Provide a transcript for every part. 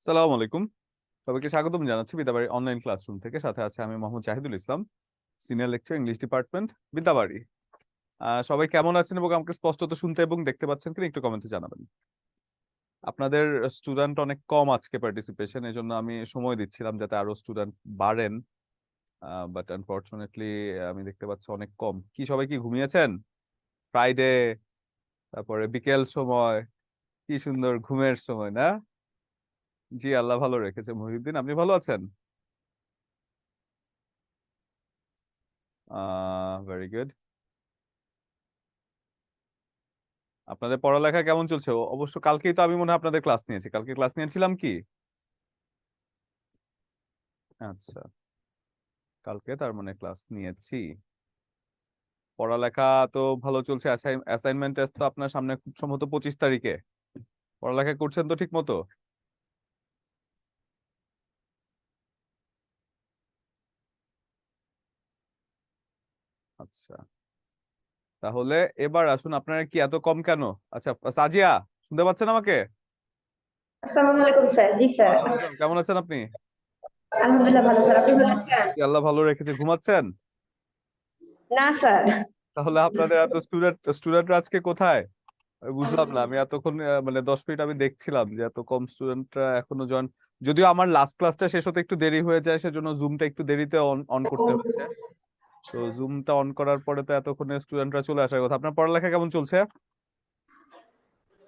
সালামু আলাইকুম। সবাইকে স্বাগতম জানাচ্ছি বিদ্যাবাড়ি অনলাইন ক্লাসরুম থেকে। সাথে আছে আমি Mohammad Jahidul Islam, senior lecture English department, Bidyabari. সবাই কেমন আছেন এবং আমাকে স্পষ্টত শুনতে এবং দেখতে পাচ্ছেন কিনা একটু কমেন্টে জানাবেন। আপনাদের স্টুডেন্ট অনেক কম আজকে পার্টিসিপেশন, এই জন্য আমি সময় দিচ্ছিলাম যাতে আরো স্টুডেন্ট বাড়েন। বাট আনফরচুনেটলি আমি দেখতে পাচ্ছি অনেক কম। কি সবাই কি ঘুমিয়েছেন? ফ্রাইডে, তারপরে বিকেল সময়, কি সুন্দর ঘুমের সময় না? জি, আল্লাহ ভালো রেখেছে। মহিউদ্দিন, আপনি ভালো আছেন? Very good. আপনাদের পড়ালেখা কেমন চলছে? অবশ্য কালকেই তো আমি মনে হয় আপনাদের ক্লাস নিয়েছি। কালকে ক্লাস নিয়েছিলাম কি? আচ্ছা, কালকে তার মানে ক্লাস নিয়েছি। পড়ালেখা তো ভালো চলছে। অ্যাসাইনমেন্ট টেস্ট তো আপনার সামনে খুব সম্ভবত 25 তারিখে। পড়ালেখা করছেন তো ঠিক মতো? আচ্ছা, তাহলে এবার আসুন, আপনারা কি এত কম কেন? আচ্ছা, সাজিয়া, শুনতে পাচ্ছেন আমাকে? আসসালামু আলাইকুম স্যার। জি স্যার। ওয়ালাইকুম আসসালাম। কেমন আছেন আপনি? আলহামদুলিল্লাহ ভালো স্যার, আপনি ভালো আছেন? কি আল্লাহ ভালো রেখেছে, ঘুমাচ্ছেন? না স্যার। তাহলে আপনাদের এত স্টুডেন্টরা আজকে কোথায়? আমি বুঝলাম না। আমি এতক্ষণ মানে 10 মিনিট আমি দেখছিলাম যে এত কম স্টুডেন্টরা এখনো জয়েন। যদিও আমার লাস্ট ক্লাসটা শেষ হতে একটু দেরি হয়ে যায়, সেজন্য জুমটা একটু দেরিতে অন অন করতে হয়েছে। তো জুমটা অন করার পরে তো এতক্ষণে স্টুডেন্টরা চলে আসার কথা। আপনার পড়ালেখা কেমন চলছে?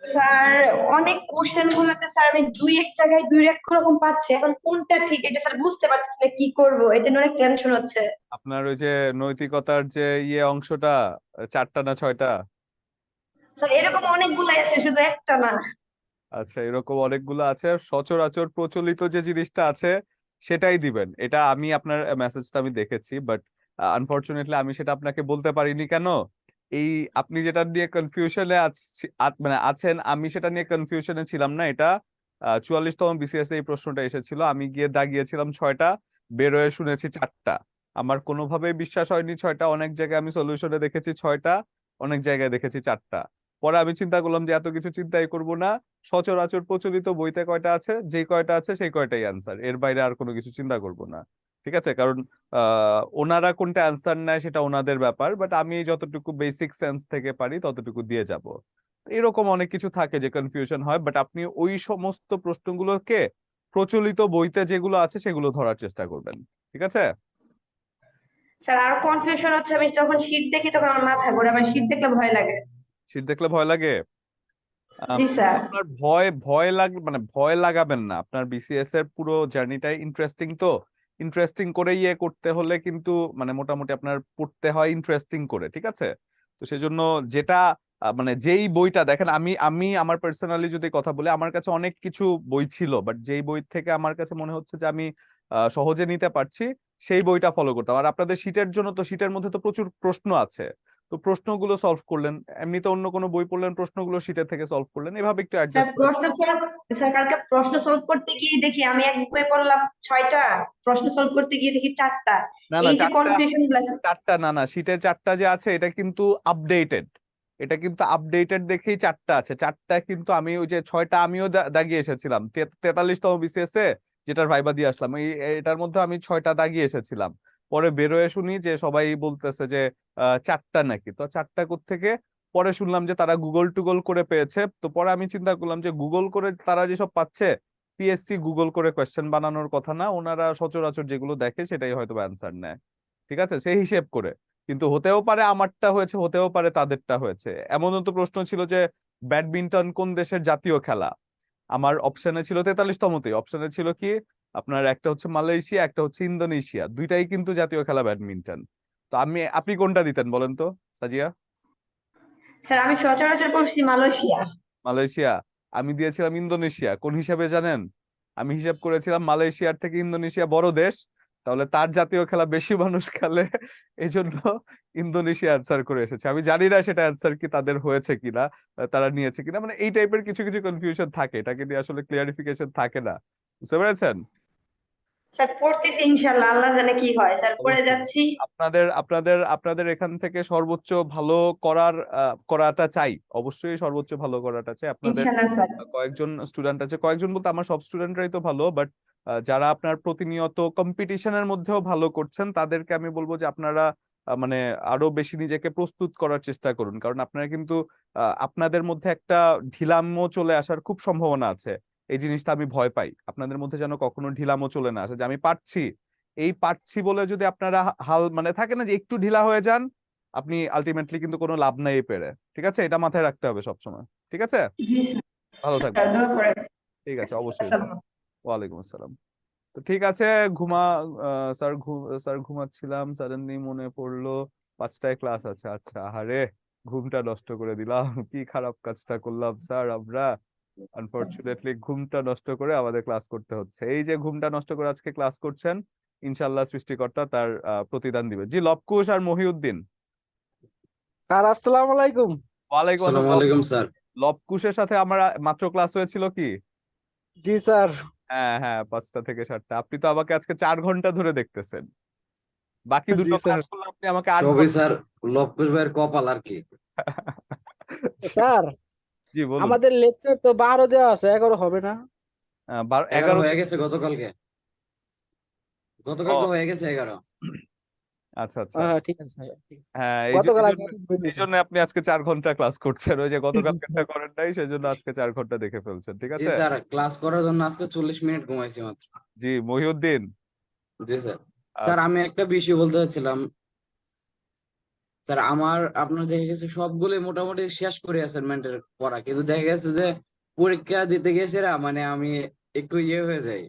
স্যার, অনেক কোশ্চেন গুলোতে স্যার আমি দুই এক জায়গায় দুই এক রকম পাচ্ছি, এখন কোনটা ঠিক এটা স্যার বুঝতে পারছি না, কি করব এটা নিয়ে অনেক টেনশন হচ্ছে। আপনার ওই যে নৈতিকতার যে অংশটা, 4টা না 6টা? স্যার এরকম অনেকগুলাই আছে, শুধু একটা না। আচ্ছা, এরকম অনেকগুলো আছে। সচরাচর প্রচলিত যে জিনিসটা আছে সেটাই দিবেন। এটা আমি আপনার মেসেজটা আমি দেখেছি, বাট আনফরচুনেটলি আমি সেটা আপনাকে বলতে পারিনি। কেন? এই আপনি যেটা নিয়ে কনফিউশনে মানে আছেন, আমি সেটা নিয়ে কনফিউশনে ছিলাম না। এটা 44তম বিসিএস এই প্রশ্নটা এসেছিল, আমি গিয়ে দাগিয়েছিলাম 6টা, বেরোয় শুনেছি 4টা। আমার কোনোভাবেই বিশ্বাস হয়নি 6টা। অনেক জায়গায় আমি সলিউশনে দেখেছি 6টা, অনেক জায়গায় দেখেছি 4টা। পরে আমি চিন্তা করলাম যে এত কিছু চিন্তাই করব না। সচরাচর প্রচলিত বইতে কয়টা আছে, যেই কয়টা আছে সেই কয়টাই অ্যান্সার, এর বাইরে আর কোনো কিছু চিন্তা করব না। ঠিক আছে? কারণ ওনারা কোনটা অ্যান্সার নেয় সেটা ওনাদের ব্যাপার, বাট আমি যতটুকু বেসিক সেন্স থেকে পারি ততটুকু দিয়ে যাব। এরকম অনেক কিছু থাকে যে কনফিউশন হয়, বাট আপনি ওই সমস্ত প্রশ্নগুলোকে প্রচলিত বইতে যেগুলো আছে সেগুলো ধরার চেষ্টা করবেন। ঠিক আছে? স্যার আরো কনফিউশন হচ্ছে, আমি যখন শীট দেখি তখন আমার মাথা ঘোরে, আমার শীট দেখলে ভয় লাগে। শীট দেখলে ভয় লাগে? জি স্যার। আপনার ভয় ভয় মানে ভয় লাগাবেন না। আপনার বিসিএস এর পুরো জার্নিটাই ইন্টারেস্টিং। তো ইন্টারেস্টিং করে করতে হলে কিন্তু মানে মোটামুটি আপনার পড়তে হয় ইন্টারেস্টিং করে। ঠিক আছে? তো সেজন্য যেটা মানে যেই বইটা দেখেন, আমি আমি আমার পার্সোনালি যদি কথা বলি, আমার কাছে অনেক কিছু বই ছিল, বাট যেই বই থেকে আমার কাছে মনে হচ্ছে যে আমি সহজে নিতে পারছি সেই বইটা ফলো করতাম। আর আপনাদের শীটের জন্য তো শীটের মধ্যে তো প্রচুর প্রশ্ন আছে, তো প্রশ্নগুলো সলভ করলেন। এমনিতে অন্য কোনো বই পড়লেন, প্রশ্নগুলো শীটের থেকে সলভ করলেন, এভাবে একটু স্যার অ্যাডজাস্ট করে। প্রশ্ন সলভ স্যার কালকে প্রশ্ন সলভ করতে গিয়ে দেখি আমি এক বই পড়লাম 6টা, প্রশ্ন সলভ করতে গিয়ে দেখি 4টা। না না, এই যে চারটা। কনফিউশন গুলা। চারটা না, না, শীটে 4টা যে আছে এটা কিন্তু আপডেটেড। এটা কিন্তু আপডেটেড দেখেই 4টা আছে। 4টা কিন্তু আমি ওই যে 6টা আমিও দাগিয়ে এসেছিলাম 43তম বিসিএস এ, যেটার ভাইবা দিয়ে আসলাম। এটার মধ্যে আমি 6টা দাগিয়ে এসেছিলাম। পরে বেরোয় শুনি যে সবাই বলতেছে যে 4টা নাকি। তো 4টা কোত্থেকে? পরে শুনলাম যে তারা গুগল টুগল করে পেয়েছে। তো পরে আমি চিন্তা করলাম যে গুগল করে তারা যেসব পাচ্ছে, পিএসসি গুগল করে কোয়েশ্চেন বানানোর কথা না। ওনারা সচরাচর যেগুলো দেখে সেটাই হয়তো অ্যান্সার নেয়। ঠিক আছে? সেই হিসেব করে। কিন্তু হতেও পারে আমারটা হয়েছে, হতেও পারে তাদেরটা হয়েছে। এমনও তো প্রশ্ন ছিল যে ব্যাডমিন্টন কোন দেশের জাতীয় খেলা। আমার অপশনে ছিল 43তমতে, অপশনে ছিল কি আপনার, একটা হচ্ছে মালয়েশিয়া, একটা হচ্ছে ইন্দোনেশিয়া। দুইটাই কিন্তু জাতীয় খেলা ব্যাডমিন্টন। তো আপনি কোনটা দিতেন বলেন তো, সাজিয়া? স্যার আমি সচরাচর পড়ছি মালয়েশিয়া। মালয়েশিয়া? আমি দিয়েছিলাম ইন্দোনেশিয়া। কোন হিসাবে জানেন? আমি হিসাব করেছিলাম মালয়েশিয়ার থেকে ইন্দোনেশিয়া বড় দেশ, তাহলে তার জাতীয় খেলা বেশি মানুষ খেলে, এই জন্য ইন্দোনেশিয়া অ্যান্সার করে এসেছে। আমি জানি না সেটা অ্যান্সার কি তাদের হয়েছে কিনা, তারা নিয়েছে কিনা। মানে এই টাইপের কিছু কিছু কনফিউশন থাকে, এটাকে নিয়ে আসলে ক্লিয়ারিফিকেশন থাকে না। বুঝতে পেরেছেন? স্যার পড়তেছি ইনশাল্লাহ, আল্লাহ জানে কি হয় স্যার, পড়ে অবশ্যই যাচ্ছি। আপনাদের আপনাদের আপনাদের এখান থেকে সর্বোচ্চ ভালো করাটা চাই, অবশ্যই সর্বোচ্চ ভালো করাটা চাই আপনাদের। ইনশাল্লাহ স্যার। কয়েকজন স্টুডেন্ট আছে, কয়েকজন বলতে আমার সব স্টুডেন্টরাই তো ভালো, বাট যারা আপনার প্রতিনিয়ত কম্পিটিশনের মধ্যেও ভালো করছেন তাদেরকে আমি বলবো যে আপনারা মানে আরো বেশি নিজেকে প্রস্তুত করার চেষ্টা করুন, কারণ আপনারা কিন্তু আপনাদের মধ্যে একটা ঢিলামো চলে আসার খুব সম্ভাবনা আছে। এই জিনিসটা আমি ভয় পাই, আপনাদের মধ্যে যেন কখনো ঢিলামো চলে না আসে, যে আমি পারছি, এই পারছি বলে যদি আপনারা হাল মানে থাকে না যে একটু ঢিলা হয়ে যান, আপনি আলটিমেটলি কিন্তু কোনো লাভ নাই পেরে। ঠিক আছে, এটা মাথায় রাখতে হবে সবসময়। ঠিক আছে, জি ভালো স্যার, থাকবেন। দোয়া করে। ঠিক ঠিক আছে, আছে স্যার, অবশ্যই। আসসালামু ওয়ালাইকুম আসসালাম। তো ঠিক আছে, ঘুমা। স্যার ঘুমাচ্ছিলাম, সাডেনলি মনে পড়লো 5টায় ক্লাস আছে। আচ্ছা, আহারে, ঘুমটা নষ্ট করে দিলাম। কি খারাপ কাজটা করলাম স্যার আমরা। আনফরচুনেটলি ঘুমটা নষ্ট করে আমাদের ক্লাস করতে হচ্ছে। এই যে ঘুমটা নষ্ট করে আজকে ক্লাস করছেন, ইনশাল্লাহ সৃষ্টিকর্তা তার প্রতিদান দিবে। জি, লবকুশ আর মহিউদ্দিন। স্যার আসসালামু আলাইকুম। ওয়ালাইকুম আসসালামু আসসালাম। আলাইকুম স্যার। লবকুশের সাথে আমার মাত্র ক্লাস হয়েছিল কি? জি স্যার। হ্যাঁ হ্যাঁ, 5টা থেকে 7টা। আপনি তো আমাকে আজকে 4 ঘন্টা ধরে দেখতেছেন, বাকি জি দুটো স্যার। ক্লাস করলে আপনি আমাকে 8 সবই ঘন্টা। স্যার লবকুশ ভাইয়ের কপাল আর কি। স্যার জি বলুন। আমাদের লেকচার তো 12 দেওয়া আছে, 11 হবে না? 11 11 হয়ে গেছে গতকালকে, ও গতকালকে হয়ে গেছে 11। আচ্ছা আচ্ছা। হ্যাঁ ঠিক আছে স্যার, ঠিক আছে। হ্যাঁ, গতকাল এই আমি জন্য attend করে এই নিয়েছি। জন্য আপনি আজকে 4 ঘন্টা ক্লাস করছেন, ওই যে গতকাল জি একটা স্যার। করেন নাই, সেজন্য আজকে 4 ঘন্টা দেখে ফেলছেন। ঠিক জি আছে। স্যার, ক্লাস করার জন্য আজকে 40 মিনিট ঘুমাইছি মাত্র। জি মহিউদ্দিন। জি স্যার। স্যার আচ্ছা। আমি একটা বিষয় বলতে চাচ্ছিলাম। স্যার আমার আপনার দেখা গেছে সবগুলোই মোটামুটি শেষ করে অ্যাসাইনমেন্টের পড়া, কিন্তু দেখা গেছে যে পরীক্ষা দিতে গেছে মানে আমি একটু ইয়ে হয়ে যাই,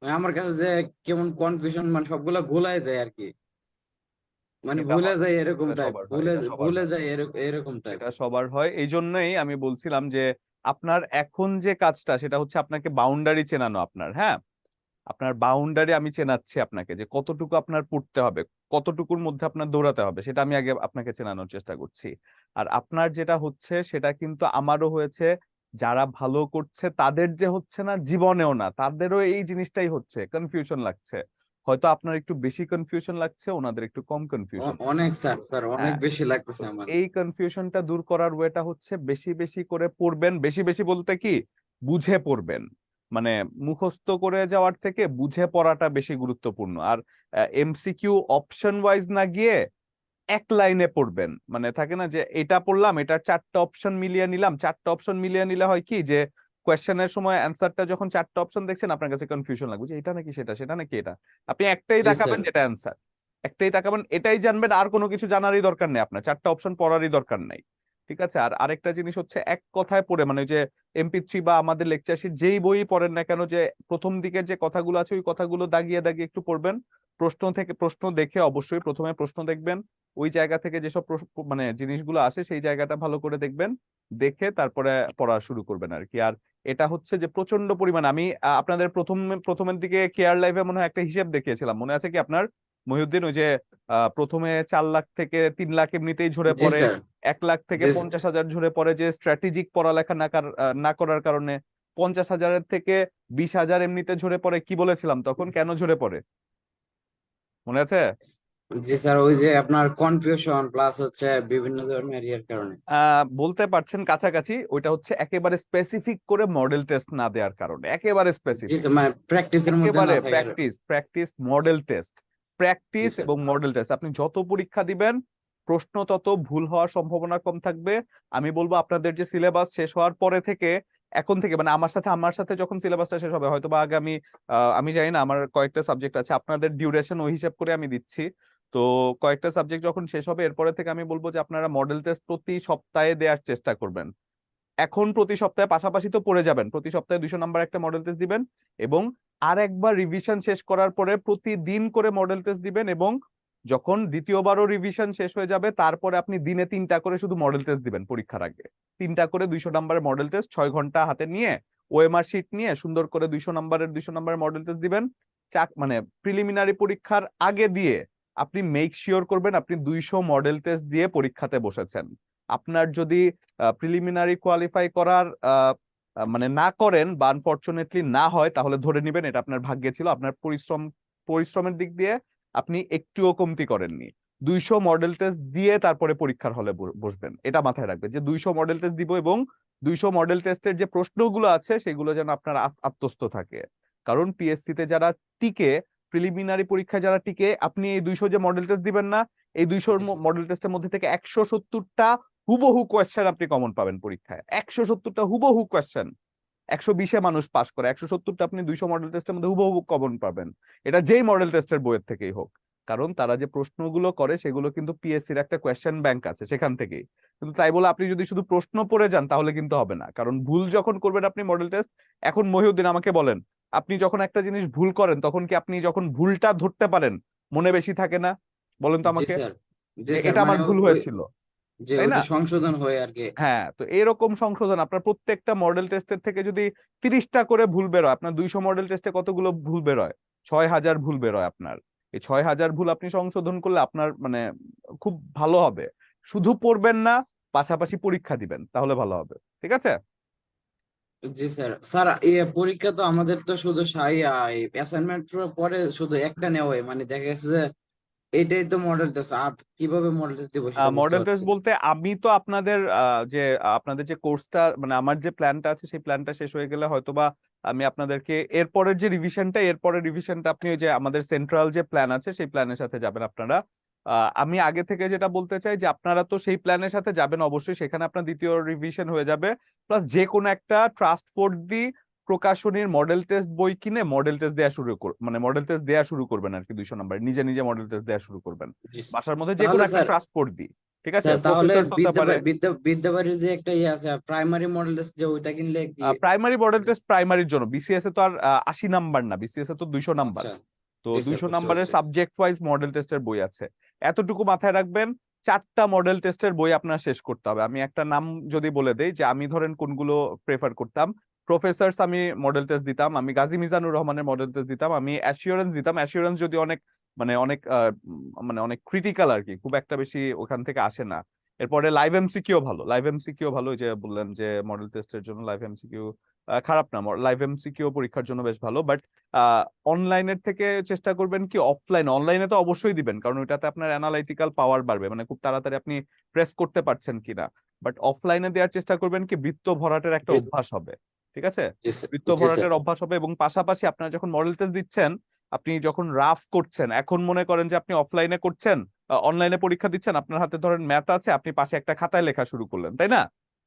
মানে আমার কাছে যে কেমন কনফিউশন, মানে সবগুলা ভুলাই যায় আর কি, মানে এটা ভুলে হয়, যায় এরকম এটা টাইপ, সবার হয়, ভুলে এটা সবার ভুলে হয়, যায় এরকম টাইপ। এটা সবার হয়। এই জন্যই আমি বলছিলাম যে আপনার এখন যে কাজটা সেটা হচ্ছে আপনাকে বাউন্ডারি চেনানো আপনার। হ্যাঁ, আপনার বাউন্ডারি আমি চেনাচ্ছি আপনাকে, যে কতটুকু আপনার পড়তে হবে, কতটুকুর মধ্যে আপনার দৌড়াতে হবে, সেটা আমি আগে আপনাকে চেনানোর চেষ্টা করছি। আর আপনার যেটা হচ্ছে সেটা কিন্তু আমারও হয়েছে, যারা ভালো করছে তাদের যে হচ্ছে না, জীবনেও না, তাদেরও এই জিনিসটাই হচ্ছে, কনফিউশন লাগছে। হয়তো আপনার একটু বেশি কনফিউশন লাগছে, ওনাদের একটু কম কনফিউশন। অনেক স্যার, স্যার অনেক হ্যাঁ, বেশি তো লাগতেছে আমার। এই কনফিউশনটা দূর করার ওয়েটা হচ্ছে বেশি বেশি করে পড়বেন। বেশি বেশি বলতে কি, বুঝে পড়বেন। মানে মুখস্থ করে যাওয়ার থেকে বুঝে পড়াটা বেশি গুরুত্বপূর্ণ। আর এমসিকিউ অপশন ওয়াইজ না গিয়ে এক লাইনে পড়বেন। মানে থাকে না যে এটা পড়লাম, এটার 4টা অপশন মিলিয়ে নিলাম, 4টা অপশন মিলিয়ে নিলে হয় কি যে কোয়েশ্চেনের সময় অ্যান্সারটা যখন 4টা অপশন দেখছেন আপনার কাছে কনফিউশন লাগবে যে এটা নাকি সেটা, সেটা নাকি এটা। আপনি একটাই জি তাকাবেন স্যার। যেটা অ্যান্সার, একটাই তাকাবেন, এটাই জানবেন, আর কোনো কিছু জানারই দরকার নেই, আপনার 4টা অপশন পড়ারই দরকার নাই। ঠিক আছে। আর আরেকটা জিনিস হচ্ছে, এক কথায় পড়ে মানে ওই যে এমপি3 বা আমাদের লেকচার শিট যেই বই পড়েন না কেন, যে প্রথম দিকের যে কথাগুলো আছে ওই কথাগুলো দাগিয়ে দাগিয়ে একটু পড়বেন। প্রশ্ন থেকে প্রশ্ন দেখে, অবশ্যই প্রথমে প্রশ্ন দেখবেন, ওই জায়গা থেকে যেসব মানে জিনিসগুলো আসে সেই জায়গাটা ভালো করে দেখবেন, দেখে তারপরে পড়া শুরু করবেন আর কি। আর এটা হচ্ছে যে প্রচন্ড পরিমাণ আমি আপনাদের প্রথমের দিকে কেয়ার লাইভে মনে হয় একটা হিসেব দেখিয়েছিলাম, মনে আছে কি আপনার মহিউদ্দিন? ওই যে প্রথমে 4 লাখ থেকে 3 লাখ এমনিতেই ঝরে জি পড়ে, স্যার। 1 লাখ থেকে জি 50,000 ঝরে পড়ে, যে স্ট্র্যাটেজিক পড়ালেখা না করার কারণে 50,000-এর থেকে 20,000 এমনিতে ঝরে পড়ে। কি বলেছিলাম তখন, কেন ঝরে পড়ে, মনে আছে? জি স্যার, ওই যে আপনার কনফিউশন প্লাস হচ্ছে বিভিন্ন ধরনের ইয়ের কারণে। বলতে পারছেন কাছাকাছি। ওইটা হচ্ছে একেবারে স্পেসিফিক করে মডেল টেস্ট না দেওয়ার কারণে, একেবারে জি স্পেসিফিক, স্যার, মানে প্র্যাকটিসের মধ্যে না একেবারে থাকে। প্র্যাকটিস প্র্যাকটিস মডেল টেস্ট, জি প্র্যাকটিস স্যার। এবং মডেল টেস্ট। আপনি যত পরীক্ষা দিবেন প্রশ্ন তত ভুল হওয়ার সম্ভাবনা কম থাকবে। আমি বলবো আপনাদের যে সিলেবাস শেষ হওয়ার পরে থেকে, এখন থেকে মানে আমার সাথে যখন সিলেবাসটা শেষ হবে, হয়তো বা আগামী আমি জানি না, আমার কয়েকটা সাবজেক্ট আছে, আপনাদের ডিউরেশন ওই হিসাব করে আমি দিচ্ছি। তো কয়েকটা সাবজেক্ট যখন শেষ হবে এরপরে থেকে আমি বলবো যে আপনারা মডেল টেস্ট প্রতি সপ্তাহে দেওয়ার চেষ্টা করবেন। এখন প্রতি সপ্তাহে পাশাপাশি তো পড়ে যাবেন, প্রতি সপ্তাহে 200 নাম্বার একটা মডেল টেস্ট দিবেন, এবং আর একবার রিভিশন শেষ করার পরে প্রতিদিন করে মডেল টেস্ট দিবেন। এবং যখন দ্বিতীয়বারও রিভিশন শেষ হয়ে যাবে তারপরে আপনি দিনে 3টা করে শুধু মডেল টেস্ট দিবেন পরীক্ষার আগে। 3টা করে 200 নাম্বারের মডেল টেস্ট, 6 ঘন্টা হাতে নিয়ে ওএমআর শিট নিয়ে সুন্দর করে 200 নাম্বারের মডেল টেস্ট দিবেন। মানে প্রিলিমিনারি পরীক্ষার আগে দিয়ে আপনি মেক শিওর করবেন আপনি 200 মডেল টেস্ট দিয়ে পরীক্ষাতে বসেছেন। আপনার যদি প্রিলিমিনারি কোয়ালিফাই করার মানে না করেন বা আনফরচুনেটলি না হয়, তাহলে ধরে নেবেন এটা আপনার ভাগ্যে ছিল, আপনার পরিশ্রম পরিশ্রমের দিক দিয়ে আপনি একটুও কমতি করেননি। 200 মডেল টেস্ট দিয়ে তারপরে পরীক্ষার হলে বসবেন, এটা মাথায় রাখবেন যে 200 মডেল টেস্ট দিব, এবং 200 মডেল টেস্টের যে প্রশ্নগুলো আছে সেগুলো যেন আপনার আত্মস্থ থাকে। কারণ পিএসসি তে যারা টিকে, প্রিলিমিনারি পরীক্ষায় যারা টিকে, আপনি এই 200 যে মডেল টেস্ট দিবেন না, এই 200 মডেল টেস্টের মধ্যে থেকে 170টা হুবহু কোয়েশ্চেন আপনি কমন পাবেন পরীক্ষায়। 170টা হুবহু কোয়েশ্চেন। 120-এ মানুষ পাস করে, 170টা আপনি 200 মডেল টেস্টের মধ্যে হুবহু কমন পাবেন, এটা যেই মডেল টেস্টের বইয়ের থেকেই হোক। কারণ তারা যে প্রশ্নগুলো করে সেগুলো কিন্তু পিএসসির একটা কোয়েশ্চেন ব্যাংক আছে সেখান থেকেই। কিন্তু তাই বলে আপনি যদি শুধু প্রশ্ন পড়ে যান তাহলে কিন্তু হবে না, কারণ ভুল যখন করবেন আপনি মডেল টেস্ট। এখন মহিউদ্দিন আমাকে বলেন, আপনি যখন একটা জিনিস ভুল করেন তখন কি আপনি যখন ভুলটা ধরতে পারেন মনে বেশি থাকে না? বলেন তো জি আমাকে। স্যার, জি স্যার, এটা আমার মানে ভুল হয়েছিল, যে তাই না? ওইটা সংশোধন হয় আর কি। হ্যাঁ, তো এরকম সংশোধন আপনার প্রত্যেকটা মডেল টেস্টের থেকে যদি 30টা করে ভুল বেরোয়, আপনার 200 মডেল টেস্টে কতগুলো ভুল বেরোয়? 6000 ভুল বেরোয় আপনার। এই 6000 ভুল আপনি সংশোধন করলে আপনার মানে খুব ভালো হবে। শুধু পড়বেন না, পাশাপাশি পরীক্ষা দিবেন, তাহলে ভালো হবে। ঠিক আছে? জি স্যার। স্যার পরীক্ষা তো আমাদের তো শুধু অ্যাসাইনমেন্ট পরে শুধু একটা নেওয়া হয়, মানে দেখা গেছে যে এটাই তো মডেল টেস্ট, আর কিভাবে মডেল টেস্ট দিব সেটা বুঝতে মডেল টেস্ট পারছি না। বলতে আমি তো আপনাদের যে আপনাদের যে কোর্সটা, মানে আমার যে প্ল্যানটা আছে সেই প্ল্যানটা শেষ হয়ে গেলে হয়তোবা আমি আপনাদেরকে এরপরের যে রিভিশনটা, এরপরের রিভিশনটা আপনি ওই যে আমাদের সেন্ট্রাল যে প্ল্যান আছে সেই প্ল্যানের সাথে যাবেন আপনারা। আমি আগে থেকে যেটা বলতে চাই যে আপনারা তো সেই প্ল্যানের সাথে যাবেন অবশ্যই, সেখানে আপনার দ্বিতীয় রিভিশন হয়ে যাবে। প্লাস যে কোনো একটা ট্রাস্ট ফোর্দি প্রকাশনীর মডেল টেস্ট বই কিনে মডেল টেস্ট দেওয়া শুরু মানে মডেল টেস্ট দেওয়া শুরু করবেন আর কি। 200 নাম্বার নিজে নিজে মডেল টেস্ট দেওয়া শুরু করবেন জি স্যার। বাসার মধ্যে, যে কোনো তাহলে একটা স্যার, ট্রাস্ট ফোর্দি। ঠিক আছে, স্যার তাহলে প্রফেসর হতে পারে। বিদ্যাবাড়ির যে একটা ইয়ে আছে প্রাইমারি মডেল টেস্ট, যে ওইটা কিনলে কি? প্রাইমারি মডেল টেস্ট প্রাইমারির জন্য, বিসিএস এ তো আর 80 নাম্বার না, বিসিএস এ তো 200 নাম্বার। আচ্ছা, তো জি স্যার, 200 বুঝতে নাম্বারের পারছি। সাবজেক্ট ওয়াইজ মডেল টেস্টের বই আছে। এতটুকু মাথায় রাখবেন, 4টা মডেল টেস্টের বই আপনার শেষ করতে হবে। আমি একটা নাম যদি বলে দেই, যে আমি ধরেন কোনগুলো প্রেফার করতাম। প্রফেসরস আমি মডেল টেস্ট দিতাম, আমি গাজী মিজানুর রহমানের মডেল টেস্ট দিতাম, আমি অ্যাসিওরেন্স দিতাম। অ্যাসিওরেন্স যদি অনেক মানে অনেক মানে অনেক ক্রিটিক্যাল আর কি, খুব একটা বেশি ওখান থেকে আসে না। এরপরে লাইভ এমসিকিউ ভালো, লাইভ এমসিকিউ ভালো, ওই যে বললেন যে মডেল টেস্টের জন্য লাইভ এমসিকিউ খারাপ না, লাইভ এমসিকিউ পরীক্ষার জন্য বেশ ভালো। বাট অনলাইনের থেকে চেষ্টা করবেন কি অফলাইন, অনলাইনে তো অবশ্যই দিবেন কারণ ওইটাতে আপনার অ্যানালাইটিক্যাল পাওয়ার বাড়বে, মানে খুব তাড়াতাড়ি আপনি প্রেস করতে পারছেন কিনা। বাট অফলাইনে দেওয়ার চেষ্টা করবেন কি বৃত্ত ভরাটের একটা জি অভ্যাস হবে। ঠিক আছে? জি স্যার, বৃত্ত জি স্যার। ভরাটের অভ্যাস হবে, এবং পাশাপাশি আপনারা যখন মডেল টেস্ট দিচ্ছেন, আপনি যখন রাফ করছেন, এখন মনে করেন যে আপনি অফলাইনে করছেন, অনলাইনে পরীক্ষা দিচ্ছেন, আপনার হাতে ধরেন ম্যাথ আছে, আপনি পাশে একটা খাতায় লেখা শুরু করলেন, তাই না?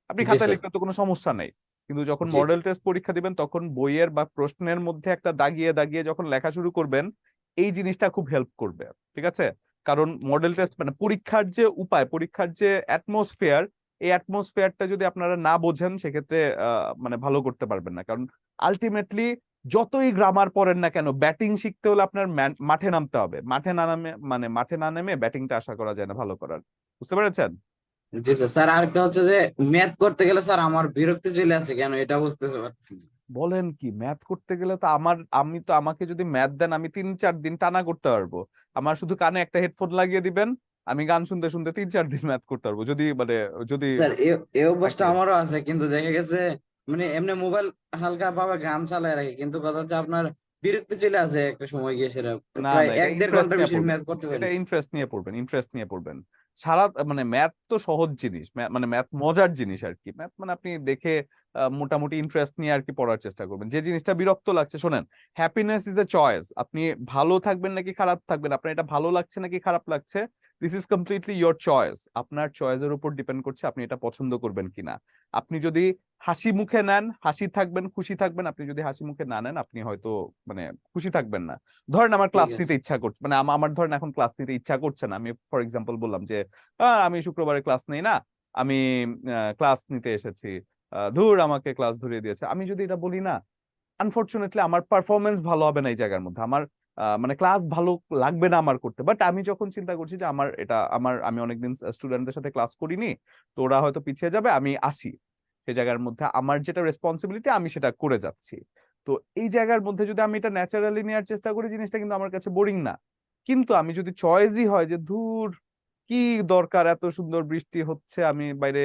আপনি জি খাতায় স্যার, লিখতে তো কোনো সমস্যা নেই। কিন্তু যখন জি মডেল টেস্ট পরীক্ষা দিবেন তখন বইয়ের বা প্রশ্নের মধ্যে একটা দাগিয়ে দাগিয়ে যখন লেখা শুরু করবেন, এই জিনিসটা খুব হেল্প করবে। ঠিক আছে? কারণ মডেল টেস্ট মানে পরীক্ষার যে উপায়, পরীক্ষার যে অ্যাটমসফিয়ার, এই অ্যাটমসফিয়ারটা যদি আপনারা না বোঝেন সেক্ষেত্রে মানে ভালো করতে পারবেন না। কারণ আলটিমেটলি যতই গ্রামার পড়েন না কেন, ব্যাটিং শিখতে হলে আপনার মাঠে নামতে হবে। মাঠে না নামে মানে মাঠে না নেমে ব্যাটিংটা আশা করা যায় না ভালো করার। বুঝতে পেরেছেন? জি স্যার। স্যার আরেকটা হচ্ছে যে ম্যাথ করতে গেলে স্যার আমার বিরক্তি চলে আসে, কেন এটা বুঝতে পারছি না। বলেন কি, ম্যাথ করতে গেলে তো আমি তো, আমাকে যদি ম্যাথ দেন আমি 3-4 দিন টানা করতে পারবো। আমার শুধু কানে একটা হেডফোন লাগিয়ে দিবেন, আমি গান শুনতে শুনতে 3-4 দিন ম্যাথ করতে পারবো, যদি মানে যদি স্যার এই অভ্যাসটা থাকে। আমারও আছে, কিন্তু দেখা গেছে মানে এমনি মোবাইল হালকা ভাবে গান চালায় রাখি, কিন্তু কথা হচ্ছে আপনার বিরক্তি চলে আসে একটা সময় গিয়ে, সেটা না প্রায় না, এটা 1-1.5 ইন্টারেস্ট ঘন্টা নিয়ে বেশি পড়বেন, ম্যাথ করতে পারি এটা না। ইন্টারেস্ট নিয়ে পড়বেন, ইন্টারেস্ট নিয়ে পড়বেন। সারা মানে ম্যাথ তো সহজ জিনিস, মানে ম্যাথ মজার জিনিস আর কি। ম্যাথ মানে আপনি দেখে মোটামুটি ইন্টারেস্ট নিয়ে আর কি পড়ার চেষ্টা করবেন। যে জিনিসটা বিরক্ত লাগছে, শোনেন, হ্যাপিনেস ইজ এ চয়েস। আপনি ভালো থাকবেন নাকি খারাপ থাকবেন, আপনার এটা ভালো লাগছে নাকি খারাপ লাগছে, this is completely your choice. আপনার চয়েসের উপর ডিপেন্ড করছে আপনি এটা পছন্দ করবেন কিনা। আপনি যদি হাসি মুখে নেন, হাসি থাকবেন, খুশি থাকবেন। আপনি যদি হাসি মুখে না নেন, আপনি হয়তো মানে খুশি থাকবেন না। ধরেন আমার ঠিক ক্লাস আছে। নিতে ইচ্ছা করছে, মানে আমার ধরেন এখন ক্লাস নিতে ইচ্ছা করছে না, আমি ফর এক্সাম্পল বললাম যে আমি শুক্রবারে ক্লাস নেই না, আমি ক্লাস নিতে এসেছি, ধুর আমাকে ক্লাস ধরিয়ে দিয়েছে, আমি যদি এটা বলি না, আনফরচুনেটলি আমার পারফরমেন্স ভালো হবে না এই জায়গার মধ্যে, আমার মানে ক্লাস ভালো লাগবে না আমার করতে। বাট আমি যখন চিন্তা করছি যে আমার এটা আমি অনেকদিন স্টুডেন্টদের সাথে ক্লাস করিনি, তো ওরা হয়তো পিছিয়ে যাবে, আমি আসি, সেই জায়গার মধ্যে আমার যেটা রেসপন্সিবিলিটি আমি সেটা করে যাচ্ছি। তো এই জায়গার মধ্যে যদি আমি এটা ন্যাচারালি নেওয়ার চেষ্টা করি, জিনিসটা কিন্তু আমার কাছে বোরিং না। কিন্তু আমি যদি চয়েসই হয় যে ধুর কি দরকার, এত সুন্দর বৃষ্টি হচ্ছে, আমি বাইরে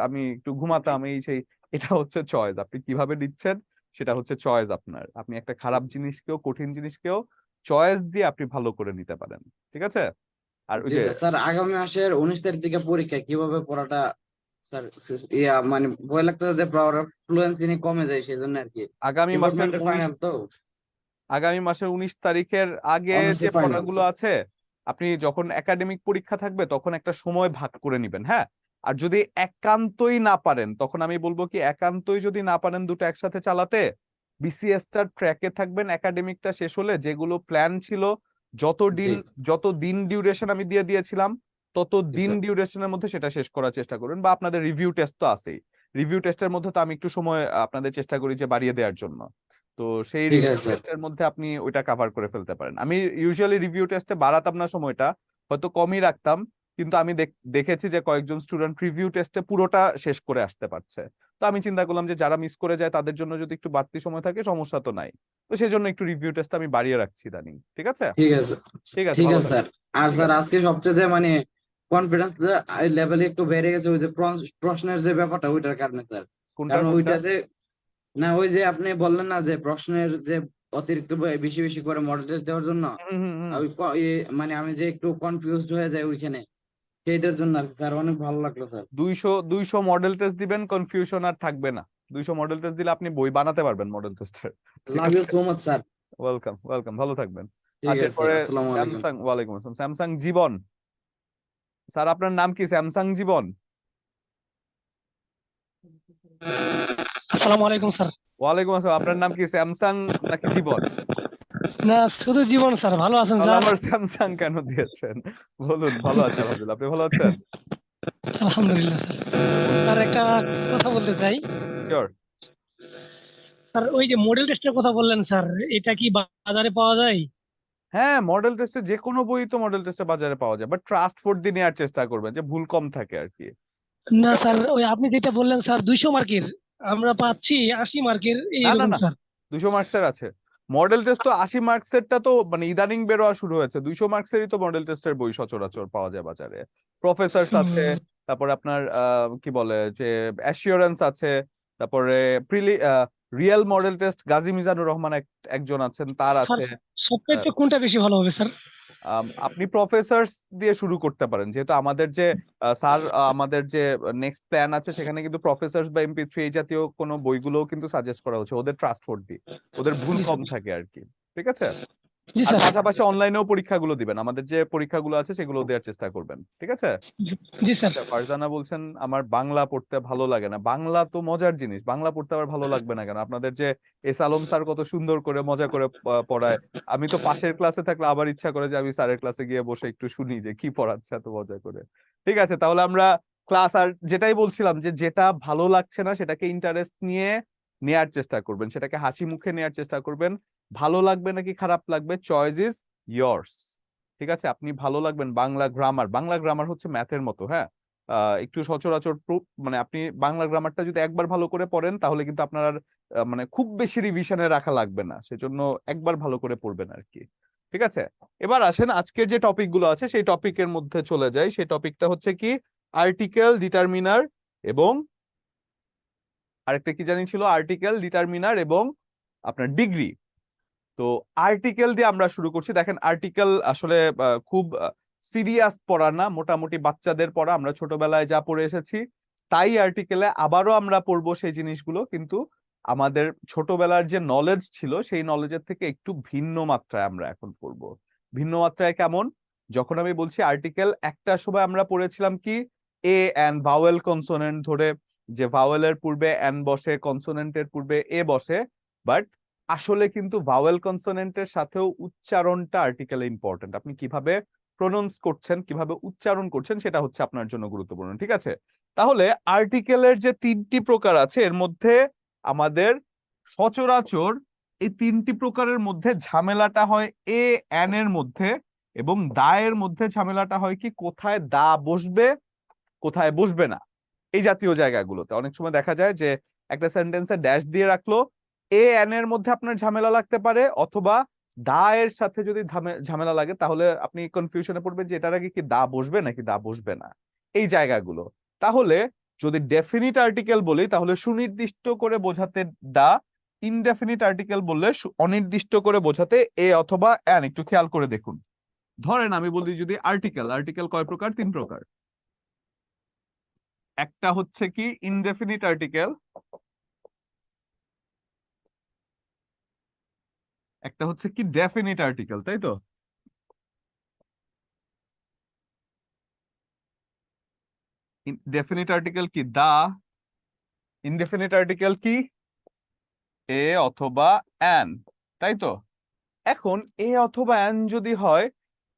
আমি একটু ঘুমাতাম, এই সেই, এটা হচ্ছে চয়েস। আপনি কিভাবে নিচ্ছেন সেটা হচ্ছে চয়েস আপনার। আপনি একটা খারাপ জিনিসকেও, কঠিন জিনিসকেও চয়েস দিয়ে আপনি ভালো করে নিতে পারেন, ঠিক আছে? আর ওই জি যে স্যার। স্যার আগামী মাসের 19 তারিখ থেকে পরীক্ষা, কিভাবে পড়াটা স্যার মানে ভয় লাগতেছে যে পড়ার ফ্লুয়েন্সি কমে যায়, সেই জন্য আর কি। আগামী মাসের ডিপার্টমেন্টের 19 ফাইনাল তো। 19 তারিখের আগে যে অনার্সের ফাইনাল পড়াগুলো স্যার। আছে, আপনি যখন একাডেমিক পরীক্ষা থাকবে তখন একটা সময় ভাগ করে নিবেন, হ্যাঁ? আর যদি একান্তই না পারেন, তখন আমি বলবো কি, একান্তই যদি না পারেন দুটো একসাথে চালাতে, বিসিএস টার ট্র্যাকে থাকবেন। একাডেমিকটা শেষ হলে যেগুলো প্ল্যান ছিল, যত জি দিন ডিউরেশন আমি দিয়ে দিয়েছিলাম, তত জি দিন স্যার। ডিউরেশনের মধ্যে সেটা শেষ করার চেষ্টা করুন। বা আপনাদের রিভিউ টেস্ট তো আছেই, রিভিউ টেস্টের মধ্যে তো আমি একটু সময় আপনাদের চেষ্টা করি যে বাড়িয়ে দেওয়ার জন্য। তো সেই ঠিক রিভিউ আছে স্যার। টেস্টের মধ্যে আপনি ওইটা কভার করে ফেলতে পারেন। আমি ইউজুয়ালি রিভিউ টেস্টে বাড়াতাম না সময়টা, হয়তো কমই রাখতাম, কিন্তু আমি দেখেছি যে কয়েকজন স্টুডেন্ট রিভিউ টেস্টে পুরোটা শেষ করে আসতে পারছে। তো আমি চিন্তা করলাম যে যারা মিস করে যায় তাদের জন্য যদি একটু বাড়তি সময় থাকে, সমস্যা তো নাই। তো সেই জন্য একটু রিভিউ টেস্ট আমি বাড়িয়ে রাখছি ইদানিং, ঠিক আছে? ঠিক আছে। ঠিক আছে, ঠিক ভালো আছে স্যার। থাকবেন। আর ঠিক স্যার আছে। আজকে সবচেয়ে মানে কনফিডেন্স লেভেল একটু বেড়ে গেছে ওই যে প্রশ্নের যে ব্যাপারটা, ওইটার কারণে স্যার। কোনটা কারণ কোনটা? ওইটাতে, না ওই যে আপনি বললেন না যে প্রশ্নের যে অতিরিক্ত বেশি বেশি করে মডেল টেস্ট দেওয়ার জন্য, হুম হুম হুম। ওই মানে আমি যে একটু কনফিউজড হয়ে যাই ওইখানে, সেইটার জন্য আর কি স্যার। অনেক ভালো লাগলো স্যার। 200 মডেল টেস্ট দিবেন, কনফিউশন আর থাকবে না। 200 মডেল টেস্ট দিলে আপনি বই বানাতে পারবেন মডেল টেস্টের, ঠিক লাভ ইউ আছে? So much sir. Welcome welcome, ভালো থাকবেন। ঠিক আচ্ছা, আছে স্যার, এরপরে আসসালামু আলাইকুম। স্যামসাং, ওয়ালাইকুম আসসালাম। স্যামসাং জীবন, স্যার আপনার নাম কি? স্যামসাং জীবন? আসসালামু আলাইকুম স্যার। ওয়ালাইকুম আসসালাম। আপনার নাম কি স্যামসাং নাকি জীবন? না, শুধু জীবন স্যার। ভালো আছেন তাহলে স্যার? আবার স্যামসাং কেন দিয়েছেন? বলুন। ভালো আছে আলহামদুলিল্লাহ, আপনি ভালো আছেন? আলহামদুলিল্লাহ স্যার। আচ্ছা বলুন। স্যার একটা কথা বলতে চাই। শিওর। স্যার ওই যে মডেল টেস্টের কথা বললেন স্যার, এটা কি বাজারে পাওয়া যায়? হ্যাঁ, মডেল টেস্টে যে কোনো বই তো মডেল টেস্টে বাজারে পাওয়া যায়, বাট ট্রাস্ট ফোর্ড দিয়ে নেওয়ার চেষ্টা করবেন, যে ভুল কম থাকে আর কি, ঠিক না আছে? স্যার, ওই আপনি যেটা বললেন স্যার 200 মার্কের, আমরা পাচ্ছি 80 মার্কের না না এইরকম না, স্যার। 200 মার্কসের আছে। মডেল টেস্ট তো 80 মার্কসেরটা তো মানে ইদানিং বেরোয়া শুরু হয়েছে। 200 মার্কসেরই তো মডেল টেস্টের বই সচরাচর পাওয়া যায় বাজারে। প্রফেসরস আছে, হুম, তারপরে আপনার কি বলে যে অ্যাসিওরেন্স আছে, তারপরে real model test Gazi Mizanur Rahman একজন আছেন, তার স্যার আছে। সবচাইতে কোনটা বেশি ভালো হবে স্যার? আপনি প্রফেসরস দিয়ে শুরু করতে পারেন, যেহেতু আমাদের যে স্যার, আমাদের যে নেক্সট প্ল্যান আছে সেখানে কিন্তু প্রফেসরস বা MP3 এই জাতীয় কোনো বইগুলোও কিন্তু সাজেস্ট করা হচ্ছে, ওদের ট্রাস্টওয়ার্দি, ওদের ভুল জি কম স্যার। থাকে আর কি, ঠিক আছে? জি আর স্যার। পাশাপাশি অনলাইনেও পরীক্ষাগুলো দিবেন, আমাদের যে পরীক্ষাগুলো আছে সেগুলো দেওয়ার চেষ্টা করবেন, ঠিক আছে? জি স্যার। আচ্ছা, ফারজানা বলছেন আমার বাংলা পড়তে ভালো লাগে না। বাংলা তো মজার জিনিস, বাংলা পড়তে আবার ভালো লাগবে না কেন? আপনাদের যে এস আলম স্যার কত সুন্দর করে মজা করে পড়ায়, আমি তো পাশের ক্লাসে থাকলে আবার ইচ্ছা করে যে আমি স্যারের ক্লাসে গিয়ে বসে একটু শুনি যে কি পড়াচ্ছে এত মজা করে। ঠিক আছে, তাহলে আমরা ক্লাস, আর যেটাই বলছিলাম যে যেটা ভালো লাগছে না সেটাকে ইন্টারেস্ট নিয়ে নেয়ার চেষ্টা করবেন, সেটাকে হাসি মুখে নেয়ার চেষ্টা করবেন। ভালো লাগবে নাকি খারাপ লাগবে, চয়েস ইজ ইয়ার্স, ঠিক আছে? আপনি ভালো লাগবেন। বাংলা গ্রামার হচ্ছে ম্যাথের মতো, হ্যাঁ? একটু সচরাচর মানে আপনি বাংলা গ্রামারটা যদি একবার ভালো করে পড়েন তাহলে কিন্তু আপনার আর মানে খুব বেশি রিভিশনে রাখা লাগবে না, সেজন্য একবার ভালো করে পড়বেন আর কি, ঠিক আছে? এবার আসেন আজকের যে টপিক গুলো আছে সেই টপিকের মধ্যে চলে যাই। সেই টপিকটা হচ্ছে কি, আর্টিকেল, ডিটারমিনার এবং আরেকটা কি জানি ছিল, আর্টিকেল, ডিটারমিনার এবং আপনার ডিগ্রি। তো আর্টিকেল দিয়ে আমরা শুরু করছি। দেখেন, আর্টিকেল আসলে খুব সিরিয়াস পড়া না, মোটামুটি বাচ্চাদের পড়া। আমরা ছোটবেলায় যা পড়ে এসেছি তাই আর্টিকেলে আবারও আমরা পড়বো সেই জিনিসগুলো, কিন্তু আমাদের ছোটবেলার যে নলেজ ছিল সেই নলেজের থেকে একটু ভিন্ন মাত্রায় আমরা এখন পড়বো। ভিন্ন মাত্রায় কেমন? যখন আমি বলছি আর্টিকেল, একটা সময় আমরা পড়েছিলাম কি, এ অ্যান ভাওয়েল কনসোনেন্ট ধরে, যে ভাওয়েলের পূর্বে অ্যান বসে, কনসোনেন্টের পূর্বে এ বসে, বাট আসলে কিন্তু ভাওয়েল কনসোনেন্টের সাথেও উচ্চারণটা আর্টিকেলে ইম্পর্টেন্ট। আপনি কিভাবে প্রোনাউন্স করছেন, কিভাবে উচ্চারণ করছেন, সেটা হচ্ছে আপনার জন্য গুরুত্বপূর্ণ, ঠিক আছে? তাহলে আর্টিকেলের যে 3টি প্রকার আছে এর মধ্যে আমাদের সচরাচর এই 3টি প্রকারের মধ্যে ঝামেলাটা হয় এ অ্যান এর মধ্যে, এবং দা এর মধ্যে ঝামেলাটা হয় কি, কোথায় দা বসবে কোথায় বসবে না। এই জাতীয় জায়গাগুলোতে অনেক সময় দেখা যায় যে একটা সেন্টেন্সে ড্যাশ দিয়ে রাখলো, এ এন এর মধ্যে আপনার ঝামেলা লাগতে পারে, অথবা দা এর সাথে যদি ঝামেলা লাগে তাহলে আপনি কনফিউশনে পড়বেন যে এটার আগে কি দা বসবে নাকি দা বসবে না, এই জায়গাগুলো। তাহলে যদি ডেফিনিট আর্টিকেল বলি তাহলে সুনির্দিষ্ট করে বোঝাতে দা, ইনডেফিনিট আর্টিকেল বললে অনির্দিষ্ট করে বোঝাতে এ অথবা অ্যান, একটু খেয়াল করে দেখুন। ধরেন আমি বলি যদি আর্টিকেল, আর্টিকেল কয় প্রকার? 3 প্রকার। একটা হচ্ছে কি ইনডেফিনিট আর্টিকেল, একটা হচ্ছে কি ডেফিনিট আর্টিকেল, তাই তো? ডেফিনিট আর্টিকেল কি দা, ইনডেফিনিট আর্টিকেল কি এ অথবা অ্যান, তাই তো? এখন এ অথবা অ্যান যদি হয়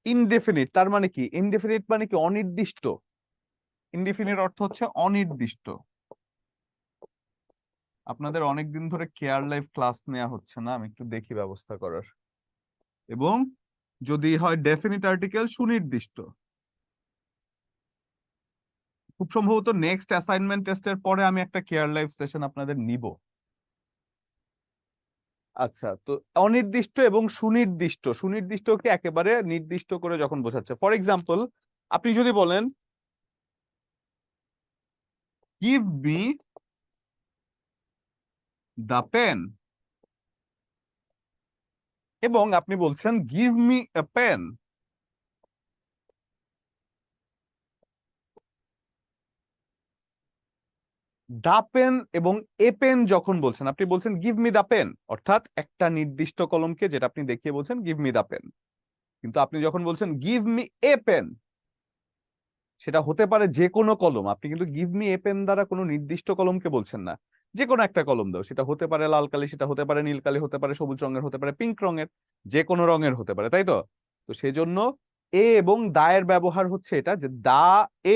ইনডেফিনিট, তার মানে কি? ইনডেফিনিট মানে কি অনির্দিষ্ট। ইনডেফিনিট অর্থ হচ্ছে অনির্দিষ্ট। আপনাদের অনেকদিন ধরে কেয়ার লাইফ ক্লাস নেওয়া হচ্ছে না, আমি একটু দেখি ব্যবস্থা করার। এবং যদি হয় ডেফিনিট আর্টিকেল সুনির্দিষ্ট। খুব সম্ভবত নেক্সট অ্যাসাইনমেন্ট টেস্টের পরে আমি একটা কেয়ার লাইফ সেশন আপনাদের নিব। আচ্ছা, তো অনির্দিষ্ট এবং সুনির্দিষ্ট, সুনির্দিষ্টকে একেবারে নির্দিষ্ট করে যখন বোঝাচ্ছে, ফর এক্সাম্পল আপনি যদি বলেন গিভ মি দ্য পেন, এবং আপনি বলছেন give me a pen, the pen এবং এ পেন যখন বলছেন, আপনি বলছেন গিভ মি দা পেন, অর্থাৎ একটা নির্দিষ্ট কলমকে যেটা আপনি দেখিয়ে বলছেন গিভ মি দা পেন। কিন্তু আপনি যখন বলছেন গিভ মি এ পেন, সেটা হতে পারে যে কোনো কলম। আপনি কিন্তু গিভ মি এ পেন দ্বারা কোনো নির্দিষ্ট কলমকে বলছেন না, যে কোনো একটা কলম দাও। সেটা হতে পারে লাল কালি, সেটা হতে পারে নীল কালি, হতে পারে সবুজ রঙের, হতে পারে পিঙ্ক রঙের, যে কোনো রঙের হতে পারে, তাই তো? তো সেজন্য এ এবং দা এর ব্যবহার হচ্ছে এটা, যে দা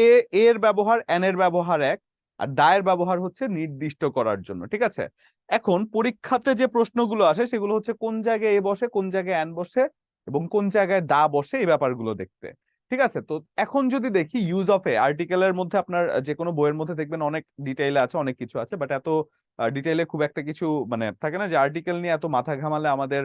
এ এর ব্যবহার, অ্যান এর ব্যবহার এক, আর দা এর ব্যবহার হচ্ছে নির্দিষ্ট করার জন্য, ঠিক আছে? এখন পরীক্ষাতে যে প্রশ্নগুলো আসে সেগুলো হচ্ছে কোন জায়গায় এ বসে, কোন জায়গায় অ্যান বসে, এবং কোন জায়গায় দা বসে, এই ব্যাপারগুলো দেখতে। ঠিক আছে, তো এখন যদি দেখি ইউজ অফ এ, আর্টিকেলের মধ্যে আপনার যে কোনো বইয়ের মধ্যে দেখবেন অনেক ডিটেইলে আছে, অনেক কিছু আছে, বাট এত ডিটেইলে খুব একটা কিছু মানে থাকে না, যে আর্টিকেল নিয়ে এত মাথা ঘামালে আমাদের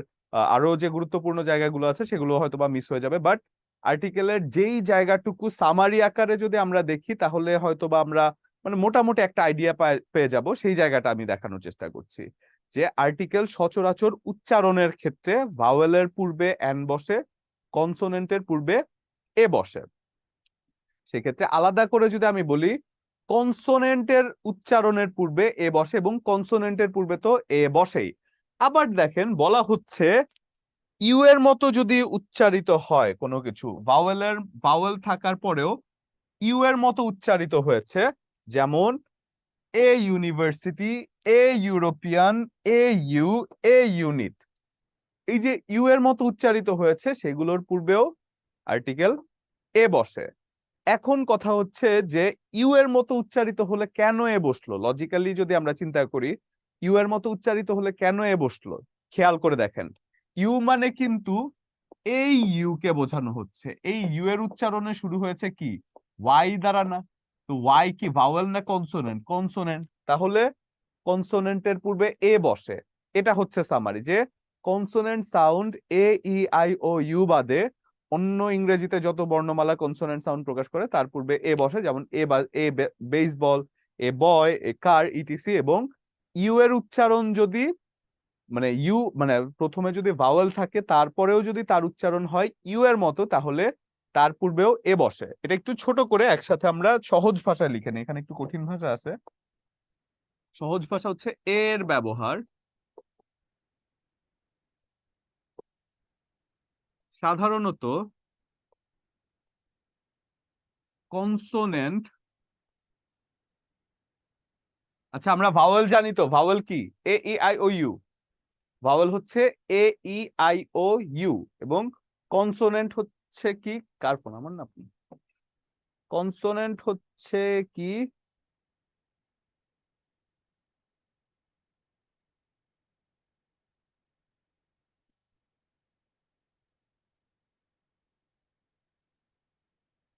আরো যে গুরুত্বপূর্ণ জায়গাগুলো আছে সেগুলো হয়তো বা মিস হয়ে যাবে। বাট আর্টিকেলের যেই জায়গাটুকু সামারি আকারে যদি আমরা দেখি তাহলে হয়তো বা আমরা মানে মোটামুটি একটা আইডিয়া পেয়ে যাব। সেই জায়গাটা আমি দেখানোর চেষ্টা করছি, যে আর্টিকেল সচরাচর উচ্চারণের ক্ষেত্রে ভাওয়েলের পূর্বে অ্যান বসে, কনসোনেন্টের পূর্বে এ বসে। সেক্ষেত্রে আলাদা করে যদি আমি বলি, কনসোনেন্টের উচ্চারণের পূর্বে এ বসে এবং কনসোনেন্টের পূর্বে তো এ বসেই। আবার দেখেন বলা হচ্ছে ইউ এর মতো যদি উচ্চারিত হয় কোনো কিছু, ভাওয়েল থাকার পরেও ইউ এর মতো উচ্চারিত হয়েছে, যেমন a university, a European, A you, A unit, এই যে ইউ এর মতো উচ্চারিত হয়েছে সেগুলোর পূর্বেও আর্টিকেল এ বসে। এখন কথা হচ্ছে যে ইউ এর মতো উচ্চারিত হলে কেন এ বসলো? লজিক্যালি যদি আমরা চিন্তা করি, ইউ এর মতো উচ্চারিত হলে কেন এ বসলো, খেয়াল করে দেখেন। ইউ মানে কিন্তু এই ইউ কে বোঝানো হচ্ছে। এই ইউ এর উচ্চারণে শুরু হয়েছে কি ওয়াই দ্বারা না? তো ওয়াই কি ভাওয়েল না কনসোনেন্ট? কনসোনেন্ট। তাহলে কনসোনেন্টের পূর্বে এ বসে। এটা হচ্ছে সামারি, যে consonant sound A E I O U বাদে অন্য ইংরেজিতে যত বর্ণমালা কনসোনেন্ট সাউন্ড প্রকাশ করে তার পূর্বে এ বসে, যেমন এ বেসবল, এ বয়, এ কার, ইটিসি। এবং ইউ এর উচ্চারণ যদি মানে ইউ মানে প্রথমে যদি ভাওয়েল থাকে তারপরেও যদি তার উচ্চারণ হয় ইউ এর মতো, তাহলে তার পূর্বেও এ বসে। এটা একটু ছোট করে একসাথে আমরা সহজ ভাষায় লিখে নিই, এখানে একটু কঠিন ভাষা আছে। সহজ ভাষা হচ্ছে এর ব্যবহার সাধারণত কনসোনেন্ট, আচ্ছা আমরা ভাওয়েল জানি তো, ভাওয়েল কি A E I O U, vowel হচ্ছে A E I O U, এবং কনসোনেন্ট হচ্ছে কি, কার ফোন আমার না আপনি, কনসোনেন্ট হচ্ছে কি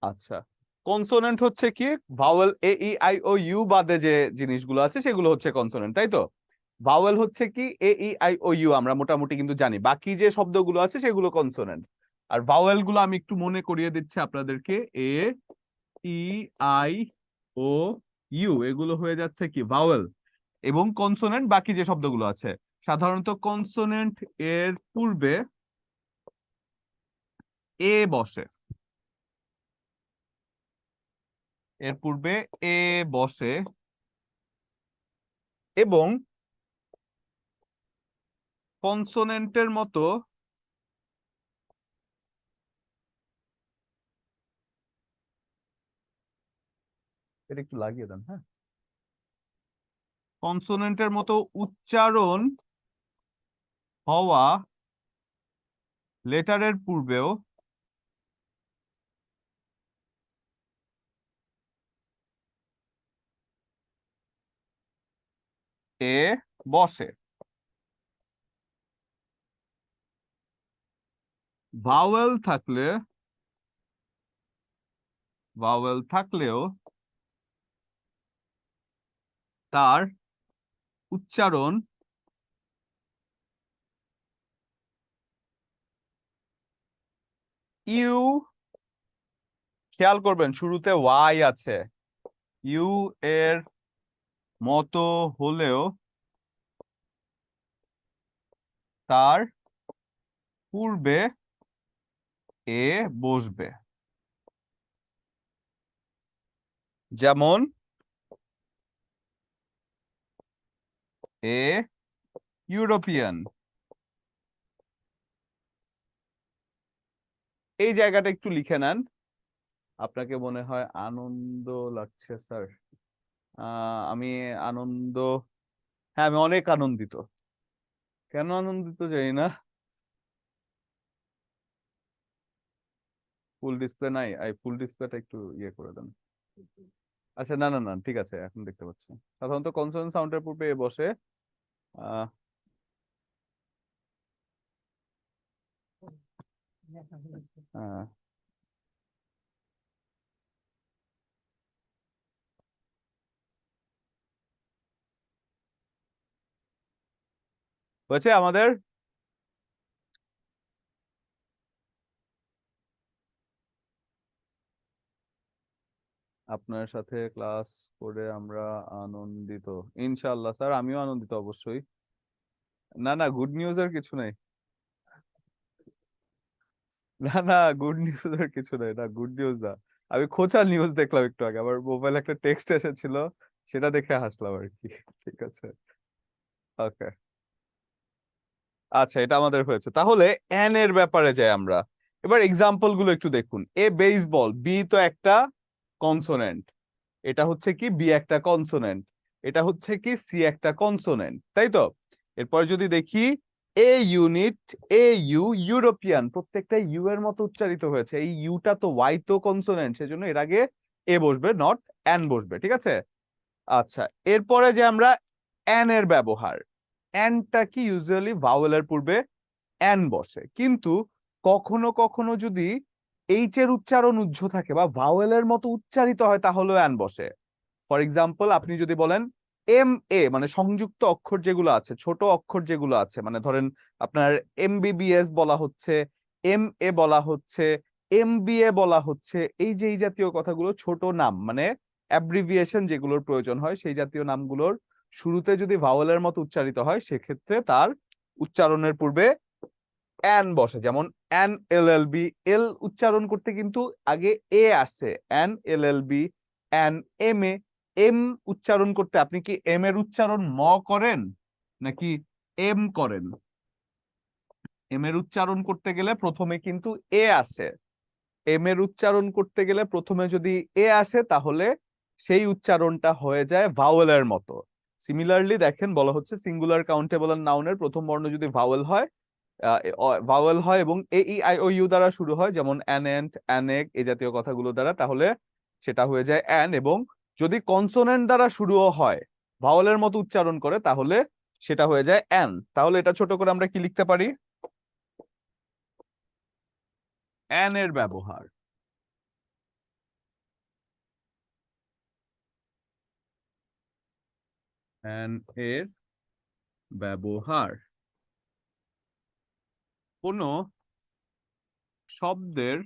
আচ্ছা, কনসোনেন্ট হচ্ছে কি vowel A E I O U বাদে যে জিনিসগুলো আছে সেগুলো হচ্ছে কনসোনেন্ট, তাই তো? ভাওয়েল হচ্ছে কি A E I O you, আমরা মোটামুটি কিন্তু জানি। বাকি যে শব্দগুলো আছে সেগুলো কনসোনেন্ট। আর ভাওয়েল গুলো আমি একটু মনে করিয়ে দিচ্ছি আপনাদেরকে, এ ই আই ও ইউ এগুলো হয়ে যাচ্ছে কি ভাওয়েল, এবং কনসোনেন্ট বাকি যে শব্দগুলো আছে সাধারণত কনসোনেন্ট এর পূর্বে এ বসে, এর পূর্বে এ বসে এবং কনসোনেন্টের মতো এটা একটু লাগিয়ে দেন, হ্যাঁ, কনসোনেন্টের মতো উচ্চারণ হওয়া লেটারের পূর্বেও এ বসে। ভাওয়েল থাকলেও তার উচ্চারণ ইউ, খেয়াল করবেন শুরুতে ওয়াই আছে, ইউ এর মতো হলেও তার পূর্বে এ বসবে। যেমন এ ইউরোপিয়ান, এই জায়গাটা একটু লিখে নেন। আপনাকে মনে হয় আনন্দ লাগছে স্যার। আমি আনন্দ, হ্যাঁ আমি অনেক আনন্দিত। কেন আনন্দিত জানি না। ফুল ডিসপ্লে নাই, ফুল ডিসপ্লেটা একটু ইয়ে করে দেন। আচ্ছা, না না না, ঠিক আছে, এখন দেখতে পাচ্ছি। সাধারণত কনসোনেন্ট সাউন্ডের পূর্বে এ বসে। আহ আহ, হয়েছে আমাদের। আপনার সাথে ক্লাস করে আমরা আনন্দিত। ইনশাআল্লাহ স্যার, আমিও আনন্দিত অবশ্যই। না না, গুড নিউজ এর কিছু নেই। না না, গুড নিউজ এর কিছু নেই, না গুড নিউজ না। আমি খোঁচা নিউজ দেখলাম একটু আগে, আমার মোবাইলে একটা টেক্সট এসেছিল, সেটা দেখে হাসলাম আর কি। ঠিক আছে, ওকে। আচ্ছা, এটা আমাদের হয়েছে। তাহলে এন এর ব্যাপারে যাই আমরা। এবার এক্সাম্পল গুলো একটু দেখুন। এ বেসবল, বি তো একটা কনসোনেন্ট, এটা হচ্ছে কি বি একটা কনসোনেন্ট, এটা হচ্ছে কি সি একটা কনসোনেন্ট, তাই তো? এরপর যদি দেখি এ ইউনিট, এ ইউ ইউরোপিয়ান, প্রত্যেকটা ইউ এর মতো উচ্চারিত হয়েছে। এই ইউটা তো ওয়াই তো কনসোনেন্ট, সেজন্য এর আগে এ বসবে, নট এন বসবে, ঠিক আছে? আচ্ছা, এরপরে যে আমরা এন এর ব্যবহার, এনটা কি ইউজুয়ালি ভাওয়েলের পূর্বে এন বসে, কিন্তু কখনো কখনো যদি এইচ এর উচ্চারণ উহ্য থাকে বা ভাওয়েলের মতো উচ্চারিত হয় তাহলেও এন বসে। ফর এক্সাম্পল, আপনি যদি বলেন এম এ, মানে সংযুক্ত অক্ষর যেগুলো আছে, ছোট অক্ষর যেগুলো আছে, মানে ধরেন আপনার এমবিবিএস বলা হচ্ছে, এম এ বলা হচ্ছে, এমবিএ বলা হচ্ছে, এই যে এই জাতীয় কথাগুলো ছোট নাম, মানে অ্যাব্রিভিয়েশন যেগুলোর প্রয়োজন হয়, সেই জাতীয় নামগুলোর শুরুতে যদি ভাওয়েলের মতো উচ্চারিত হয়, সেক্ষেত্রে তার উচ্চারণের পূর্বে এন বসে। যেমন এন এল এল বি, এল উচ্চারণ করতে কিন্তু আগে এ আসছে, N L L B. N M A, M উচ্চারণ করতে আপনি কি এম এর উচ্চারণ ম করেন নাকি এম করেন? এম এর উচ্চারণ করতে গেলে প্রথমে কিন্তু এ আসে। এম এর উচ্চারণ করতে গেলে প্রথমে যদি এ আসে, তাহলে সেই উচ্চারণটা হয়ে যায় ভাওয়েলের মতো। সিমিলারলি দেখেন, বলা হচ্ছে সিঙ্গুলার কাউন্টেবল নাউনের প্রথম বর্ণ যদি ভাওয়েল হয় এবং এ ই আই ও ইউ দ্বারা শুরু হয়, যেমন অ্যানেন্ট, অ্যানেক, এই জাতীয় কথাগুলো দ্বারা, তাহলে সেটা হয়ে যায় অ্যান। এবং যদি কনসোনেন্ট দ্বারা শুরুও হয়, ভাওয়েলের মতো উচ্চারণ করে, তাহলে সেটা হয়ে যায় অ্যান। তাহলে এটা ছোট করে আমরা কি লিখতে পারি? অ্যান এর ব্যবহার, অ্যান এর ব্যবহার কোনো শব্দের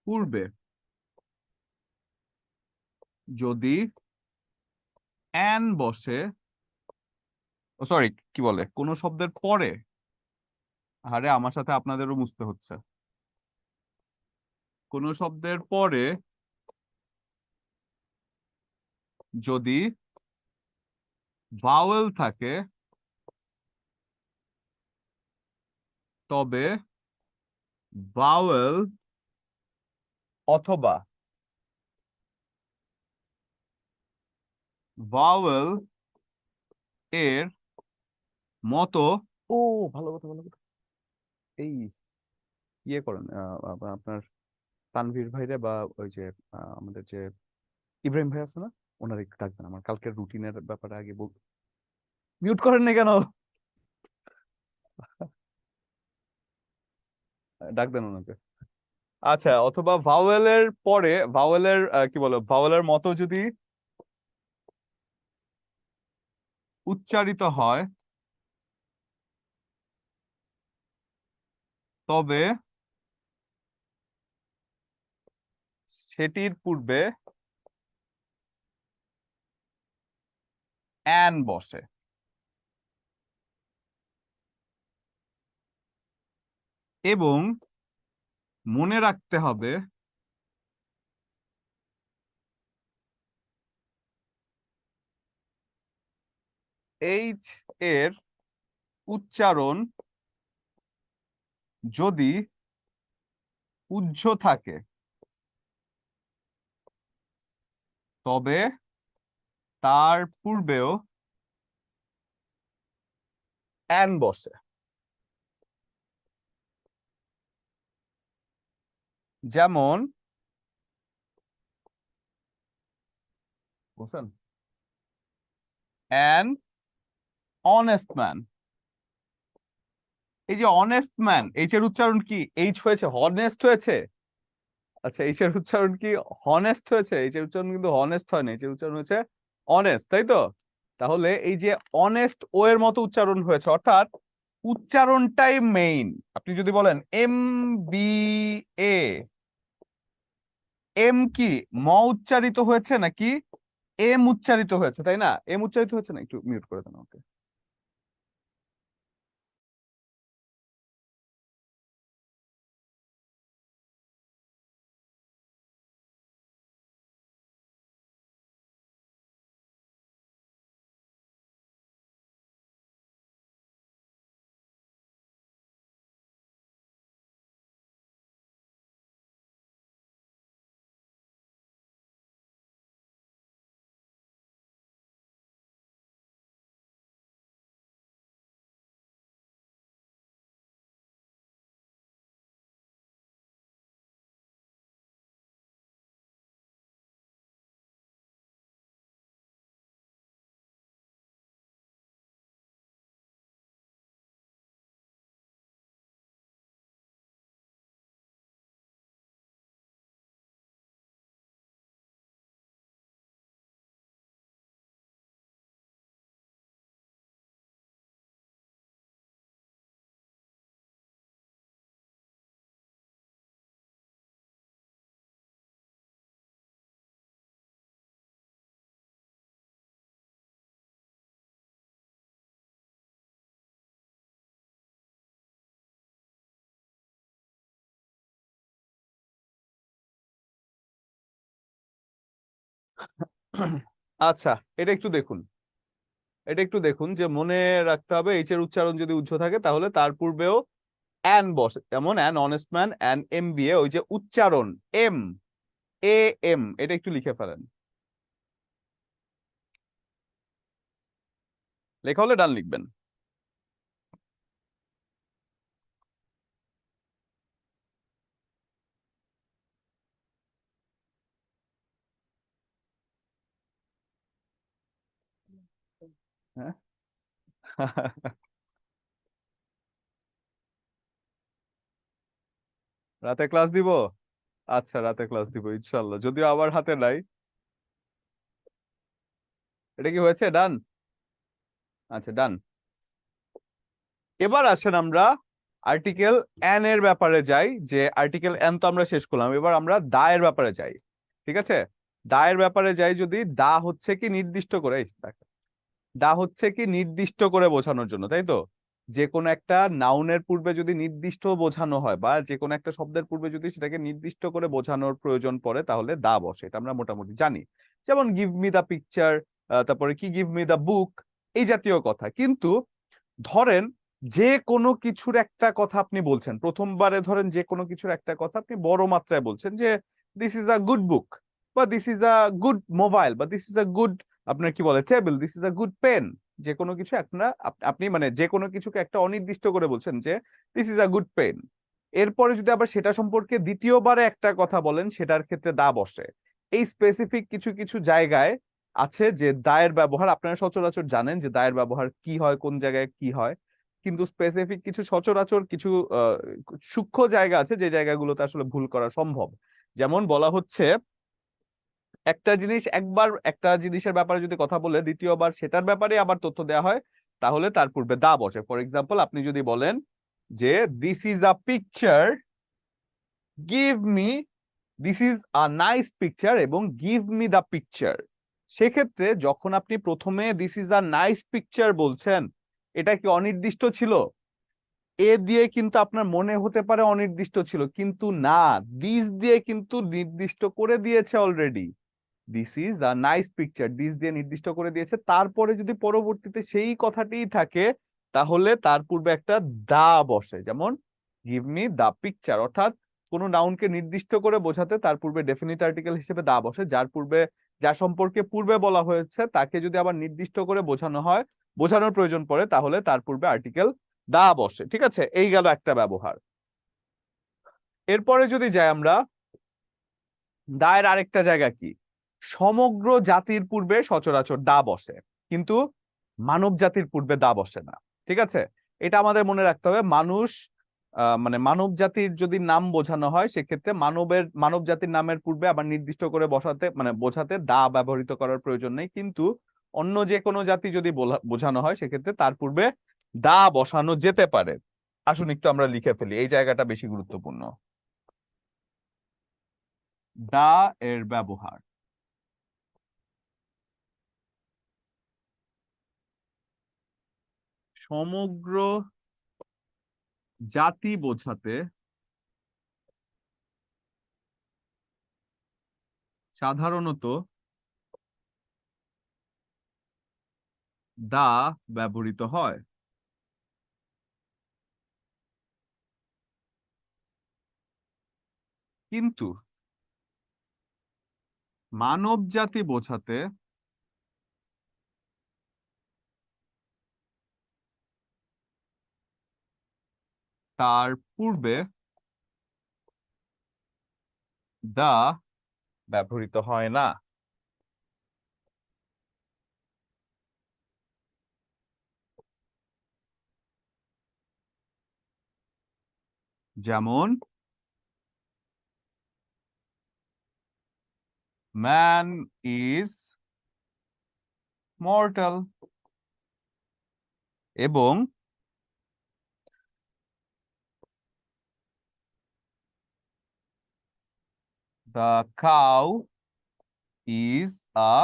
পূর্বে যদি অ্যান বসে ও সরি, কি বলে, কোন শব্দের পরে? আরে আমার সাথে আপনাদেরও বুঝতে হচ্ছে। কোন শব্দের পরে যদি ভাওয়েল থাকে তবে ভাওয়েল অথবা ভাওয়েল এর মতো, ও ভালো কথা, ভালো কথা, এই ইয়ে করেন আপনার তানভীর ভাইরে বা ওই যে আমাদের যে ইব্রাহিম ভাই আছে না, ওনার একটু ডাকবেন, আমার কালকের রুটিনের ব্যাপারে আগে বল। মিউট করেন না কেন? ডাকবেন ওনাকে। আচ্ছা, অথবা ভাওয়েলের পরে ভাওয়েলের কি বলো, ভাওয়েলের মতো যদি উচ্চারিত হয় তবে সেটির পূর্বে অ্যান বসে। এবং মনে রাখতে হবে এইচ এর উচ্চারণ যদি উহ্য থাকে তবে তার পূর্বেও অ্যান বসে। যেমন বুঝছেন, অ্যান অনেস্ট ম্যান। এই যে অনেস্ট ম্যান, এইচ এর উচ্চারণ কি এইচ হয়েছে, হনেস্ট হয়েছে? আচ্ছা, এইচ এর উচ্চারণ কি হনেস্ট হয়েছে? এইচ এর উচ্চারণ কিন্তু হনেস্ট হয় না, এইচ এর উচ্চারণ হয়েছে অনেস্ট, তাই তো? তাহলে এই যে অনেস্ট ও এর মতো উচ্চারণ হয়েছে, অর্থাৎ উচ্চারণটাই মেইন। আপনি যদি বলেন MBA, এম কি ম উচ্চারিত হয়েছে নাকি এম উচ্চারিত হয়েছে, তাই না? এম উচ্চারিত হয়েছে না? একটু মিউট করে দেন আমাকে। আচ্ছা, এটা একটু দেখুন, এটা একটু দেখুন যে মনে রাখতে হবে এইচ এর উচ্চারণ যদি উচ্চ থাকে তাহলে তার পূর্বেও অ্যান বসে। যেমন an honest man, an MBA, ওই যে উচ্চারণ MAM, এটা একটু লিখে ফেলেন। লেখা হলে ডান লিখবেন। হ্যাঁ। রাতে ক্লাস দিব? আচ্ছা, রাতে ক্লাস দিব ইনশাল্লাহ, যদিও আবার হাতে নাই। এটা কি হয়েছে? ডান? আচ্ছা, ডান। এবার আসেন আমরা আর্টিকেল এন এর ব্যাপারে যাই, যে আর্টিকেল এন তো আমরা শেষ করলাম, এবার আমরা দা এর ব্যাপারে যাই। ঠিক আছে, দা এর ব্যাপারে যাই। যদি দা হচ্ছে কি নির্দিষ্ট করে, এই দেখেন, দা হচ্ছে কি নির্দিষ্ট করে বোঝানোর জন্য, তাই তো? যে কোনো একটা নাউনের পূর্বে যদি নির্দিষ্ট বোঝানো হয় বা যে কোনো একটা শব্দের পূর্বে যদি সেটাকে নির্দিষ্ট করে বোঝানোর প্রয়োজন পড়ে তাহলে দা বসে, এটা আমরা মোটামুটি জানি। যেমন গিভ মি দা পিকচার, তারপরে কি গিভ মি দা বুক, এই জাতীয় কথা। কিন্তু ধরেন যে কোনো কিছুর একটা কথা আপনি বলছেন, প্রথমবারে ধরেন যে কোনো কিছুর একটা কথা আপনি বড় মাত্রায় বলছেন যে this is a good book, বা this is a good mobile, বা দিস ইজ আ গুড, আপনার কি বলে, table, this is a good pen. যে কোনো কিছু আপনারা আপনি মানে যে কোনো কিছুকে একটা অনির্দিষ্ট করে বলছেন যে this is a good pen. এরপরে যদি আবার সেটা সম্পর্কে দ্বিতীয়বারে একটা কথা বলেন, সেটার ক্ষেত্রে দা বসে। এই স্পেসিফিক কিছু কিছু জায়গায় আছে যে দায়ের ব্যবহার, আপনারা সচরাচর জানেন যে দায়ের ব্যবহার কি হয়, কোন জায়গায় কি হয়। কিন্তু স্পেসিফিক কিছু সচরাচর কিছু সূক্ষ্ম জায়গা আছে যে জায়গাগুলোতে আসলে ভুল করা সম্ভব। যেমন বলা হচ্ছে একটা জিনিস একবার একটা জিনিসের ব্যাপারে যদি কথা বলে দ্বিতীয়বার সেটার ব্যাপারে আবার তথ্য দেওয়া হয়, তাহলে তার পূর্বে দা বসে। ফর এক্সাম্পল, আপনি যদি বলেন যে this is a picture, give me, this is a nice picture এবং গিভ মি দা পিকচার, সেক্ষেত্রে যখন আপনি প্রথমে this is a nice picture বলছেন, এটা কি অনির্দিষ্ট ছিল? এ দিয়ে কিন্তু আপনার মনে হতে পারে অনির্দিষ্ট ছিল, কিন্তু না, দিস দিয়ে কিন্তু নির্দিষ্ট করে দিয়েছে already. This is a nice picture, this দিয়ে নির্দিষ্ট করে দিয়েছে। তারপরে যদি পরবর্তীতে সেই কথাটিই থাকে তাহলে তার পূর্বে একটা দা বসে। যেমন গিভ মি দা পিকচার, অর্থাৎ কোনো নাউনকে নির্দিষ্ট করে বোঝাতে তার পূর্বে ডেফিনিট আর্টিকেল হিসেবে দা বসে। যার পূর্বে, যা সম্পর্কে পূর্বে বলা হয়েছে তাকে যদি আবার নির্দিষ্ট করে বোঝানো হয়, বোঝানোর প্রয়োজন পড়ে, তাহলে তার পূর্বে আর্টিকেল দা বসে। ঠিক আছে, এই গেল একটা ব্যবহার। এরপরে যদি যাই আমরা, দায়ের আরেকটা জায়গা কি, সমগ্র জাতির পূর্বে সচরাচর দা বসে, কিন্তু মানব জাতির পূর্বে দা বসে না। ঠিক আছে, এটা আমাদের মনে রাখতে হবে। মানুষ মানে মানব জাতির যদি নাম বোঝানো হয় সেক্ষেত্রে মানব জাতির নামের পূর্বে আবার নির্দিষ্ট করে বসাতে মানে বোঝাতে দা ব্যবহৃত করার প্রয়োজন নেই। কিন্তু অন্য যে কোনো জাতি যদি বোঝানো হয় সেক্ষেত্রে তার পূর্বে দা বসানো যেতে পারে। আসুন একটু আমরা লিখে ফেলি, এই জায়গাটা বেশি গুরুত্বপূর্ণ। দা এর ব্যবহার, সমগ্র জাতি বোঝাতে সাধারণত দা ব্যবহৃত হয়। কিন্তু মানব জাতি বোঝাতে তার পূর্বে দা ব্যবহৃত হয় না। যেমন ম্যান ইজ মর্টাল এবং the cow is a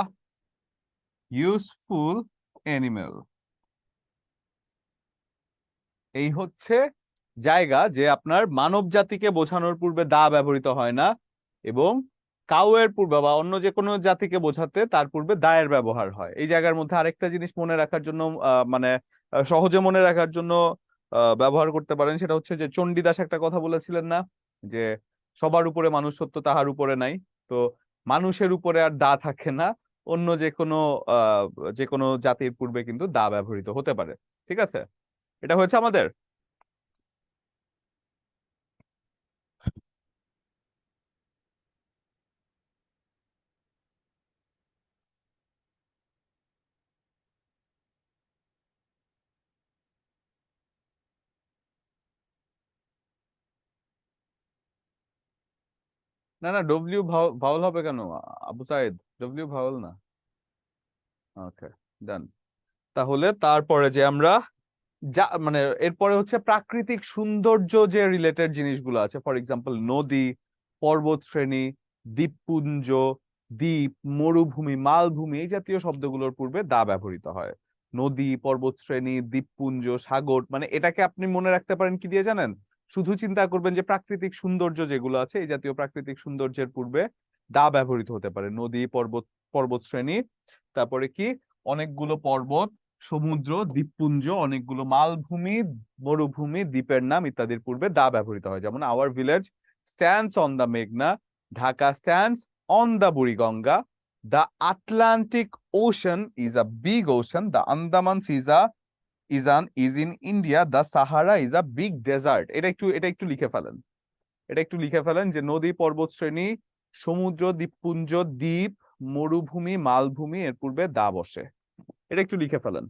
useful animal. এই হচ্ছে জায়গা যে আপনার মানব জাতিকে বোঝানোর পূর্বে দা ব্যবহৃত হয় না, এবং কাউয়ের পূর্বে বা অন্য যে কোনো জাতিকে বোঝাতে তার পূর্বে দায়ের ব্যবহার হয়। এই জায়গার মধ্যে আরেকটা জিনিস মনে রাখার জন্য মানে সহজে মনে রাখার জন্য ব্যবহার করতে পারেন, সেটা হচ্ছে যে চণ্ডীদাস একটা কথা বলেছিলেন না, যে সবার উপরে মানুষ সত্য, তাহার উপরে নাই। তো মানুষের উপরে আর দা থাকে না, অন্য যে কোনো জাতির পূর্বে কিন্তু দা ব্যবহৃত হতে পারে। ঠিক আছে, এটা হয়েছে আমাদের। না না, ডব্লিউ ভাওয়াল হবে কেন? আবু সাইদ, ডব্লিউ ভাওয়াল না। ওকে, ডান। তাহলে তারপরে যে আমরা যা মানে এরপরে হচ্ছে প্রাকৃতিক সৌন্দর্য যে রিলেটেড জিনিসগুলো আছে, ফর এক্সাম্পল নদী, পর্বত শ্রেণী, দ্বীপপুঞ্জ, দ্বীপ, মরুভূমি, মালভূমি, এই জাতীয় শব্দগুলোর পূর্বে দা ব্যবহৃত হয়। নদী, পর্বতশ্রেণী, দ্বীপপুঞ্জ, সাগর, মানে এটাকে আপনি মনে রাখতে পারেন কি দিয়ে জানেন? শুধু চিন্তা করবেন যে প্রাকৃতিক সৌন্দর্য যেগুলো আছে, এই জাতীয় প্রাকৃতিক সৌন্দর্যের পূর্বে দা ব্যবহৃত হতে পারে। নদী, পর্বতশ্রেণী, তারপরে কি অনেকগুলো পর্বত, সমুদ্র, দ্বীপপুঞ্জ, অনেকগুলো মালভূমি, মরুভূমি, দ্বীপের নাম ইত্যাদির পূর্বে দা ব্যবহৃত হয়। যেমন our village stands on the মেঘনা, Dhaka stands on the Buriganga, the Atlantic Ocean is a big ocean, the Andaman is in India, the Sahara is a big desert. এটা একটু লিখে ফেলেন, এটা একটু লিখে ফেলেন যে নদী, পর্বতশ্রেণী, সমুদ্র, দ্বীপপুঞ্জ, দ্বীপ, মরুভূমি, মালভূমি এর পূর্বে দা বসে। এটা একটু লিখে ফেলেন।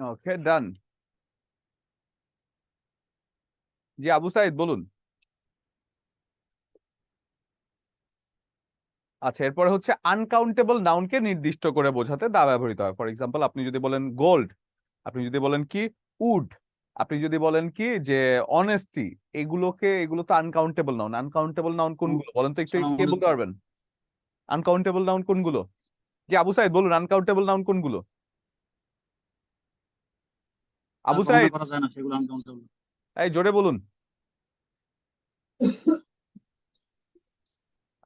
ওকে, ডান। জি আবু সাইদ বলুন। আচ্ছা, এরপরে হচ্ছে আনকাউন্টেবল নাউনকে নির্দিষ্ট করে বোঝাতে দা ব্যবহৃত হয়। ফর এক্সাম্পল, আপনি যদি বলেন গোল্ড, আপনি যদি বলেন কি উড, আপনি যদি বলেন কি যে অনেস্টি, এগুলো তো আনকাউন্টেবল নাউন। আনকাউন্টেবল নাউন কোনগুলো বলেন তো, একটু কে বলতে পারবেন? আনকাউন্টেবল নাউন কোনগুলো? যে আবু সাইদ বলুন, আনকাউন্টেবল নাউন কোনগুলো? আবু সাইদ, করা যায় না সেগুলো আনকাউন্টেবল। এই জোরে বলুন।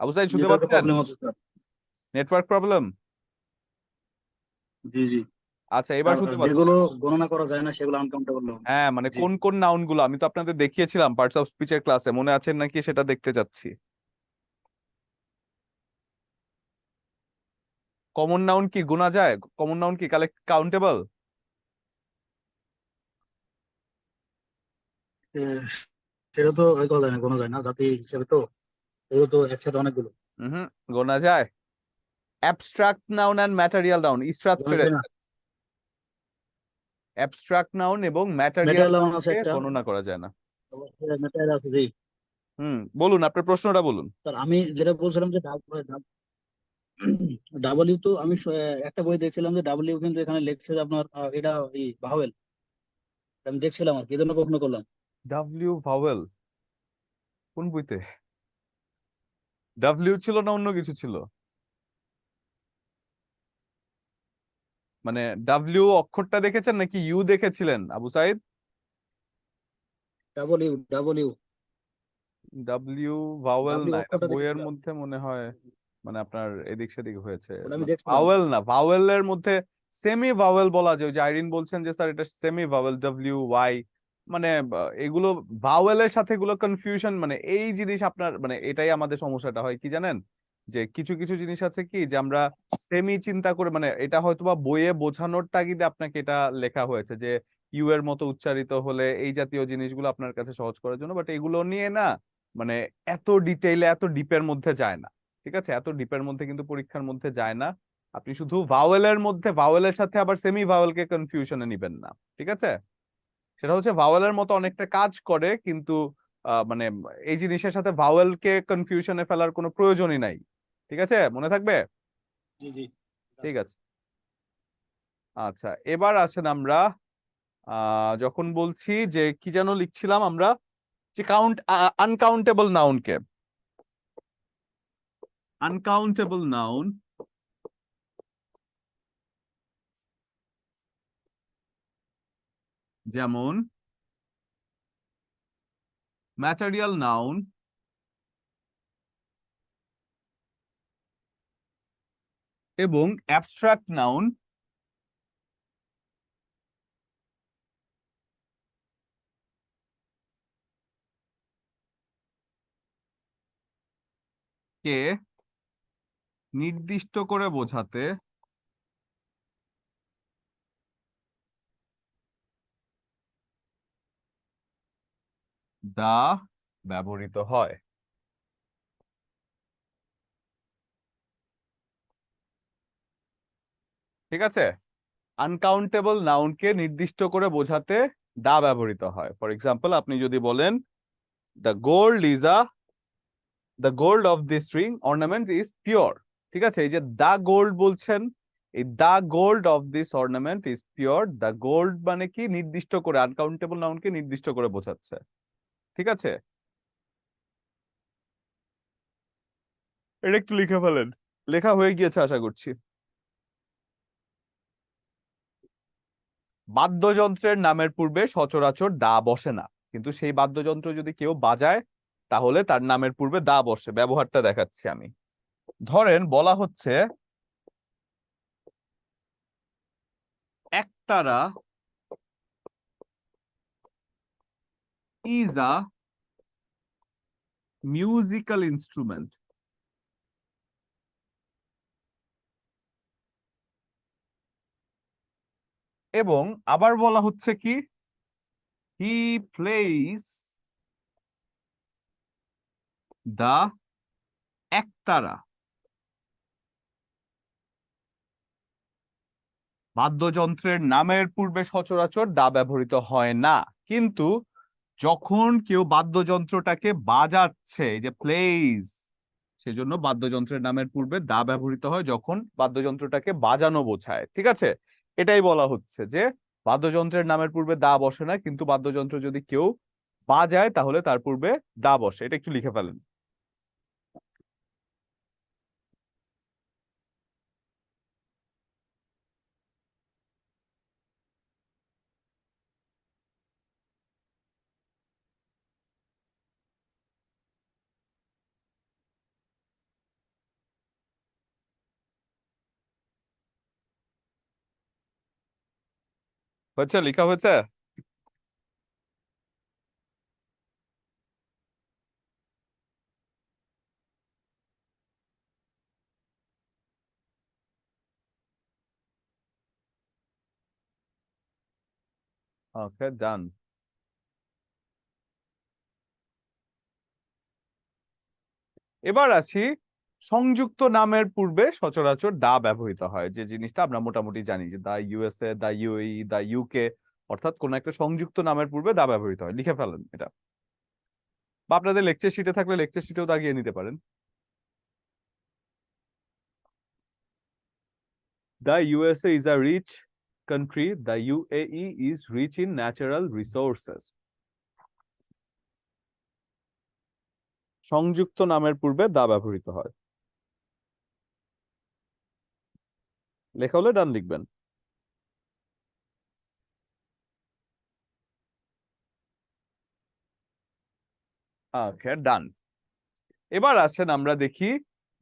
আবু সাইদ শুনতে নেটওয়ার্কের পাচ্ছেন? প্রবলেম হচ্ছে স্যার। Network problem? জি জি। আচ্ছা, এবার আর শুনতে পাচ্ছেন? যেগুলো গণনা করা যায় না সেগুলো আনকাউন্টেবল নাউন। হ্যাঁ, মানে জি। কোন কোন নাউন গুলো আমি তো আপনাদের দেখিয়েছিলাম পার্টস অফ স্পিচের ক্লাসে, মনে আছে নাকি সেটা দেখতে যাচ্ছি। কমন নাউন কি গোনা যায়? কমন নাউন কি কাউন্টেবল? এ, সেটা তো ওই করা যায় না, গোনা যায় না, জাতি হিসেবে তো এগুলো তো একসাথে অনেকগুলো। হুম, গোনা যায়। Abstract noun and material noun, Israt গোনা যায় না। পেরেছে। অ্যাবস্ট্রাক্ট নাউন এবং ম্যাটেরিয়াল মেটারিয়াল নাউন আছে নাউনকে একটা, গণনা করা যায় না। মেটারিয়াল আছে জি। বলুন, আপনার প্রশ্নটা বলুন। স্যার আমি যেটা বলছিলাম যে ডাব্লিউ তো আমি একটা বই দেখছিলাম যে ডাব্লিউ কিন্তু এখানে লেখছে যে আপনার এটা ভাওয়েল। আমি দেখছিলাম আর কি, এই জন্য প্রশ্ন করলাম। ডাব্লিউ ভাওয়েল কোন বইতে? ডাব্লিউ ছিল না অন্য কিছু ছিল? মানে ডাব্লিউ অক্ষরটা দেখেছেন নাকি ইউ দেখেছিলেন Abu Said? W W W vowel W না, এটা অক্ষরটা বইয়ের দেখেছিলাম, মধ্যে মনে হয় মানে আপনার এদিক সেদিক হয়েছে। ওটা আমি দেখছিলাম। ভাওয়েল না, ভাওয়েলের মধ্যে সেমি ভাওয়েল বলা যায়। ওই যে আইরিন বলছেন যে স্যার এটা সেমি ভাওয়েল, ডাব্লিউ ওয়াই, মানে এগুলো ভাওয়েলের সাথে এগুলো কনফিউশন, মানে এই জিনিস আপনার, মানে এটাই আমাদের সমস্যাটা হয় কি জানেন, যে কিছু কিছু জিনিস আছে কি যে আমরা সেমি চিন্তা করে, মানে এটা হয়তোবা বইয়ে বোঝানোর তাগিদে আপনাকে এটা লেখা হয়েছে যে ইউ এর মতো উচ্চারিত হলে এই জাতীয় জিনিসগুলো আপনার কাছে সহজ করার জন্য, বাট এগুলো নিয়ে না মানে এত ডিটেইলে এত ডিপের মধ্যে যায় না। ঠিক আছে, এত ডিপের মধ্যে কিন্তু পরীক্ষার মধ্যে যায় না। আপনি শুধু ভাওয়েলের মধ্যে ভাওয়েলের সাথে আবার সেমি ভাওয়েলকে কনফিউশনে নিবেন না। ঠিক আছে, সেটা হচ্ছে ভাওয়েলের মতো অনেকটা কাজ করে, কিন্তু মানে এই জিনিসের সাথে ভাওয়েলকে কনফিউশনে ফেলার কোনো প্রয়োজনই নাই। ঠিক আছে, মনে থাকবে? জি জি। ঠিক আছে। আচ্ছা, এবার আসেন আমরা যখন বলছি যে কি যেন লিখছিলাম আমরা, যে আনকাউন্টেবল নাউনকে, আনকাউন্টেবল নাউন যেমন ম্যাটেরিয়াল নাউন এবং অ্যাবস্ট্রাক্ট নাউন কে নির্দিষ্ট করে বোঝাতে দা ব্যবহৃত হয়। ঠিক আছে, আনকাউন্টেবল নাউনকে নির্দিষ্ট করে বোঝাতে দা ব্যবহৃত হয়। ফর এক্সাম্পল, আপনি যদি বলেন the gold of this ring ornament is pure, ঠিক আছে, এই যে দা গোল্ড বলছেন, এই the gold of this ornament is pure. The gold মানে কি, নির্দিষ্ট করে, আনকাউন্টেবল নাউনকে নির্দিষ্ট করে বোঝাচ্ছে। ঠিক আছে, এটা একটু লিখে ফেলেন, লেখা হয়ে গিয়েছে আশা করছি। বাদ্যযন্ত্রের নামের পূর্বে সচরাচর দা বসে না, কিন্তু সেই বাদ্যযন্ত্র যদি কেউ বাজায় তাহলে তার নামের পূর্বে দা বসে। ব্যবহারটা দেখাচ্ছি আমি। ধরেন বলা হচ্ছে একতারা is a musical instrument। এবং আবার বলা হচ্ছে কি, he plays the একতারা। বাদ্যযন্ত্রের নামের পূর্বে সচরাচর দা ব্যবহৃত হয় না, কিন্তু যখন কেউ বাদ্যযন্ত্রটাকে বাজাচ্ছে, এই যে প্লেইজ, সেজন্য বাদ্যযন্ত্রের নামের পূর্বে দা ব্যবহৃত হয় যখন বাদ্যযন্ত্রটাকে বাজানো বোঝায়। ঠিক আছে, এটাই বলা হচ্ছে যে বাদ্যযন্ত্রের নামের পূর্বে দা বসে না, কিন্তু বাদ্যযন্ত্র যদি কেউ বাজায় তাহলে তার পূর্বে দা বসে। এটা একটু লিখে ফেলেন। হয়েছে, লেখা হয়েছে? ওকে, ডান। এবার আসি, সংযুক্ত নামের পূর্বে সচরাচর দা ব্যবহৃত হয়, যে জিনিসটা আমরা মোটামুটি জানি, যে দা ইউএসএ, দা ইউএই, দা ইউকে, অর্থাৎ কোন একটা সংযুক্ত নামের পূর্বে দা ব্যবহৃত হয়। লিখে ফেলেন এটা, বা আপনাদের লেকচার শিটে থাকলে লেকচার শিটেও দাগিয়ে নিতে পারেন। The USA is a rich country. The UAE is rich in natural resources. সংযুক্ত নামের পূর্বে দা ব্যবহৃত হয়। লেখা হলে ডান লিখবেন। ওকে, ডান। এবার আসেন আমরা দেখি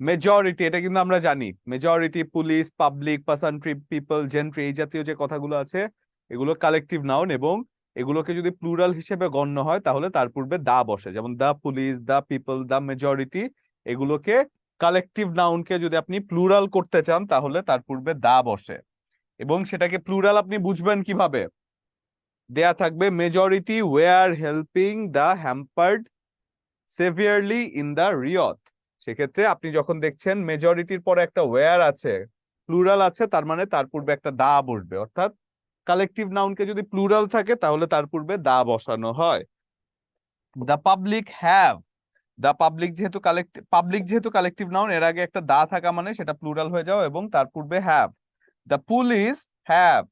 মেজরিটি। এটা কিন্তু আমরা জানি, majority, police, public, peasantry, people, gentry, এই জাতীয় যে কথাগুলো আছে এগুলো কালেকটিভ নাউন, এবং এগুলোকে যদি প্লুরাল হিসেবে গণ্য হয় তাহলে তার পূর্বে দা বসে। যেমন the police, the people, the majority, এগুলোকে কালেকটিভ নাউনকে যদি আপনি প্লুরাল করতে চান তাহলে তার পূর্বে দা বসে। এবং সেটাকে প্লুরাল আপনি বুঝবেন কিভাবে, দেয়া থাকবে majority were helping the hampered severely in the riot. সেক্ষেত্রে আপনি যখন দেখছেন মেজরিটির পরে একটা ওয়্যার আছে, প্লুরাল আছে, তার মানে তার পূর্বে একটা দা বসবে। অর্থাৎ কালেকটিভ নাউনকে যদি প্লুরাল থাকে তাহলে তার পূর্বে দা বসানো হয়। দা পাবলিক হ্যাভ, দা পাবলিক যেহেতু কালেকটিভ নাউন, এর আগে একটা দা থাকা মানে সেটা প্লুরাল হয়ে যাও, এবং তার পূর্বে have. The police have,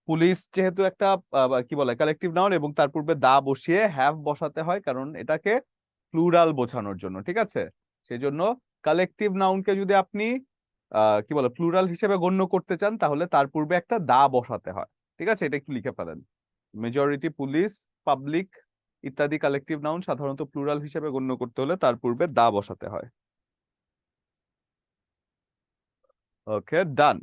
police যেহেতু একটা কি বলে কালেকটিভ নাউন, এবং তার পূর্বে দা বসিয়ে হ্যাভ বসাতে হয়, কারণ এটাকে প্লুরাল বোঝানোর জন্য। ঠিক আছে, সেই জন্য কালেকটিভ নাউনকে যদি আপনি কি বলে প্লুরাল হিসেবে গণ্য করতে চান তাহলে তার পূর্বে একটা দা বসাতে হয়। ঠিক আছে, এটা একটু লিখে ফেলেন। মেজরিটি, পুলিশ, পাবলিক ইত্যাদি কালেকটিভ নাউন সাধারণত প্লুরাল হিসেবে গণ্য করতে হলে তার পূর্বে দা বসাতে হয়। ওকে, ডান।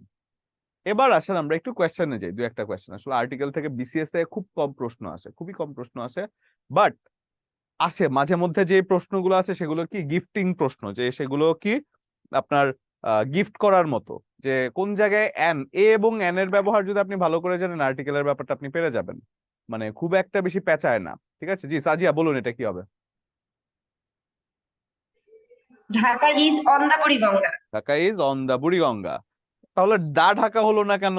এবার আসেন আমরা একটু কোয়েশ্চেনে যাই, দু একটা কোয়েশ্চেন। আসলে আর্টিকেল থেকে বিসিএস এ খুব কম প্রশ্ন আসে, খুবই কম প্রশ্ন আসে, বাট আসে মাঝে মধ্যে। যে প্রশ্নগুলো আছে সেগুলো কি গিফটিং প্রশ্ন, যে সেগুলো কি আপনার গিফট করার মতো, যে কোন জায়গায় এন, এ এবং এন এর ব্যবহার যদি আপনি ভালো করে জানেন আর্টিকেলের ব্যাপারটা আপনি পেরে যাবেন, মানে খুব একটা বেশি পেঁচায় না। ঠিক আছে, জি সাজিয়া বলুন এটা কি হবে? Dhaka is on the Buriganga. Dhaka is on the Buriganga. তাহলে দা ঢাকা হলো না কেন?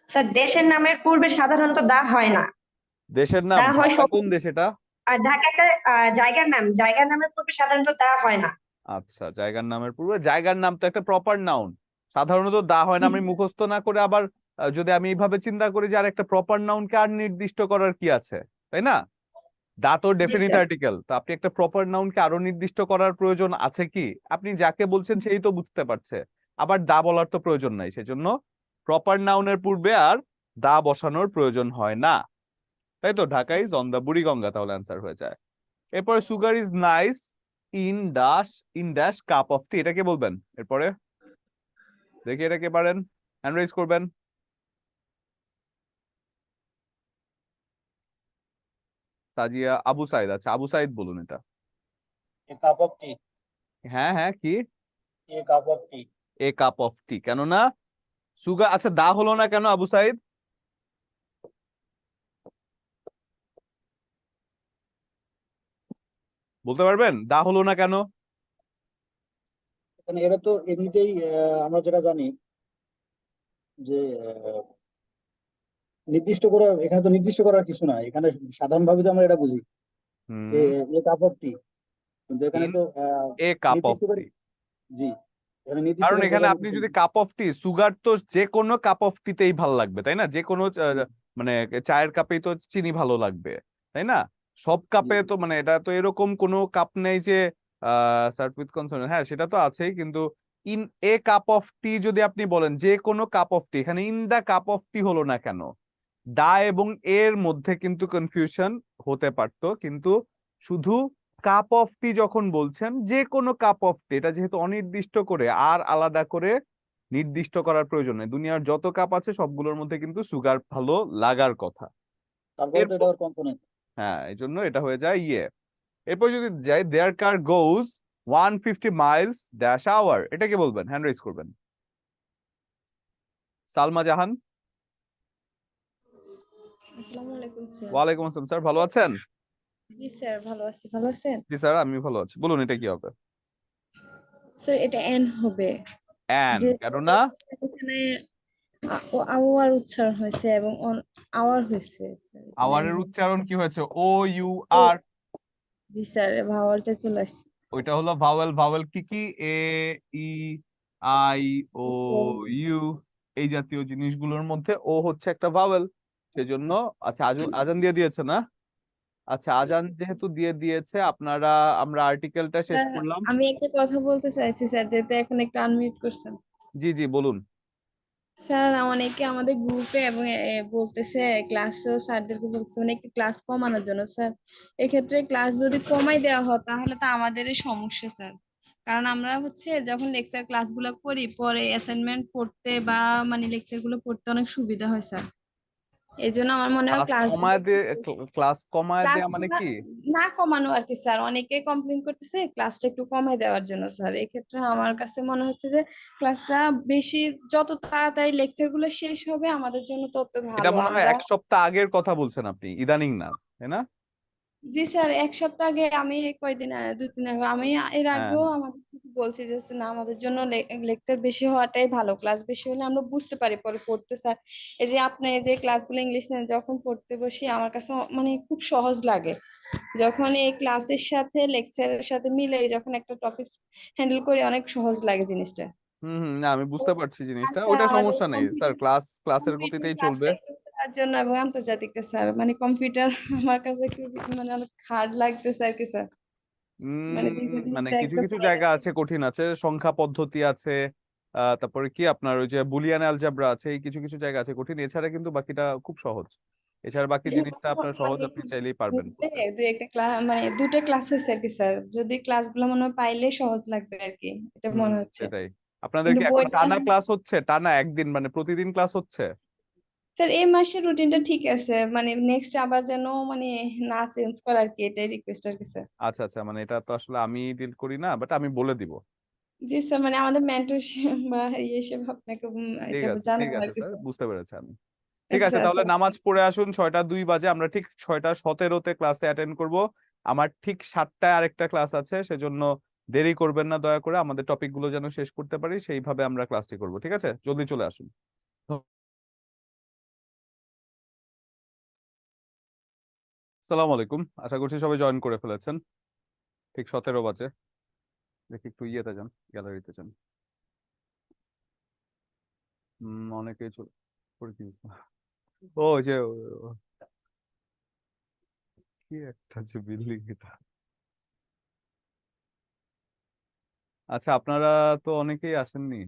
স্যার দেশের নামের পূর্বে সাধারণত দা হয় না। দেশের নাম দা হয় ঢাকা কোন দেশ এটা? আর ঢাকা একটা জায়গার নাম, জায়গার নামের পূর্বে সাধারণত দা হয় না। আচ্ছা, জায়গার নামের পূর্বে, জায়গার নাম তো একটা প্রপার নাউন, সাধারণত দা হয় না, আমি মুখস্থ না করে আবার যদি আমি এইভাবে চিন্তা করি যে আর একটা প্রপার নাউনকে আর নির্দিষ্ট করার কি আছে, তাই না? দা তো জি ডেফিনিট স্যার। আর্টিকেল, তো আপনি একটা প্রপার নাউনকে আরো নির্দিষ্ট করার প্রয়োজন আছে কি? আপনি যাকে বলছেন সেই তো বুঝতে পারছে, আবার দা বলার তো প্রয়োজন নাই, সেজন্য প্রপার নাউনের পূর্বে আর দা বসানোর প্রয়োজন হয় না, তাই তো? Dhaka is on the Buriganga, তাহলে অ্যান্সার হয়ে যায়। এরপরে sugar is nice in dash cup of tea, এটা কে বলবেন? এরপরে দেখি এটা কে পারেন, হ্যান্ড রেজ করবেন। সাজিয়া আবু সাইদ, আচ্ছা আবু সাইদ বলুন এটা। A cup of tea. হ্যাঁ হ্যাঁ, কি? A cup of tea. A cup of tea, কেননা সুগার, আচ্ছা দা হলো না কেন আবু সাইদ? বলতে পারবেন দা হলো না কেন? এখানে এটা তো এমনিতেই আমরা যেটা জানি যে নির্দিষ্ট করে, এখানে তো নির্দিষ্ট করার কিছু না, এখানে সাধারণভাবে তো আমরা এটা বুঝি যে হুম, এ কাপ অফ টি, কিন্তু এখানে ইন তো এ কাপ অফ নির্দিষ্ট করে, টি, জি, এখানে নির্দিষ্ট কারণ করে এখানে বোঝানোর আপনি কিছু যদি নেই। কাপ অফ টি, সুগার তো যে কোনো কাপ অফ টিতেই ভালো লাগবে, তাই না? যে কোনো মানে চায়ের কাপেই তো চিনি ভালো লাগবে, তাই না? সব জি কাপে জি তো, মানে এটা তো এরকম কোনো কাপ নেই যে সার্ভ উইথ কনসোনেন্ট, হ্যাঁ সেটা তো আছেই, কিন্তু ইন এ কাপ অফ টি যদি আপনি বলেন যে কোনো কাপ অফ টি, এখানে ইন দা কাপ অফ টি হলো না কেন? দা এবং এর মধ্যে কিন্তু কনফিউশন হতে পারতো, কিন্তু শুধু কাপ অফ টি যখন বলছেন, যে কোনো কাপ অফ টি, এটা যেহেতু অনির্দিষ্ট করে আর আলাদা করে নির্দিষ্ট করার প্রয়োজন নেই, দুনিয়ার যত কাপ আছে সবগুলোর মধ্যে কিন্তু সুগার ভালো লাগার কথা। তারপরে তো এটা এরপর ওর কম্পোনেন্ট। হ্যাঁ, এই জন্য এটা হয়ে যায় ইয়ে। এরপর যদি যাই, দেয়ার কার গোজ 150 মাইলস ড্যাশ আওয়ার, এটা কি বলবেন? হ্যান্ড রেজ করবেন। সালমা জাহান। আসসালামু আলাইকুম স্যার। ওয়ালাইকুম আসসালাম স্যার, ভালো আছেন? জি স্যার, ভালো আছি। ভালো আছেন? জি স্যার, আমি ভালো আছি, বলুন এটা কি হবে? স্যার এটা এন হবে। অ্যান, যেহেতু কেননা এখানে আওয়ার উচ্চারণ হয়েছে এবং আওয়ার হয়েছে স্যার, এই জন্য এন আওয়ারের হবে। উচ্চারণ কি হয়েছে? ও you O R, G sir, ভাওয়ালটা চলে আসছে। ওইটা হলো ভাওয়েল। ভাওয়েল কি কি? A, E, I, O, you, এই জাতীয় জিনিসগুলোর মধ্যে ও হচ্ছে একটা ভাওয়েল, সেজন্য। আচ্ছা আজান দিয়ে দিয়েছে না? আচ্ছা, আজান যেহেতু দিয়ে দিয়েছে, আপনারা, আমরা আর্টিকেলটা শেষ স্যার, করলাম। আমি একটা কথা বলতে চাইছি স্যার, যেহেতু এখন একটু আনমিউট করছেন। জি জি বলুন। স্যার অনেকে আমাদের গ্রুপে এবং বলতেছে, ক্লাসেও স্যারদেরকে বলতেছে মানে একটু ক্লাস কমানোর জন্য স্যার। এক্ষেত্রে ক্লাস যদি কমাই দেওয়া হয় তাহলে তো আমাদেরই সমস্যা স্যার। কারণ আমরা হচ্ছে যখন লেকচার ক্লাসগুলো করি পরে অ্যাসাইনমেন্ট পড়তে বা মানে লেকচার গুলো পড়তে অনেক সুবিধা হয় স্যার। এই জন্য আমার মনে হয় ক্লাস ক্লাসগুলো কমায় দিয়ে, ক্লাস কমায় দেয়া মানে ক্লাসগুলো কি? না কমানো আর কি স্যার। অনেকে কমপ্লেন করতেছে ক্লাসটা একটু কমাই দেওয়ার জন্য স্যার। এক্ষেত্রে আমার কাছে মনে হচ্ছে যে ক্লাসটা বেশি, যত তাড়াতাড়ি লেকচার গুলো শেষ হবে আমাদের জন্য তত এটা ভালো। মনে হয় আমরা 1 সপ্তাহ আগের কথা বলছেন আপনি, ইদানিং না, তাই না? জি স্যার, এক সপ্তাহ আগে আমি কয়দিন 2-3 আগে আমি এর হ্যাঁ আগেও হ্যাঁ। আমাদের বলছি যে না, আমাদের জন্য লেকচার বেশি হওয়াটাই ভালো। ক্লাস বেশি হলে আমরা বুঝতে পারি পরে পড়তে স্যার। এই যে আপনি যে ক্লাসগুলো ইংলিশ নেন, যখন পড়তে বসি আমার কাছে মানে খুব সহজ লাগে। যখন এই ক্লাসের সাথে লেকচারের সাথে মিলে যখন একটা টপিক হ্যান্ডেল করি অনেক সহজ লাগে জিনিসটা। হুম হুম, না আমি বুঝতে পারছি আর জিনিসটা, স্যার ওইটা আমাদের সমস্যা নেই স্যার, ক্লাসের কম্পিউটার গতিতেই চলবে। ক্লাসটা একটু করার জন্য এবং আন্তর্জাতিকটা স্যার, মানে কম্পিউটার আমার কাছে একটু মানে অনেক হার্ড লাগতেছে আর কি স্যার। মানে দীর্ঘদিন মানে তো কিছু একদম কিছু হয়ে জায়গা গেছে। আছে কঠিন আছে, সংখ্যা পদ্ধতি আছে, তারপরে কি আপনার ওই যে বুলিয়ান অ্যালজেব্রা আছে, এই কিছু কিছু জায়গা আছে কঠিন, এছাড়া কিন্তু বাকিটা খুব সহজ। এছাড়া বাকি জিনিসটা আপনার সহজ, মানে আপনি চাইলেই পারবেন বুঝতে করতে। দুই একটা ক্লাস মানে দুটো ক্লাস হয়েছে আর কি স্যার। যদি ক্লাসগুলো মনে হয় পাইলে সহজ লাগবে আর কি, এটা হুম, মনে হচ্ছে। সেটাই। আপনাদের কিন্তু কি এখন বইটা টানা ক্লাস হচ্ছে? টানা একদিন, মানে প্রতিদিন ক্লাস হচ্ছে? স্যার এই মাসের রুটিনটা ঠিক আছে, মানে নেক্সট আবার যেন মানে না চেঞ্জ করার আর কি, এটাই রিকোয়েস্ট আর কি স্যার। আচ্ছা আচ্ছা, মানে এটা তো আসলে আমি ডিল করি না, বাট আমি বলে দিব। জি স্যার, মানে আমাদের মেন্টরশিপ বা ইয়ে হিসেবে আপনাকে ঠিক এটা আছে ঠিক জানাবো আর আছে কি স্যার, স্যার। বুঝতে পেরেছি আমি। ঠিক আছে, স্যার তাহলে স্যার নামাজ পড়ে আসুন, 6টা 2 বাজে আমরা ঠিক 6টা 17-তে ক্লাসে অ্যাটেন্ড করব। আমার ঠিক 7টায় আরেকটা ক্লাস আছে, সেজন্য দেরি করবেন না দয়া করে, আমাদের টপিক গুলো যেন শেষ করতে পারি সেইভাবে আমরা ক্লাসটি করব, ঠিক আছে? জলদি চলে আসুন। আসসালামু আলাইকুম, আশা করছি সবাই জয়েন করে ফেলেছেন। ঠিক 17 বাজে। দেখি একটু ইয়েতে যান, গ্যালারিতে যান। অনেকেই চলে করে কি ও ওই যে কি একটা যে বিল্ডিং এটা। আচ্ছা, আপনারা তো অনেকেই আসেননি।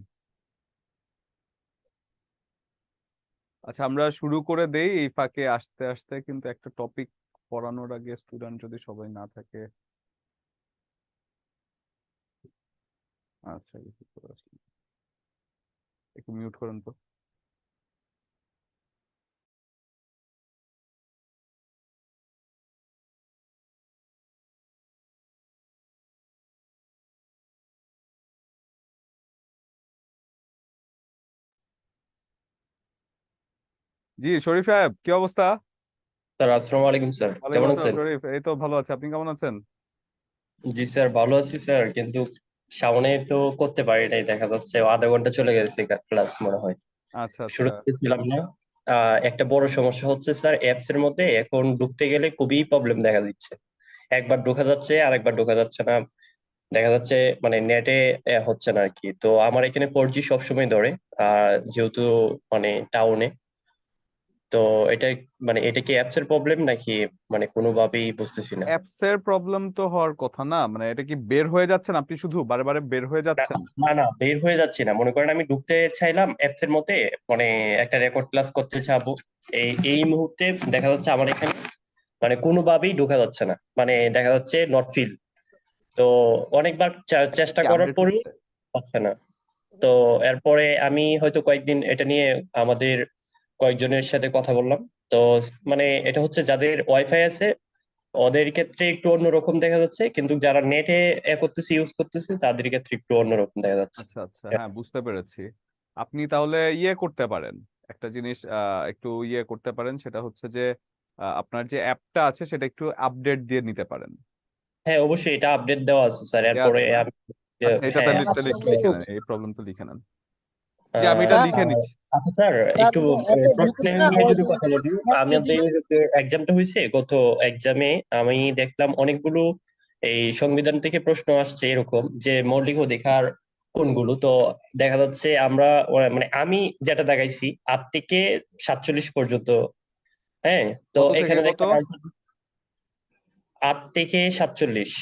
আচ্ছা, আমরা শুরু করে দেই এই ফাঁকে আস্তে আস্তে, কিন্তু একটা টপিক পড়ানোর আগে স্টুডেন্ট যদি সবাই না থাকে। আচ্ছা, একটু মিউট করেন তো। জি শরীফ সাহেব, কি অবস্থা? স্যার আসসালামু আলাইকুম স্যার, ওয়ালাইকুম কেমন আসসালাম আছেন? শরীফ, এই তো ভালো আছে, আপনি কেমন আছেন? জি স্যার, ভালো আছি স্যার, কিন্তু সামনে তো করতে পারি নাই, দেখা যাচ্ছে আধা ঘন্টা চলে গেছে ক্লাস মনে হয়। আচ্ছা আচ্ছা। শুরুতে ছিলাম না। একটা বড় সমস্যা হচ্ছে স্যার, অ্যাপস এর মধ্যে এখন ঢুকতে গেলে খুবই প্রবলেম দেখা দিচ্ছে। একবার ঢোকা যাচ্ছে আর একবার ঢোকা যাচ্ছে না, দেখা যাচ্ছে মানে নেটে হচ্ছে না আর কি। তো আমার এখানে 4G সবসময় ধরে, যেহেতু মানে টাউনে। তো এটা মানে এটা কি অ্যাপস এর প্রবলেম নাকি মানে কোনোভাবেই বুঝতেছি না। অ্যাপস এর প্রবলেম তো হওয়ার কথা না, মানে এটা কি বের হয়ে যাচ্ছেন আপনি, শুধু বারে বারে বের হয়ে না যাচ্ছেন? না না, বের হয়ে যাচ্ছি না, মনে করেন আমি ঢুকতে চাইলাম অ্যাপস এর মধ্যে, মানে একটা রেকর্ড ক্লাস করতে চাবো। এই এই মুহূর্তে দেখা যাচ্ছে আমার এখানে মানে কোনোভাবেই ঢোকা যাচ্ছে না, মানে দেখা যাচ্ছে নট ফিল। তো অনেকবার চেষ্টা কি করার আপডেট পরেও হচ্ছে? পাচ্ছে না। তো এরপরে আমি হয়তো কয়েকদিন এটা নিয়ে আমাদের কয়েকজনের সাথে কথা বললাম। তো মানে এটা হচ্ছে যাদের ওয়াইফাই আছে ওদের ক্ষেত্রে একটু অন্যরকম দেখা যাচ্ছে, কিন্তু যারা নেটে করতেছে ইউজ করতেছে তাদের ক্ষেত্রে একটু অন্যরকম দেখা যাচ্ছে। আচ্ছা আচ্ছা, হ্যাঁ বুঝতে পেরেছি। আপনি তাহলে ইয়ে করতে পারেন, একটা জিনিস একটু ইয়ে করতে পারেন, সেটা হচ্ছে যে আপনার যে অ্যাপটা আছে সেটা একটু আপডেট দিয়ে নিতে পারেন। হ্যাঁ অবশ্যই এটা আপডেট দেওয়া আছে স্যার, দেয়া এরপরে আছে না? আমি আচ্ছা, এটা হ্যাঁ তাহলে তাহলে একটু লিখে নেন, এই প্রবলেম তো লিখে নেন। জি, আমি এটা আহ, স্যার লিখে নিচ্ছি। আচ্ছা স্যার, স্যার একটু অ্যাপে ঢুকে প্রশ্নের না নিয়ে ওই যদি যে কথা বলি। অ্যাপে আমাদের যে এক্সামটা হয়েছে, গত এক্সামে আমি দেখলাম অনেকগুলো এই সংবিধান থেকে প্রশ্ন আসছে এরকম যে মৌলিক অধিকার কোনগুলো। তো দেখা যাচ্ছে আমরা মানে আমি যেটা দেখাইছি 8 থেকে 47 পর্যন্ত। হ্যাঁ, তো কত থেকে এখানে কত? দেখলাম 8 থেকে 47।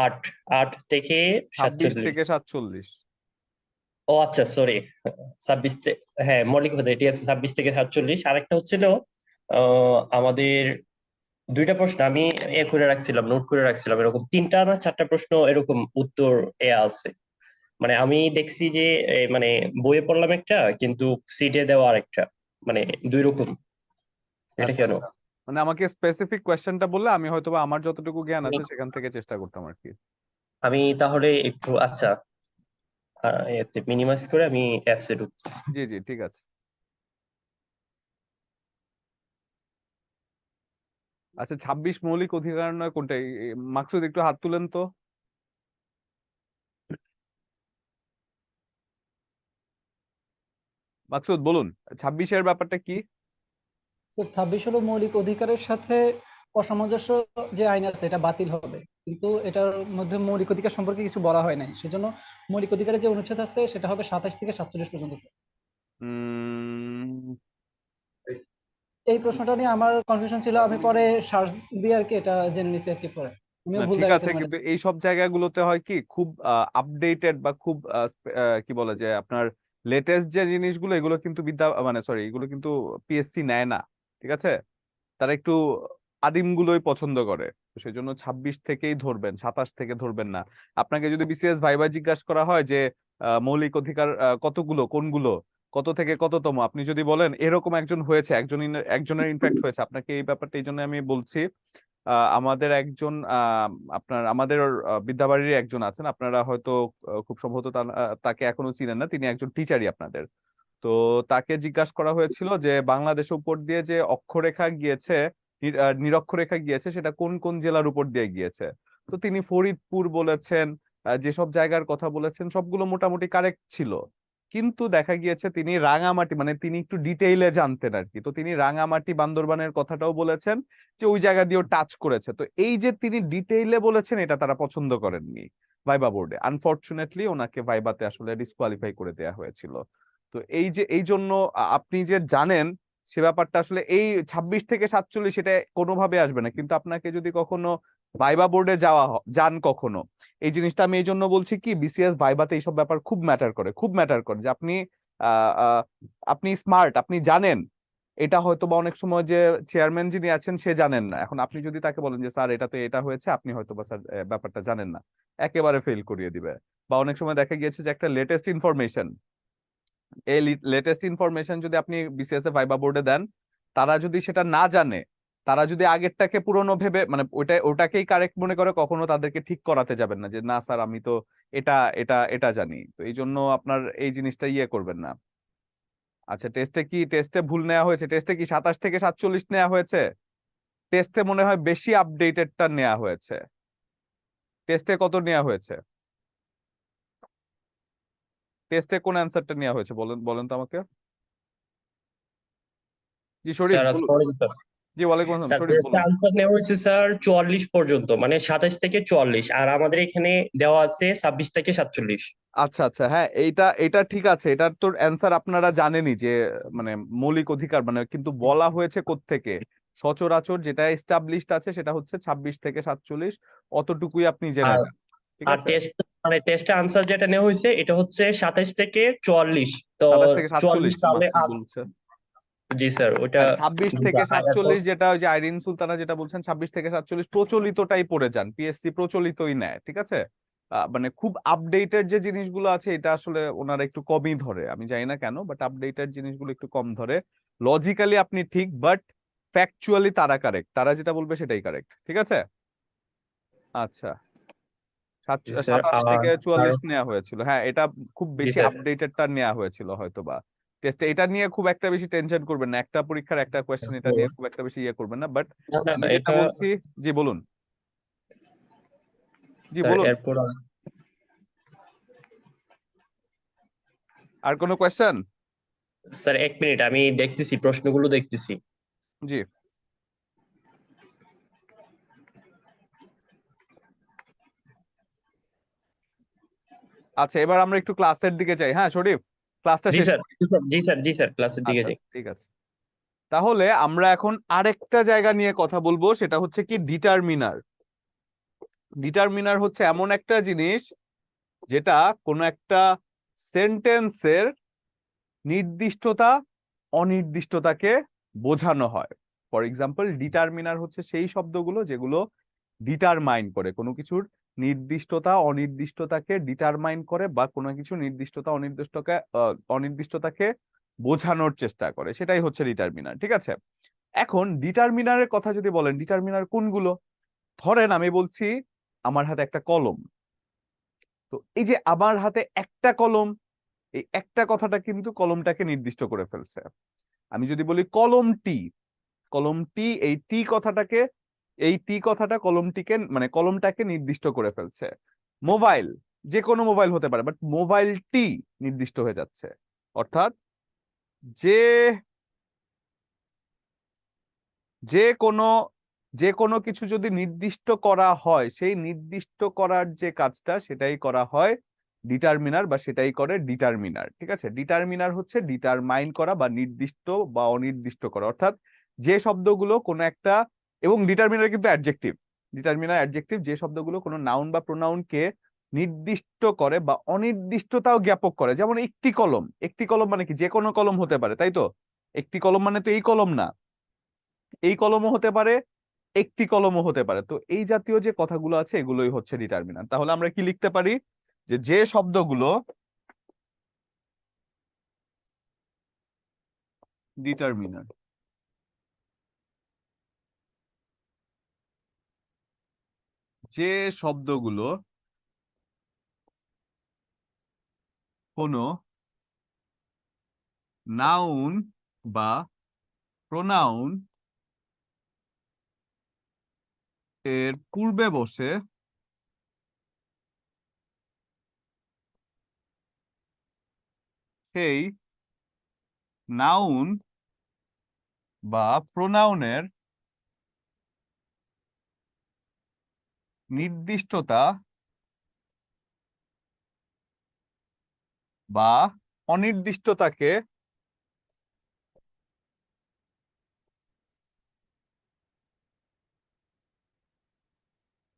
8 8 থেকে 26 47। থেকে 47? ও আচ্ছা সরি, 26 হ্যাঁ মৌলিক কথা এটি আছে, 26 থেকে 47। আরেকটা হচ্ছিল আমাদের দুইটা প্রশ্ন আমি করে রাখছিলাম, নোট করে রাখছিলাম, এরকম 3টা না 4টা প্রশ্ন এরকম উত্তর আছে। মানে আমি দেখছি যে মানে বইয়ে পড়লাম একটা, কিন্তু সিটে দেওয়া আরেকটা, মানে দুই রকম। এটা আচ্ছা কেন? আচ্ছা, মানে আমাকে স্পেসিফিক কোয়েশ্চেনটা বললে আমি হয়তোবা আমার যতটুকু জ্ঞান আছে সেখান থেকে চেষ্টা করতাম আর কি। আমি তাহলে একটু আচ্ছা মিনিমাইজ করে আমি অ্যাপসে ঢুকছি। জি জি, ঠিক আছে। আচ্ছা, 26 মৌলিক অধিকার নয় কোনটা? মাকসুদ একটু হাত তুলেন তো। মাকসুদ বলুন, 26-এর ব্যাপারটা কি? 26 হলো মৌলিক অধিকারের সাথে অসামঞ্জস্য যে আইন আছে এটা বাতিল হবে, কিন্তু এটার মধ্যে মৌলিক অধিকার সম্পর্কে কিছু বলা হয় নাই, সেজন্য মৌলিক অধিকারের যে অনুচ্ছেদ আছে সেটা হবে 27 থেকে 47 পর্যন্ত। উম, এই প্রশ্নটা নিয়ে আমার কনফিউশন ছিল, আমি পরে সার্চ দিয়ে আর কি এটা জেনে নিছি আর কি, পরে না আমিও ভুল ঠিক আছে, দেখাচ্ছিলাম মানে। কিন্তু এই সব জায়গাগুলোতে হয় কি, খুব আপডেটেড বা খুব কি বলে যে আপনার লেটেস্ট যে জিনিসগুলো, এগুলো কিন্তু মানে সরি, এগুলো কিন্তু পিএসসি নেয় না। ঠিক আছে, তারা একটু আদিমগুলোই পছন্দ করে। তো সেই জন্য 26 থেকেই ধরবেন, 27 থেকে ধরবেন না। আপনাকে যদি বিসিএস ভাইবা জিজ্ঞাসা করা হয় যে মৌলিক অধিকার কতগুলো, কোনগুলো, কত থেকে কততম, আপনি যদি বলেন এরকম একজন হয়েছে, একজনের ইনফ্যাক্ট হয়েছে, আপনাকে এই ব্যাপারটা এই জন্য আমি বলছি। আমাদের একজন আমাদের বিদ্যাবাড়ির একজন আছেন, আপনারা হয়তো খুব সম্ভবত তাকে এখনো চিনেন না, তিনি একজন টিচারই আপনাদের। তো তাকে জিজ্ঞাসা করা হয়েছিল যে বাংলাদেশের উপর দিয়ে যে অক্ষরেখা গিয়েছে, নিরক্ষরেখা গিয়েছে, সেটা কোন কোন জেলার উপর দিয়ে গিয়েছে। তো তিনি ফরিদপুর বলেছেন, যেসব জায়গার কথা বলেছেন সবগুলো মোটামুটি কারেক্ট ছিল। কিন্তু দেখা গিয়েছে তিনি রাঙামাটি, মানে তিনি একটু ডিটেইলে জানতেন আর কি, তো তিনি রাঙামাটি বান্দরবানের কথাটাও বলেছেন, যে ওই জায়গা দিয়েও টাচ করেছে। তো এই যে তিনি ডিটেইলে বলেছেন, এটা তারা পছন্দ করেননি। ভাইবা বোর্ডে। আনফরচুনেটলি ওনাকে ভাইবাতে আসলে ডিসকোয়ালিফাই করে দেয়া হয়েছিল। তো এই জন্য আপনি যে জানেন সে ব্যাপারটা আসলে এই 26 থেকে 47 এটা কোনোভাবে আসবে না, কিন্তু আপনাকে যদি কখনো ভাইবা বোর্ডে যান কখনো, এই জিনিসটা আমি এই জন্য বলছি কি বিসিএস ভাইবাতে এইসব ব্যাপার খুব ম্যাটার করে, খুব ম্যাটার করে যে আহ, আহ, আপনি স্মার্ট, আপনি জানেন এটা হয়তো বা অনেক সময় যে চেয়ারম্যান যিনি আছেন সে জানেন না। এখন আপনি যদি তাকে বলেন যে স্যার এটাতে এটা হয়েছে, আপনি হয়তো বা স্যার ব্যাপারটা জানেন না, একেবারে ফেল করিয়ে দিবে। বা অনেক সময় দেখা গিয়েছে যে একটা লেটেস্ট ইনফরমেশন, এই লেটেস্ট ইনফরমেশন যদি আপনি বিসিএস এ ভাইবা বোর্ডে দেন, তারা যদি সেটা না জানে, তারা যদি আগেরটাকে পুরনো ভেবে মানে ওটাকেই কারেক্ট মনে করে, কখনো তাদেরকে ঠিক করাতে যাবেন না যে না স্যার আমি তো এটা এটা এটা জানি। তো এই জন্য আপনার এই জিনিসটা ইয়ে করবেন না। আচ্ছা, টেস্টে ভুল নেওয়া হয়েছে? টেস্টে কি 27 থেকে 47 নেওয়া হয়েছে? টেস্টে মনে হয় বেশি আপডেটেডটা নেওয়া হয়েছে। টেস্টে কত নেওয়া হয়েছে? টেস্টে কোন অ্যান্সারটা নেওয়া হয়েছে বলেন বলেন তো আমাকে। জি শরীফ স্যার বলুন। Sorry sir. জি ওয়ালাইকুম আসসালাম, স্যার শরীফ টেস্টে বলুন। আনসার নেওয়া হয়েছে স্যার 44 পর্যন্ত, মানে 27 থেকে 44, আর আমাদের এখানে দেওয়া আছে 26 থেকে 47। আচ্ছা আচ্ছা, হ্যাঁ এইটা এটা ঠিক আছে, এটার তো অ্যান্সার আপনারা জানেনই যে মানে মৌলিক অধিকার মানে, কিন্তু বলা হয়েছে কোত্থেকে, সচরাচর যেটা এস্টাবলিশড আছে সেটা হচ্ছে 26 থেকে 47, অতটুকুই আপনি জেনে আর নেন, ঠিক আর আছে। টেস্টে আনসার যেটা নেওয়া হয়েছে এটা হচ্ছে 27 থেকে 44। তো 27 থেকে 44 47 তাহলে মাসুদ বলছে। জি স্যার ওটা। হ্যাঁ 26 জি, থেকে আর এরপর 47 যেটা ওই যে আইরিন সুলতানা যেটা বলছেন, 26 থেকে 47 প্রচলিতটাই পড়ে যান, পিএসসি প্রচলিতই নেয়, ঠিক আছে। মানে খুব আপডেটেড যে জিনিসগুলো আছে এটা আসলে ওনারা একটু কমই ধরে, আমি জানি না কেন, বাট আপডেটেড জিনিসগুলো একটু কম ধরে। লজিক্যালি আপনি ঠিক, বাট ফ্যাকচুয়ালি তারা কারেক্ট, তারা যেটা বলবে সেটাই কারেক্ট, ঠিক আছে। আচ্ছা, জি স্যার। 27 আর থেকে আর 44 নেওয়া হয়েছিল, হ্যাঁ এটা খুব জি বেশি স্যার। আপডেটেডটা নেওয়া হয়েছিল হয়তো বা টেস্টে। এটা নিয়ে খুব একটা বেশি টেনশন করবেন না, একটা পরীক্ষার একটা কোয়েশ্চেন, এটা নিয়ে খুব একটা বেশি ইয়ে করবেন না, বাট না না আমি যেটা এটা বলছি। জি বলুন। জি স্যার বলুন, এরপর আর কোনো কোয়েশ্চেন? স্যার 1 মিনিট আমি দেখতেছি, প্রশ্নগুলো দেখতেছি। জি আচ্ছা, এবার আমরা একটু ক্লাসের দিকে যাই। হ্যাঁ শরীফ, ক্লাসটা জি শেষ স্যার, করি। জি স্যার ক্লাসের দিকে আচ্ছা যাই। আচ্ছা ঠিক আছে। তাহলে আমরা এখন আরেকটা জায়গা নিয়ে কথা বলবো, সেটা হচ্ছে কি ডিটারমিনার। ডিটারমিনার হচ্ছে এমন একটা জিনিস যেটা কোনো একটা সেন্টেন্সের নির্দিষ্টতা অনির্দিষ্টতাকে বোঝানো হয়। ফর এক্সাম্পল, ডিটারমিনার হচ্ছে সেই শব্দগুলো যেগুলো ডিটারমাইন করে কোনো কিছুর নির্দিষ্টতা অনির্দিষ্টতাকে ডিটারমাইন করে, বা কোনো কিছু নির্দিষ্টতা অনির্দিষ্টতাকে বোঝানোর চেষ্টা করে, সেটাই হচ্ছে ডিটারমিনার, ঠিক আছে। এখন ডিটারমিনারের কথা যদি বলেন, ডিটারমিনার কোনগুলো? ধরেন আমি বলছি আমার হাতে একটা কলম, তো এই যে আমার হাতে একটা কলম, এই একটা কথাটা কিন্তু কলমটাকে নির্দিষ্ট করে ফেলছে। আমি যদি বলি কলমটি, কলমটি, এই টি কথাটা কলমটিকে মানে কলমটাকে নির্দিষ্ট করে ফেলছে। মোবাইল, যে কোনো মোবাইল হতে পারে, বাট মোবাইলটি নির্দিষ্ট হয়ে যাচ্ছে। অর্থাৎ যে যে কোনো যে কোনো কিছু যদি নির্দিষ্ট করা হয়, সেই নির্দিষ্ট করার যে কাজটা সেটাই করা হয় ডিটারমিনার, বা সেটাই করে ডিটারমিনার, ঠিক আছে। ডিটারমিনার হচ্ছে ডিটারমাইন করা বা নির্দিষ্ট বা অনির্দিষ্ট করা, অর্থাৎ যে শব্দগুলো কোনো একটা, এবং ডিটারমিনার কিন্তু অ্যাডজেক্টিভ, ডিটারমিনার অ্যাডজেক্টিভ, যে শব্দগুলো কোনো নাউন বা প্রোনাউনকে নির্দিষ্ট করে বা অনির্দিষ্টতাও জ্ঞাপক করে। যেমন একটি কলম, একটি কলম মানে কি, যে কোনো কলম হতে পারে, তাই তো। একটি কলম মানে তো এই কলম না, এই কলমও হতে পারে, একটি কলমও হতে পারে। তো এই জাতীয় যে কথাগুলো আছে এগুলোই হচ্ছে ডিটারমিনান্ট। তাহলে আমরা কি লিখতে পারি, যে যে শব্দগুলো ডিটারমিনান্ট, যে শব্দগুলো কোনো নাউন বা প্রোনাউন এর পূর্বে বসে সেই নাউন বা প্রোনাউনের নির্দিষ্টতা বা অনির্দিষ্টতাকে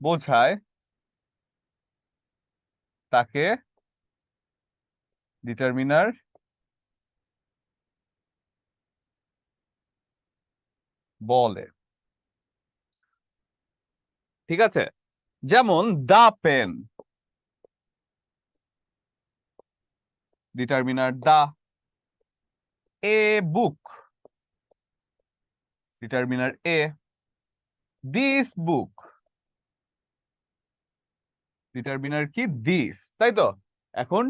বোঝায় তাকে ডিটারমিনার বলে। ঠিক আছে, যেমন the pen, determiner the. A book, determiner a. This book, determiner কি দিস, তাই তো? এখন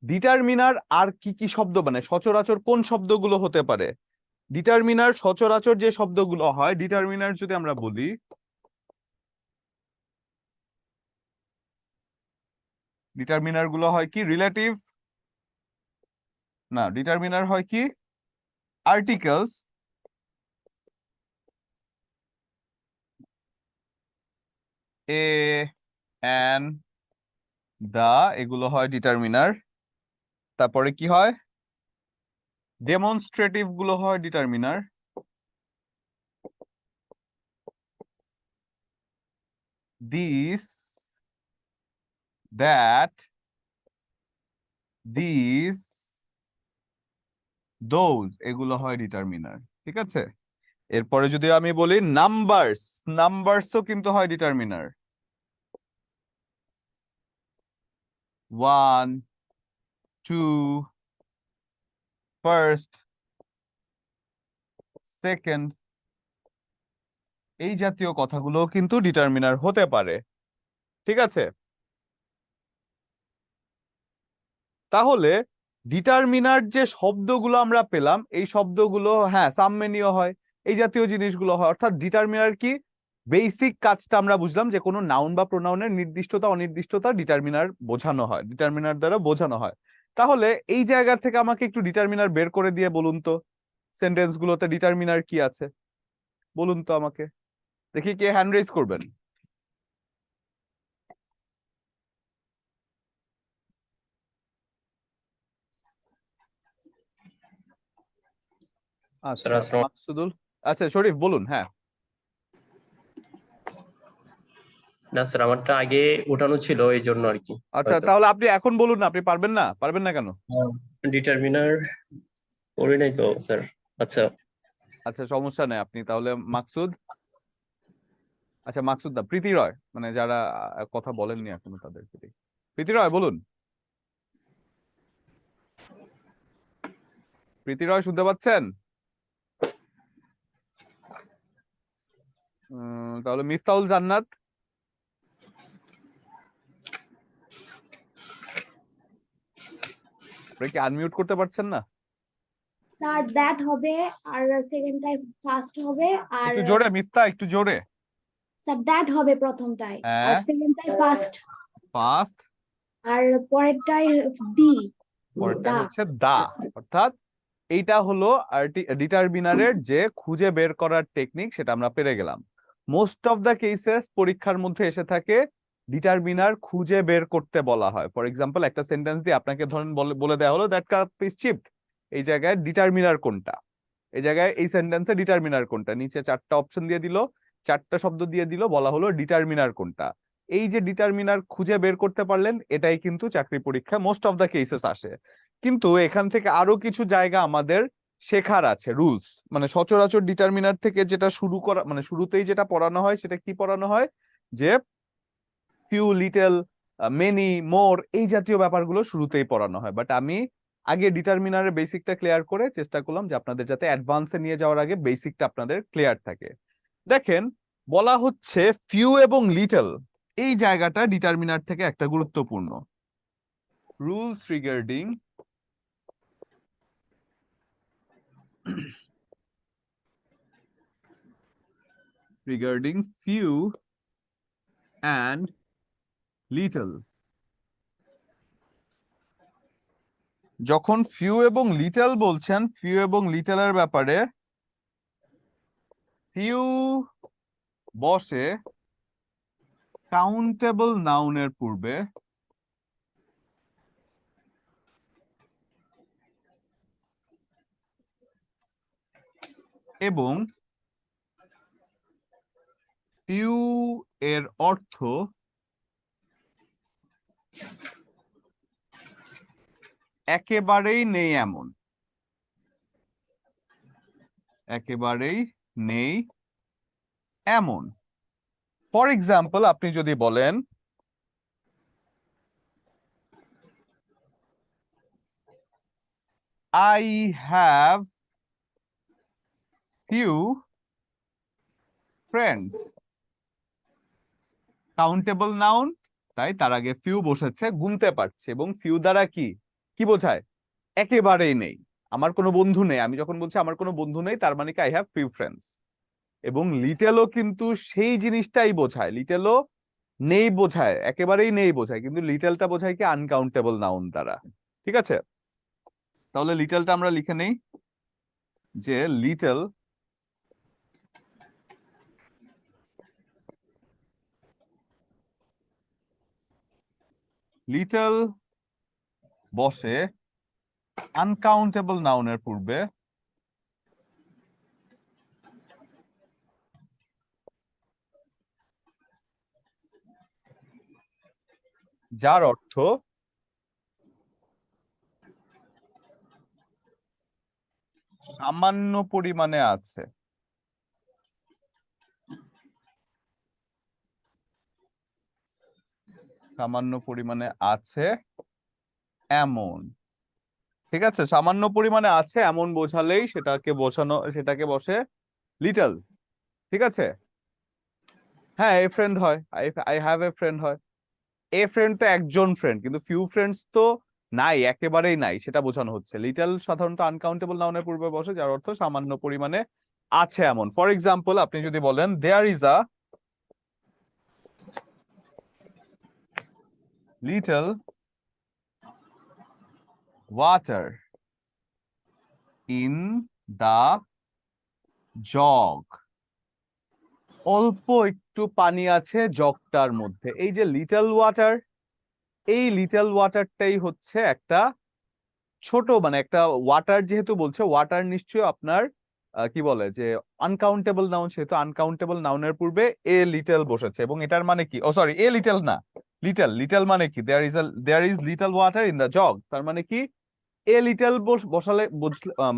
ডিটারমিনার আর কি কি শব্দ, মানে সচরাচর কোন শব্দগুলো হতে পারে? ডিটারমিনার সচরাচর যে শব্দগুলো হয়, ডিটারমিনার যদি আমরা বলি, ডিটারমিনার গুলো হয় কি রিলেটিভ, না ডিটারমিনার হয় কি আর্টিকেলস, এ অ্যান দা, এগুলো হয় ডিটারমিনার। তারপরে কি হয়, ডেমনস্ট্রেটিভ গুলো হয় determiner, this, that, this, those, এগুলো হয় ডিটারমিনার। ঠিক আছে, এরপরে যদি আমি বলি নাম্বারস, নাম্বারসও কিন্তু হয় ডিটারমিনার। 1 2 ফার্স্ট, সেকেন্ড, এই জাতীয় কথাগুলো কিন্তু ডিটারমিনার হতে পারে। ঠিক আছে, তাহলে ডিটারমিনার যে শব্দগুলো আমরা পেলাম, এই শব্দগুলো হ্যাঁ সামমেনীয় হয়, এই জাতীয় জিনিসগুলো হয়। অর্থাৎ ডিটারমিনার কি, বেসিক কাজটা আমরা বুঝলাম যে কোনো নাউন বা প্রোনাউনের নির্দিষ্টতা অনির্দিষ্টতা ডিটারমিনার বোঝানো হয়, ডিটারমিনার দ্বারা বোঝানো হয়। তাহলে এই জায়গা থেকে আমাকে একটু ডিটারমিনার বের করে দিয়ে বলুন তো, সেন্টেন্স গুলোতে ডিটারমিনার কি আছে বলুন তো আমাকে, দেখি কে হ্যান্ড রেজ করবেন। আচ্ছা স্যার আসসালামু মাকসুদুল, আচ্ছা শরীফ বলুন। হ্যাঁ, না স্যার, আমারটা আগে ওঠানো ছিল এই জন্য আর কি। আচ্ছা হয়তো তাহলে আপনি এখন বলুন না, আপনি পারবেন না? পারবেন না কেন? ডিটারমিনার করি নাই তো স্যার। আচ্ছা আচ্ছা সমস্যা নেই, আপনি তাহলে মাকসুদ, আচ্ছা মাকসুদ না, প্রীতি রয়, মানে যারা কথা বলেননি এখনো তাদেরকে দিই। প্রীতি রয় বলুন। প্রীতি রয় শুনতে পাচ্ছেন? তাহলে মিফতাহুল জান্নাত, আপনি কি আনমিউট করতে পারছেন না? স্যার দ্যাট হবে, আর সেকেন্ড টাইম ফার্স্ট হবে, আর একটু জোরে মিফতা, একটু জোরে। স্যার দ্যাট হবে প্রথমটায়, আর হ্যাঁ, সেকেন্ড টাইম ফার্স্ট, ফার্স্ট, আর পরেরটাই দি, পরেরটা দা। হচ্ছে দা। অর্থাৎ এইটা হলো ডিটারমিনারের যে খুঁজে বের করার টেকনিক, সেটা আমরা পেরে গেলাম। মোস্ট অফ দ্য কেসেস পরীক্ষার মধ্যে এসে থাকে ডিটারমিনার খুঁজে বের করতে বলা হয়। ফর এক্সাম্পল, একটা সেন্টেন্স দিয়ে আপনাকে ধরেন বলে দেওয়া হলো দ্যাট কাপ ইজ চিপড, এই জায়গায় ডিটারমিনার কোনটা, এই জায়গায় এই সেন্টেন্সে ডিটারমিনার কোনটা, নিচে চারটা অপশন দিয়ে দিল, চারটা শব্দ দিয়ে দিল, বলা হলো ডিটারমিনার কোনটা। এই যে ডিটারমিনার খুঁজে বের করতে পারলেন, এটাই কিন্তু চাকরি পরীক্ষা মোস্ট অফ দ্য কেসেস আসে। কিন্তু এখান থেকে আরো কিছু জায়গা আমাদের শেখার আছে, রুলস। মানে সচরাচর ডিটারমিনার থেকে যেটা শুরু করা, মানে শুরুতেই যেটা পড়ানো হয়, সেটা কি পড়ানো হয়, যে ফিউ, লিটল, মেনি, মোর, এই জাতীয় ব্যাপারগুলো শুরুতেই পড়ানো হয়। বাট আমি আগে ডিটারমিনারের বেসিকটা ক্লিয়ার করে চেষ্টা করলাম যে আপনাদের যাতে অ্যাডভান্সে নিয়ে যাওয়ার আগে বেসিকটা আপনাদের ক্লিয়ার থাকে। দেখেন, বলা হচ্ছে ফিউ এবং লিটল, এই জায়গাটা ডিটারমিনার থেকে একটা গুরুত্বপূর্ণ। Rules regarding few and little, যখন ফিউ এবং লিটল বলছেন, ফিউ এবং লিটলের ব্যাপারে, ফিউ বসে কাউন্টেবল নাউনের পূর্বে, এবং ফিউ এর অর্থ একেবারেই নেই এমন, একেবারেই নেই এমন। ফর এক্সাম্পল আপনি যদি বলেন I have few friends, countable noun, তাই তার আগে ফিউ বসেছে, গুনতে পারছে, এবং ফিউ দ্বারা কি কি বোঝায়? একেবারেই নেই, আমার কোনো বন্ধু নেই। আমি যখন বলছি আমার কোনো বন্ধু নেই, তার মানে কি আই হ্যাভ ফিউ ফ্রেন্ডস। এবং লিটেলও কিন্তু সেই জিনিসটাই বোঝায়, লিটেলও নেই বোঝায়, একেবারেই নেই বোঝায়, কিন্তু লিটেলটা বোঝায় কি আনকাউন্টেবল নাউন দ্বারা। ঠিক আছে, তাহলে লিটেলটা আমরা লিখে নেই যে লিটল লিটল বসে আনকাউন্টেবল নাউনের পূর্বে, যার অর্থ সামান্য পরিমাণে আছে। সামান্য পরিমাণে আছে এমন। ঠিক আছে, সামান্য পরিমাণে আছে এমন বোঝালেই সেটাকে বসে লিটল। ঠিক আছে, হ্যাঁ এ ফ্রেন্ড হয়, আই হ্যাভ এ ফ্রেন্ড হয়। এ ফ্রেন্ড তো একজন ফ্রেন্ড, কিন্তু ফিউ ফ্রেন্ডস তো নাই, একেবারেই নাই, সেটা বোঝানো হচ্ছে। লিটল সাধারণত আনকাউন্টেবল নাউনের পূর্বে বসে, যার অর্থ সামান্য পরিমাণে আছে এমন। ফর এক্সাম্পল আপনি যদি বলেন there is a little water in the jug, অল্প একটু পানি আছে জগটার মধ্যে। এই যে লিটল ওয়াটার, এই লিটল ওয়াটারটাই হচ্ছে একটা ছোট, মানে একটা ওয়াটার, যেহেতু বলছে ওয়াটার নিশ্চয়ই আপনার কি বলে যে আনকাউন্টেবল নাউন, সেহেতু আনকাউন্টেবল নাউনের পূর্বে এ লিটল বসেছে, এবং এটার মানে কি, ও সরি এ লিটল না, লিটল, লিটল মানে কি there is little water in the jug, তার মানে কি এ লিটল বসালে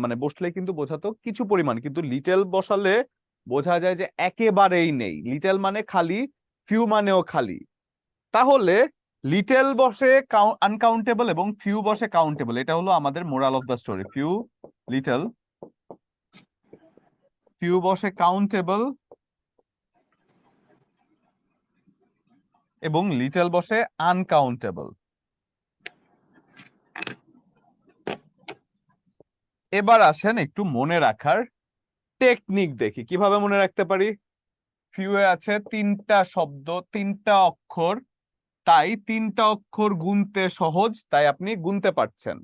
মানে বসলে কিন্তু বোঝাতো কিছু পরিমাণ, কিন্তু লিটল বসালে বোঝা যায় যে একেবারেই নেই। লিটল মানে খালি, ফিউ মানেও খালি। তাহলে লিটল বসে আনকাউন্টেবল এবং ফিউ বসে কাউন্টেবল, এটা হলো আমাদের moral of the story. Little few বসে কাউন্টেবল এবং লিটল বসে আনকাউন্টেবল। এবার আসেন একটু মনে রাখার টেকনিক দেখি, কিভাবে মনে রাখতে পারি। ফিউ এ আছে তিনটা শব্দ, তিনটা অক্ষর, তাই তিনটা অক্ষর গুনতে সহজ, তাই আপনি গুনতে পারছেন।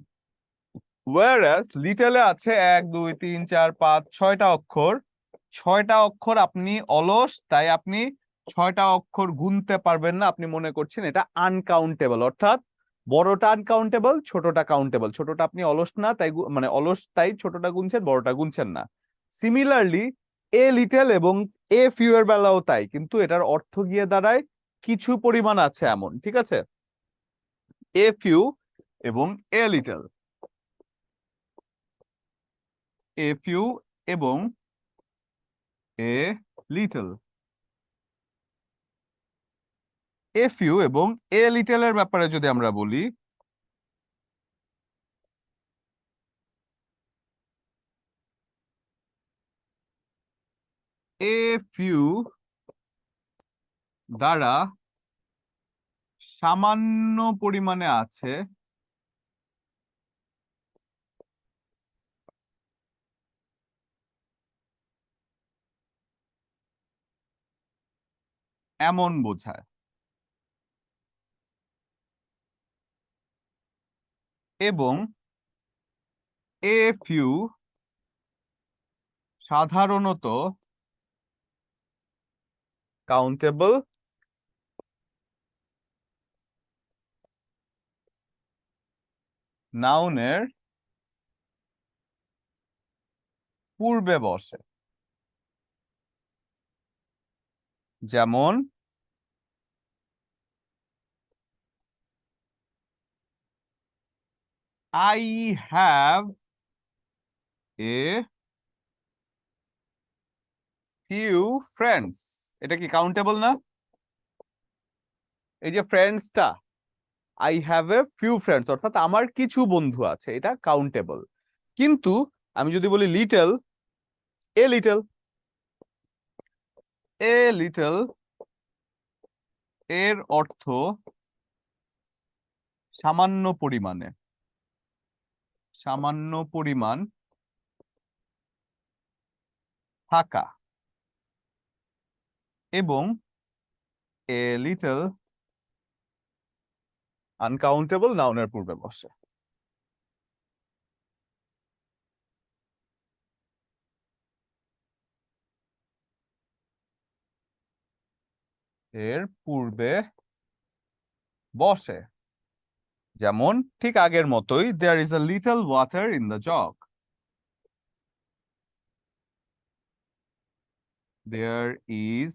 ওয়ারাস লিটলে আছে 1 2 3 4 5 6টা অক্ষর, 6টা অক্ষর আপনি অলস, তাই আপনি 6টা অক্ষর গুনতে পারবেন না, আপনি মনে করছেন এটা আনকাউন্টেবল, অর্থাৎ বড়টা আনকাউন্টেবল, ছোটটা কাউন্টেবল। ছোটটা আপনি অলস না, তাই মানে অলস, তাই ছোটটা গুনছেন, বড়টা গুনছেন না। সিমিলারলি এ লিটল এবং এ ফিউ এর বেলাও তাই, কিন্তু এটার অর্থ গিয়ে দাঁড়ায় কিছু পরিমাণ আছে এমন। ঠিক আছে, এ ফিউ এবং এ লিটল, এ ফিউ এবং এ লিটল, এ ফিউ এবং এ লিটল এর ব্যাপারে যদি আমরা বলি, এ ফিউ দ্বারা সামান্য পরিমাণে আছে এমন বোঝায়। এবং এ ফিউ সাধারণত কাউন্টেবল নাউনের পূর্বে বসে। যেমন I have a few friends, এটা কি কাউন্টেবল না? এই যে ফ্রেন্ডসটা, I have a few friends, অর্থাৎ আমার কিছু বন্ধু আছে, এটা কাউন্টেবল। কিন্তু আমি যদি বলি little, a little, a little এর অর্থ সামান্য পরিমাণে, সামান্য পরিমাণ থাকা, এবং এ লিটল আনকাউন্টেবল নাউনের পূর্বে বসে। এর পূর্বে বসে, যেমন ঠিক আগের মতোই, there is a little water in the jug, there is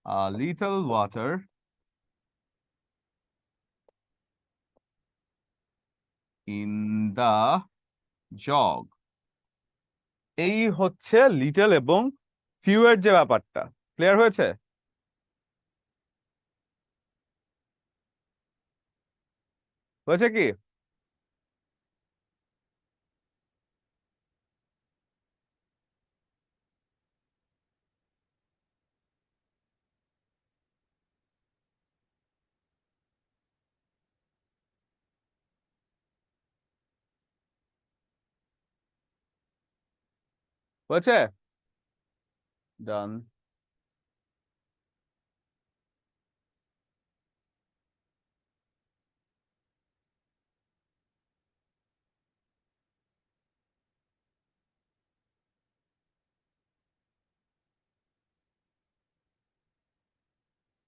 a little water in the jug। এই হচ্ছে লিটল এবং ফিউ এর যে ব্যাপারটা, ক্লিয়ার হয়েছে? হয়েছে কি? হয়েছে? ডান।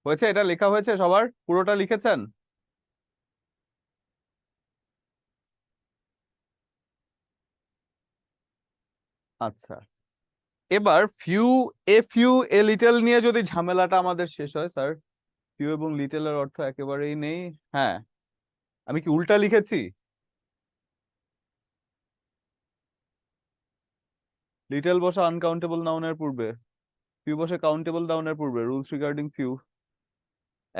হয়েছে? এটা লেখা হয়েছে সবার? পুরোটা লিখেছেন? আচ্ছা, এবার few, a few a little নিয়ে যদি ঝামেলাটা আমাদের শেষ হয়, স্যার ফিউ এবং লিটল এর অর্থ একেবারেই নেই, হ্যাঁ আমি কি উল্টা লিখেছি? লিটল বসে আনকাউন্টেবল নাউনের পূর্বে, ফিউ বসে কাউন্টেবল নাউনের পূর্বে, রুলস রিগার্ডিং ফিউ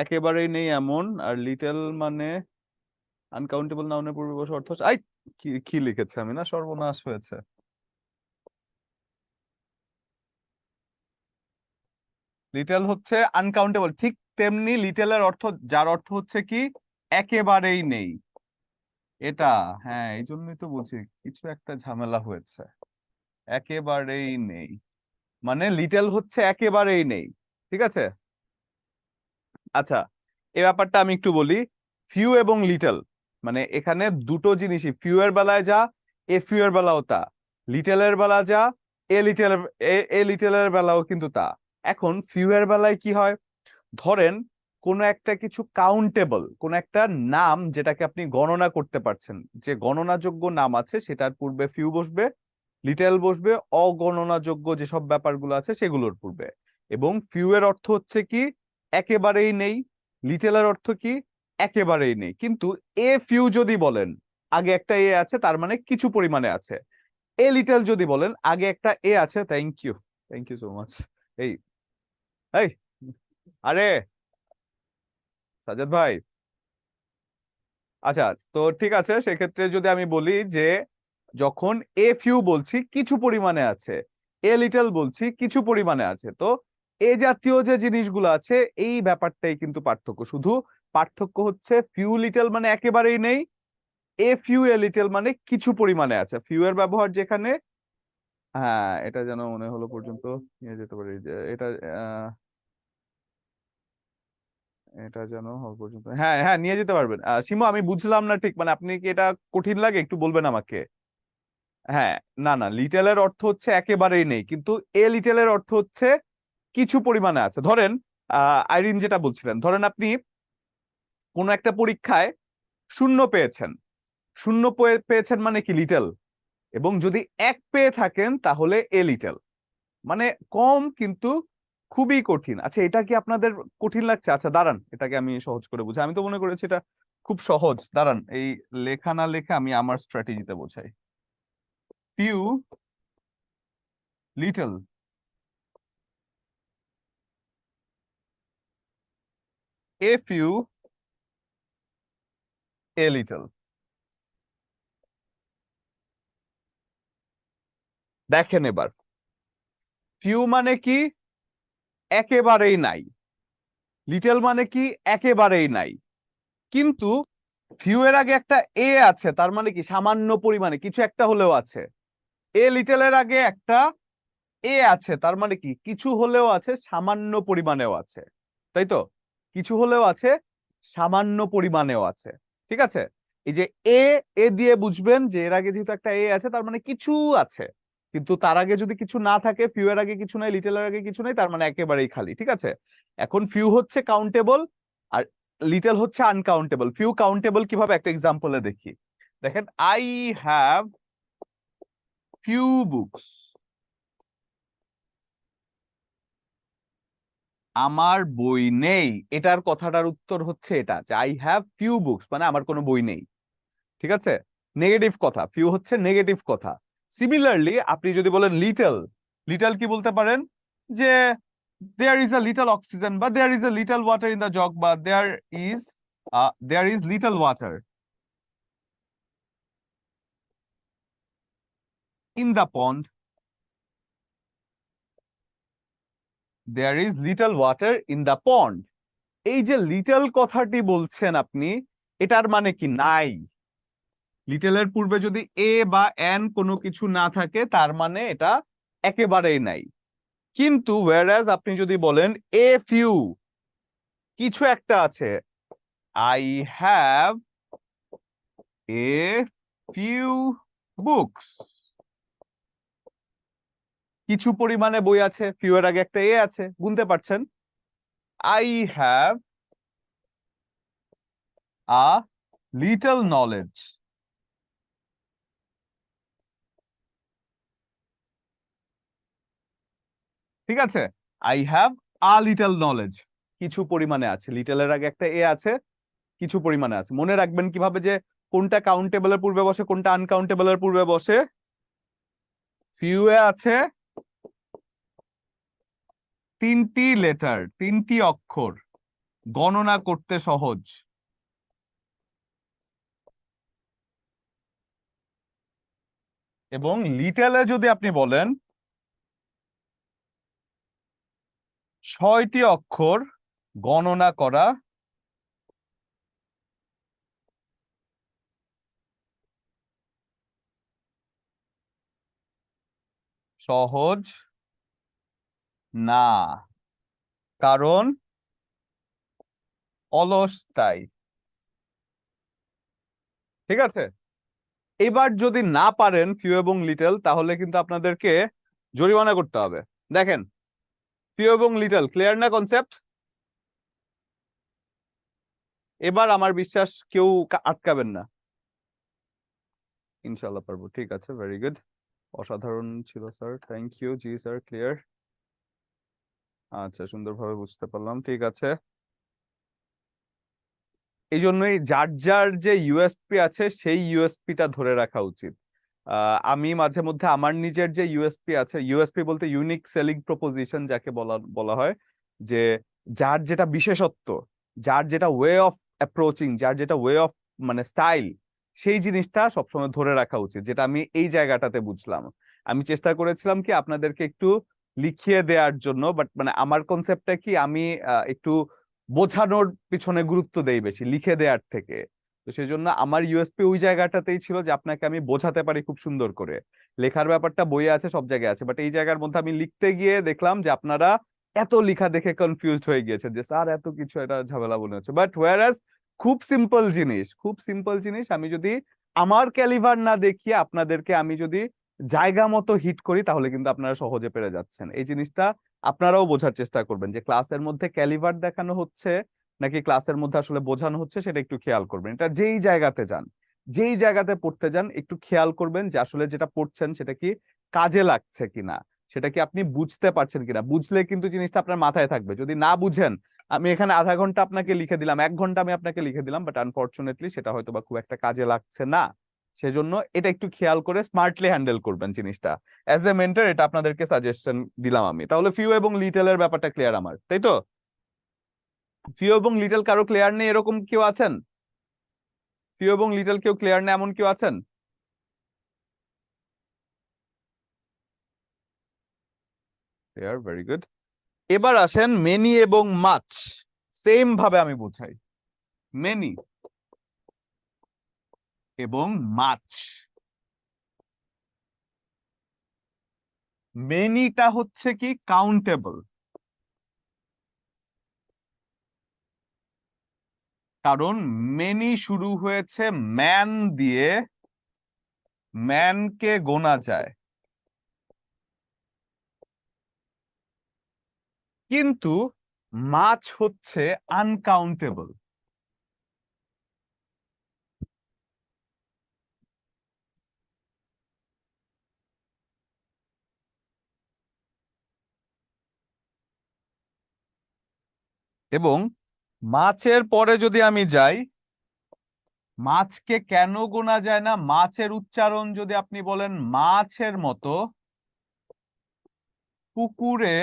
একেবারেই নেই এমন, আর লিটল মানে আনকাউন্টেবল নাউনের পূর্বে বসে অর্থ, আই কি কি লিখেছে আমি, না সর্বনাশ হয়েছে। লিটল হচ্ছে আনকাউন্টেবল, ঠিক তেমনি লিটলের অর্থ, যার অর্থ হচ্ছে কি একেবারেই নেই, এটা, হ্যাঁ এই জন্যই তো বলছি কিছু একটা ঝামেলা হয়েছে। একেবারেই নেই মানে লিটল হচ্ছে একেবারেই নেই, ঠিক আছে? আচ্ছা, এই ব্যাপারটা আমি একটু বলি। ফিউ এবং লিটল মানে এখানে দুটো জিনিসই, ফিউ এর বেলায় যা, এ ফিউ এর বেলাও তা, লিটলের বেলা যা, এ লিটলের বেলাও কিন্তু তা। এখন ফিউ এর বেলায় কি হয়, ধরেন কোন একটা কিছু কাউন্টেবল, কোন একটা নাম যেটাকে আপনি গণনা করতে পারছেন, যে গণনাযোগ্য নাম আছে, সেটার পূর্বে ফিউ বসবে, লিটল বসবে অগণনাযোগ্য যেসব ব্যাপারগুলো আছে সেগুলোর পূর্বে। এবং ফিউ এর অর্থ হচ্ছে কি একেবারেই নেই, লিটল এর অর্থ কি একেবারেই নেই। কিন্তু এ ফিউ যদি বলেন আগে একটা এ আছে, তার মানে কিছু পরিমাণে আছে। এ লিটল যদি বলেন আগে একটা এ আছে, থ্যাংক ইউ সো মাচ। এই এই আরে সাজাদ ভাই, আচ্ছা তো ঠিক আছে, সেক্ষেত্রে যদি আমি বলি যে যখন এ ফিউ বলছি কিছু পরিমাণে আছে, এ লিটল বলছি কিছু পরিমাণে আছে, তো এ জাতীয় যে জিনিসগুলো আছে এই ব্যাপারটাই কিন্তু পার্থক্য। শুধু পার্থক্য হচ্ছে ফিউ লিটল মানে একেবারেই নেই, এ ফিউ এ লিটল মানে কিছু পরিমাণে আছে। ফিউ এর ব্যবহার যেখানে, হ্যাঁ এটা যেন মনে হলো পর্যন্ত নিয়ে যেতে পারি, যে এটা এটা যেন হওয়া পর্যন্ত, হ্যাঁ হ্যাঁ নিয়ে যেতে পারবেন। শিমু আমি বুঝলাম না ঠিক, মানে আপনি কি এটা কঠিন লাগে একটু বলবেন আমাকে? হ্যাঁ, না না লিটেলের অর্থ হচ্ছে একেবারেই নেই, কিন্তু এ লিটেলের অর্থ হচ্ছে কিছু পরিমাণে আছে। ধরেন আইরিন যেটা বলছিলেন, ধরেন আপনি কোন একটা পরীক্ষায় শূন্য পেয়েছেন, শূন্য পেয়েছেন মানে কি লিটল, এবং যদি এক পেয়ে থাকেন তাহলে এ লিটল, মানে কম কিন্তু খুবই কঠিন। আচ্ছা, এটা কি আপনাদের কঠিন লাগছে? আচ্ছা দাঁড়ান, এটাকে আমি সহজ করে বুঝাই। আমি তো মনে করেছি এটা খুব সহজ। দাঁড়ান, এই লেখা না লেখা আমি আমার স্ট্র্যাটেজিতে বোঝাই। Few, little, a few, a little. দেখেন এবার, ফিউ মানে কি? একেবারেই নাই। লিটল মানে কি? একেবারেই নাই। কিন্তু ফিউ এর আগে একটা এ আছে, তার মানে কি সামান্য পরিমাণে কিছু একটা হলেও আছে। এ লিটল এর আগে একটা এ আছে, তার মানে কি কিছু হলেও আছে, সামান্য পরিমাণেও আছে। তাই তো? কিছু হলেও আছে, সামান্য পরিমাণেও আছে। ঠিক আছে? এই যে এ, এ দিয়ে বুঝবেন যে এর আগে যেহেতু একটা এ আছে, তার মানে কিছু আছে। কিন্তু তার আগে যদি কিছু না থাকে, ফিউ এর আগে কিছু নাই, লিটল এর আগে কিছু নাই, তার মানে একেবারেই খালি। ঠিক আছে? এখন ফিউ হচ্ছে কাউন্টেবল আর লিটল হচ্ছে আনকাউন্টেবল। ফিউ কাউন্টেবল কিভাবে, একটা এক্সাম্পলে দেখি। দেখেন, আই হ্যাভ ফিউ বুকস। আমার বই নেই, এটার কথাটার উত্তর হচ্ছে এটা, যে আই হ্যাভ ফিউ বুকস মানে আমার কোনো বই নেই। ঠিক আছে? নেগেটিভ কথা, ফিউ হচ্ছে নেগেটিভ কথা। সিমিলারলি আপনি যদি বলেন লিটল, লিটল কি বলতে পারেন? যে there is a little oxygen, বা there is a little water in the jug, বা there is little water in the pond, there is little water in the pond. এই যে লিটল কথাটি বলছেন আপনি, এটার মানে কি নাই। লিটলের পূর্বে যদি এ বা এন কোনো কিছু না থাকে, তার মানে এটা একেবারেই নাই। কিন্তু whereas আপনি যদি বলেন এ ফিউ, কিছু একটা আছে, I have a few books, কিছু পরিমাণে বই আছে, ফিউ এর আগে একটা এ আছে, গুনতে পারছেন। I have a little knowledge, ঠিক আছে? I have a little knowledge, কিছু পরিমাণে আছে, লিটলের আগে একটা এ আছে, কিছু পরিমাণে আছে। মনে রাখবেন কিভাবে যে কোনটা কাউন্টেবলের পূর্বে বসে, কোনটা আনকাউন্টেবলের পূর্বে বসে। ফিউ এ আছে তিনটি লেটার, তিনটি অক্ষর, গণনা করতে সহজ। এবং লিটলে যদি আপনি বলেন 6টি অক্ষর, গণনা করা সহজ না, কারণ অলস তাই। ঠিক আছে? এবার যদি না পারেন ফিউ এবং লিটল, তাহলে কিন্তু আপনাদেরকে জরিমানা করতে হবে। দেখেন, ফিউ এবং লিটল ক্লিয়ার না কনসেপ্ট? এবার আমার বিশ্বাস কেউ আটকাবেন না। ইনশাল্লাহ পারবো। ঠিক আছে, ভেরি গুড, অসাধারণ ছিল স্যার, থ্যাংক ইউ। জি স্যার, ক্লিয়ার। আচ্ছা, সুন্দরভাবে বুঝতে পারলাম। ঠিক আছে, এই জন্যই যার যার যে ইউএসপি আছে, সেই ইউএসপিটা ধরে রাখা উচিত। আমি মাঝে মধ্যে আমার নিজের যে ইউএসপি আছে, ইউএসপি বলতে ইউনিক সেলিং প্রপোজিশন যাকে বলা হয়, যে যার যেটা বিশেষত্ব, যার যেটা ওয়ে অফ অ্যাপ্রোচিং, যার যেটা ওয়ে অফ মানে স্টাইল, সেই জিনিসটা সবসময় ধরে রাখা উচিত, যেটা আমি এই জায়গাটাতে বুঝলাম। আমি চেষ্টা করেছিলাম কি আপনাদেরকে একটু লিখিয়ে দেওয়ার জন্য, বাট মানে আমার কনসেপ্টটা কি, আমি একটু বোঝানোর পিছনে গুরুত্ব দেই বেশি লিখে দেওয়ার থেকে। তো সেই জন্য আমার ইউএসপি ওই জায়গাটাতেই ছিল, যে আপনাকে আমি বোঝাতে পারি খুব সুন্দর করে। লেখার ব্যাপারটা বইয়ে আছে, সব জায়গায় আছে, বাট এই জায়গার মধ্যে আমি লিখতে গিয়ে দেখলাম যে আপনারা এত লেখা দেখে কনফিউজড হয়ে গিয়েছে, যে স্যার এত কিছু, এটা ঝামেলা মনে হচ্ছে। বাট হোয়ারাস খুব সিম্পল জিনিস, খুব সিম্পল জিনিস। আমি যদি আমার ক্যালিভার না দেখিয়ে আপনাদেরকে আমি যদি জায়গা মতো হিট করি, তাহলে কিন্তু আপনারা সহজে পেরে যাচ্ছেন। এই জিনিসটা আপনারাও বোঝার চেষ্টা করবেন, যে ক্লাসের মধ্যে ক্যালিভার দেখানো হচ্ছে নাকি ক্লাসের মধ্যে আসলে বোঝানো হচ্ছে, সেটা একটু খেয়াল করবেন। এটা যেই জায়গাতে যান, যেই জায়গাতে পড়তে যান, একটু খেয়াল করবেন যে আসলে যেটা পড়ছেন সেটা কি কাজে লাগছে কিনা। সেটা কি আপনি বুঝতে পারছেন কিনা? বুঝলে কিন্তু জিনিসটা আপনার মাথায় থাকবে। যদি না বুঝেন, আমি এখানে আধা ঘন্টা আপনাকে লিখে দিলাম, 1 ঘন্টা আমি আপনাকে লিখে দিলাম, বাট আনফরচুনেটলি সেটা হয়তো বা খুব একটা কাজে লাগছে না। সেজন্য এটা একটু খেয়াল করে স্মার্টলি হ্যান্ডেল করবেন জিনিসটা। অ্যাজ এ মেন্টর এটা আপনাদেরকে সাজেশন দিলাম আমি। তাহলে ফিউ এবং লিটলের ব্যাপারটা ক্লিয়ার আমার, তাই তো? ফিউ এবং লিটল কারো ক্লিয়ার নেই এরকম কেউ আছেন? ফিউ এবং লিটল কেউ ক্লিয়ার নেই এমন কেউ আছেন? Clear, very good. এবার আসেন মেনি এবং মাচ। সেম ভাবে আমি বুঝাই, মেনি এবং মাচ। মেনিটা হচ্ছে কি কাউন্টেবল, কারণ মেনি শুরু হয়েছে ম্যান দিয়ে, ম্যানকে গোনা যায়। কিন্তু মাছ হচ্ছে আনকাউন্টেবল। এবং মাছের পরে যদি আমি যাই, মাছকে কেন গোনা যায় না? মাছের উচ্চারণ যদি আপনি বলেন মাছের মতো, পুকুরে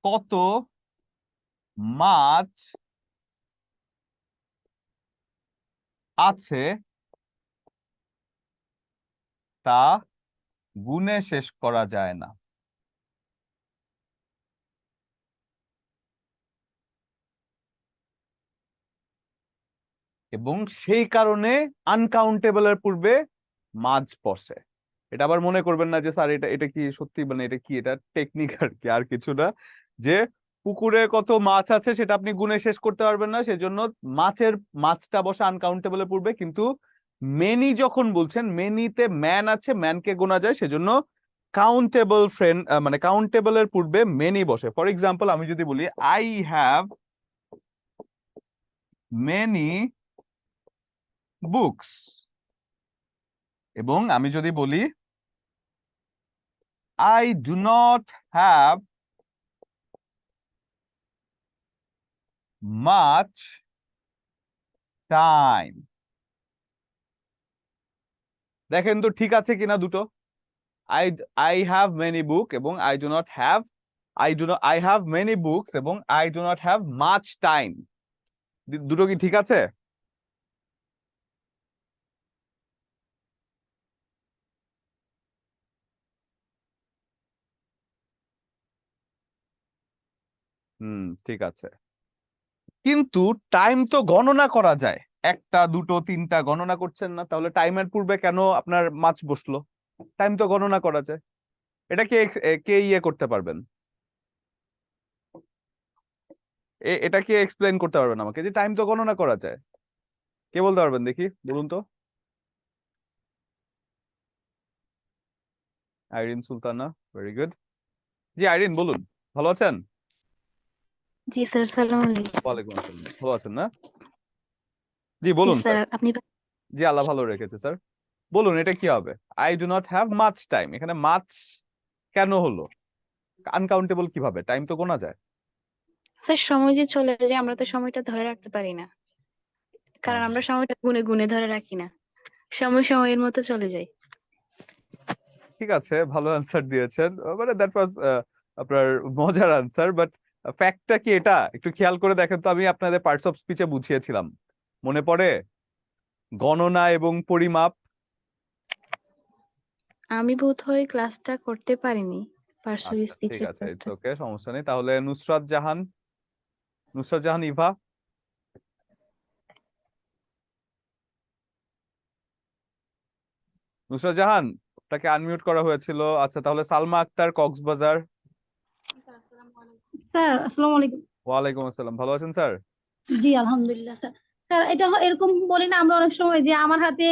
কত মাছ আছে তা গুণে শেষ করা যায় না। এবং সেই কারণে আনকাউন্টেবলের পূর্বে মাছ বসে। এটা আবার মনে করবেন না যে স্যার এটা এটা কি সত্যি, মানে এটা কি, এটা টেকনিক আর কি, আর কিছু না। যে পুকুরে কত মাছ আছে সেটা আপনি গুণে শেষ করতে পারবেন না, সেজন্য মাছটা বসে আনকাউন্টেবলের পূর্বে। কিন্তু মেনি যখন বলছেন, মেনিতে ম্যান আছে, ম্যানকে গোনা যায়, সেজন্য কাউন্টেবল ফ্রেন্ড, মানে কাউন্টেবলের পূর্বে মেনি বসে। ফর এক্সাম্পল আমি যদি বলি আই হ্যাভ মেনি বুকস, এবং আমি যদি বলি I do not have much time, দেখেন তো ঠিক আছে কিনা দুটো? I have many book এবং I do not have, I have many books এবং I do not have much time, দুটো কি ঠিক আছে? ঠিক আছে। কিন্তু টাইম তো গণনা করা যায়, 1টা 2টো 3টা গণনা করছেন না, তাহলে টাইমের পূর্বে কেন আপনার মাছ বসলো? টাইম তো গণনা করা যায়। এটা কে কে ইয়ে করতে পারবেন? এটা কি এক্সপ্লেইন করতে পারবেন আমাকে যে টাইম তো গণনা করা যায়? কে বলতে পারবেন দেখি, বলুন তো। Irin Sultana, very good. জি আইরিন বলুন, ভালো আছেন? জি স্যার, সালাম আলাইকুম। ওয়ালাইকুম আসসালাম, ভালো আছেন না? জি জি বলুন স্যার, স্যার। আপনি জি আল্লাহ ভালো রেখেছে স্যার। বলুন এটা কি হবে? I do not have much time, এখানে মাছ কেন হলো? আনকাউন্টেবল কিভাবে? টাইম তো গোনা যায়। স্যার সময় যে চলে যায় আমরা তো সময়টা ধরে রাখতে পারি না, কারণ আমরা সময়টা গুনে গুনে ধরে রাখি না, সময় সময়ের মতো চলে যায়। ঠিক আছে, ভালো অ্যান্সার দিয়েছেন, মানে দ্যাট ওয়াজ আপনার মজার অ্যান্সার, বাট ফ্যাক্টটা কি এটা একটু খেয়াল করে দেখেন তো। আমি আপনাদের পার্টস অফ স্পিচে বুঝিয়েছিলাম, মনে পড়ে? গণনা এবং পরিমাপ। আমি বোধহয় ক্লাসটা করতে পারিনি, পার্শ্ব আচ্ছা ঠিক স্পিচের আছে, ইটস ক্লাসটা। ওকে, সমস্যা নেই। তাহলে নুসরাত জাহান, নুসরাত জাহান ইভা। নুসরাত জাহান, আপনাকে আনমিউট করা হয়েছিল। আচ্ছা তাহলে সালমা আক্তার, কক্সবাজার। স্যার আসসালামু আলাইকুম। ওয়ালাইকুম আসসালাম, ভালো আছেন স্যার? জি আলহামদুলিল্লাহ স্যার। স্যার এটা এরকম বলি না আমরা অনেক সময় যে আমার হাতে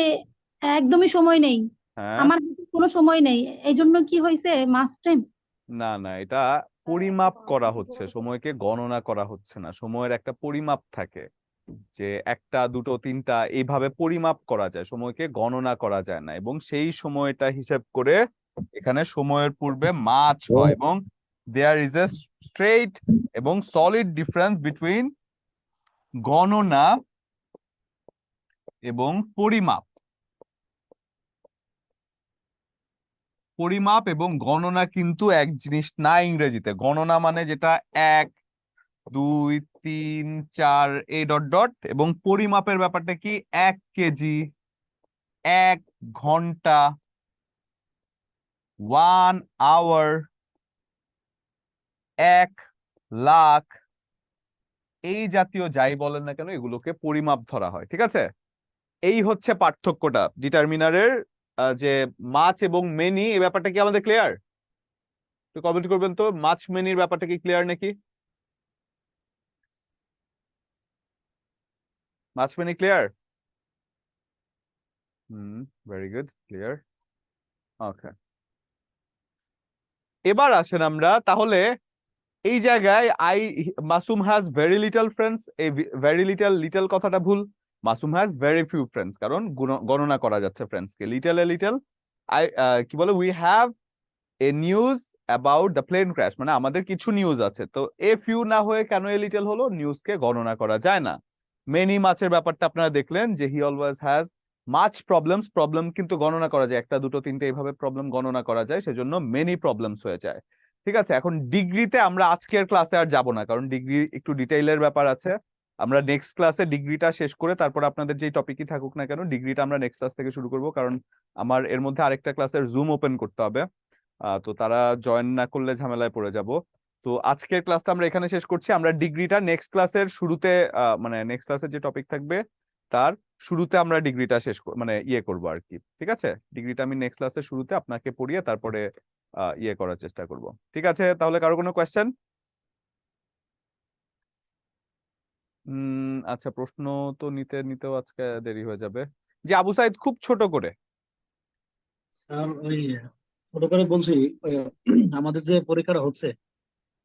একদমই সময় নেই, হ্যাঁ, আমার হাতে কোনো সময় নেই, এই জন্য কি হয়েছে মাস্ট টাইম। না না, এটা পরিমাপ করা হচ্ছে, সময়কে গণনা করা হচ্ছে না, সময়ের একটা পরিমাপ থাকে। যে একটা দুটো তিনটা এইভাবে পরিমাপ করা যায়, সময়কে গণনা করা যায় না, এবং সেই সময়টা হিসেব করে এখানে সময়ের পূর্বে মাছ হয়, এবং দেয়ার ইজ এ স্ট্রেইট এবং সলিড ডিফারেন্স বিটুইন গণনা এবং পরিমাপ। পরিমাপ এবং গণনা কিন্তু এক জিনিস না ইংরেজিতে। গণনা মানে যেটা 1 2 3 4 এই ডট ডট, এবং পরিমাপের ব্যাপারটা কি 1 কেজি, 1 ঘন্টা, 1 আওয়ার, 1 লাখ, এই জাতীয় যাই বলেন না কেন এগুলোকে পরিমাপ ধরা হয়। ঠিক আছে, এই হচ্ছে পার্থক্যটা ডিটারমিনারের। যে মাছ এবং মেনি এই ব্যাপারটা কি আমাদের ক্লিয়ার? তো কমেন্ট করবেন তো, মাছ মেনির ব্যাপারটা কি ক্লিয়ার নাকি? মাছ many clear? Very good, clear. Okay, এবার আসেন আমরা তাহলে এই জায়গায় Masum has very little friends. এই ভেরি লিটল কথাটা ভুল, Masum has very few friends, কারণ গণনা করা যাচ্ছে ফ্রেন্ডস কে। লিটল কি বলে, we have a news about the plane crash, মানে আমাদের কিছু নিউজ আছে। তো এ ফিউ না হয়ে কেন এ লিটল হলো? নিউজকে গণনা করা যায় না। মেনি মাছের ব্যাপারটা আপনারা দেখলেন যে he always has much problems, problem কিন্তু গণনা করা যায়, একটা দুটো তিনটে এইভাবে প্রবলেম গণনা করা যায়, সেজন্য মেনি প্রবলেমস হয়ে যায়। ঠিক আছে, এখন ডিগ্রিতে আমরা আজকের ক্লাসে আর যাব না, কারণ ডিগ্রি একটু ডিটেইলের ব্যাপার আছে। আমরা নেক্সট ক্লাসে ডিগ্রিটা শেষ করে তারপর আপনাদের যেই টপিকই থাকুক না কেন ডিগ্রিটা আমরা নেক্সট ক্লাস থেকে শুরু করব, কারণ আমার এর মধ্যে আরেকটা ক্লাসের জুম ওপেন করতে হবে। তো তারা জয়েন না করলে ঝামেলায় পড়ে যাব। তো আজকের ক্লাসটা আমরা এখানে শেষ করছি। আমরা ডিগ্রিটা নেক্সট ক্লাসের শুরুতে মানে নেক্সট ক্লাসের যে টপিক থাকবে তার শুরুতে আমরা ডিগ্রিটা শেষ মানে ইয়ে করবো আর কি। ঠিক আছে, ডিগ্রিটা আমি নেক্সট ক্লাসের শুরুতে আপনাকে পড়িয়ে তারপরে ইয়ে করার চেষ্টা করব। ঠিক আছে, তাহলে কারো কোনো কোয়েশ্চেন? আচ্ছা, প্রশ্ন তো নিতেও আজকে দেরি হয়ে যাবে। যে আবু সাইদ, খুব ছোট করে। স্যার ওই ছোট করে বলছি, ওই আমাদের যে পরীক্ষাটা হচ্ছে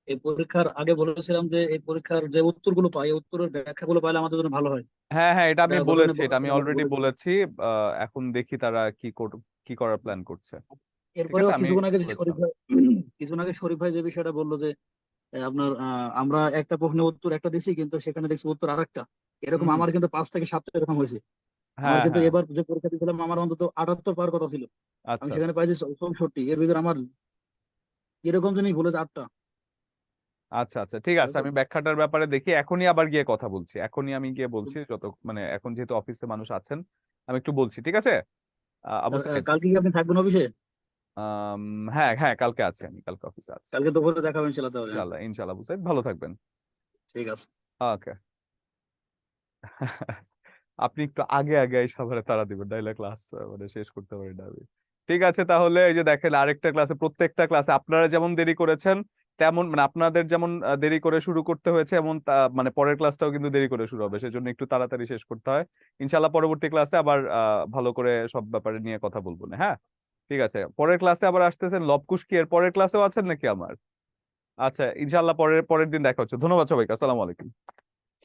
এই পরীক্ষার আগে বলেছিলাম যে এই পরীক্ষার যে উত্তরগুলো পাই এই উত্তরের ব্যাখ্যাগুলো পাইলে আমাদের জন্য ভালো হয়। হ্যাঁ হ্যাঁ, এটা আমি এটা বলেছি, এটা আমি গতদিনে অলরেডি বলেছিলাম। বলেছি। এখন দেখি তারা কি করার প্ল্যান করছে। ঠিক এরপরেও আছে, আমি কিছুক্ষণ আগে যে শরীফ বলেছিলাম। ভাই কিছুক্ষণ আগে শরীফ ভাই যে বিষয়টা বললো যে আপনার আমরা একটা প্রশ্নের উত্তর একটা দিছি কিন্তু সেখানে দেখছি উত্তর আরেকটা। এরকম হুম, আমার কিন্তু 5 থেকে 7টা এরকম হয়েছে। আমার হ্যাঁ কিন্তু হ্যাঁ, এবার যে পরীক্ষা দিয়েছিলাম আমার অন্তত 78 পাওয়ার কথা ছিল, আমি আচ্ছা সেখানে পাইছি 64। এর ভিতরে আমার এরকম জিনিস ভুলেছে 8টা। আচ্ছা আচ্ছা, ঠিক আছে, আমি ব্যাখ্যাটার ব্যাপারে দেখি, এখনই আবার গিয়ে কথা বলছি, এখনই আমি গিয়ে বলছি, যত মানে এখন যেহেতু অফিসে মানুষ আছেন আমি একটু বলছি। ঠিক আছে আবু সাইদ। কালকে কি আপনি থাকবেন অফিসে? আম, হ্যাঁ হ্যাঁ, কালকে আছে, আমি কালকে অফিসে আছি। কালকে দুপুরে দেখা হবে ইনশাল্লাহ তাহলে। ইনশাল্লাহ ইনশাল্লাহ, আবু সাইদ ভালো থাকবেন। ঠিক আছে। ওকে। আপনি একটু আগে আগে এই সবারে তাড়া দিবেন, নাইলে ক্লাস মানে শেষ করতে পারি না আমি। ঠিক আছে, তাহলে এই যে দেখেন আরেকটা ক্লাসে, প্রত্যেকটা ক্লাসে আপনারা যেমন দেরি করেছেন তেমন, মানে আপনাদের যেমন দেরি করে শুরু করতে হয়েছে, এমন মানে পরের ক্লাসটাও কিন্তু দেরি করে শুরু হবে, সেজন্য একটু তাড়াতাড়ি শেষ করতে হয়। ইনশাল্লাহ পরবর্তী ক্লাসে আবার ভালো করে সব ব্যাপারে নিয়ে কথা বলবো না। হ্যাঁ, ঠিক আছে, পরের ক্লাসে আবার আসতেছেন লবকুশ, কি এর পরের ক্লাসেও আছেন নাকি আমার? আচ্ছা, ইনশাল্লাহ পরের দিন দেখা হচ্ছে। ধন্যবাদ সবাইকে, আসসালামু আলাইকুম।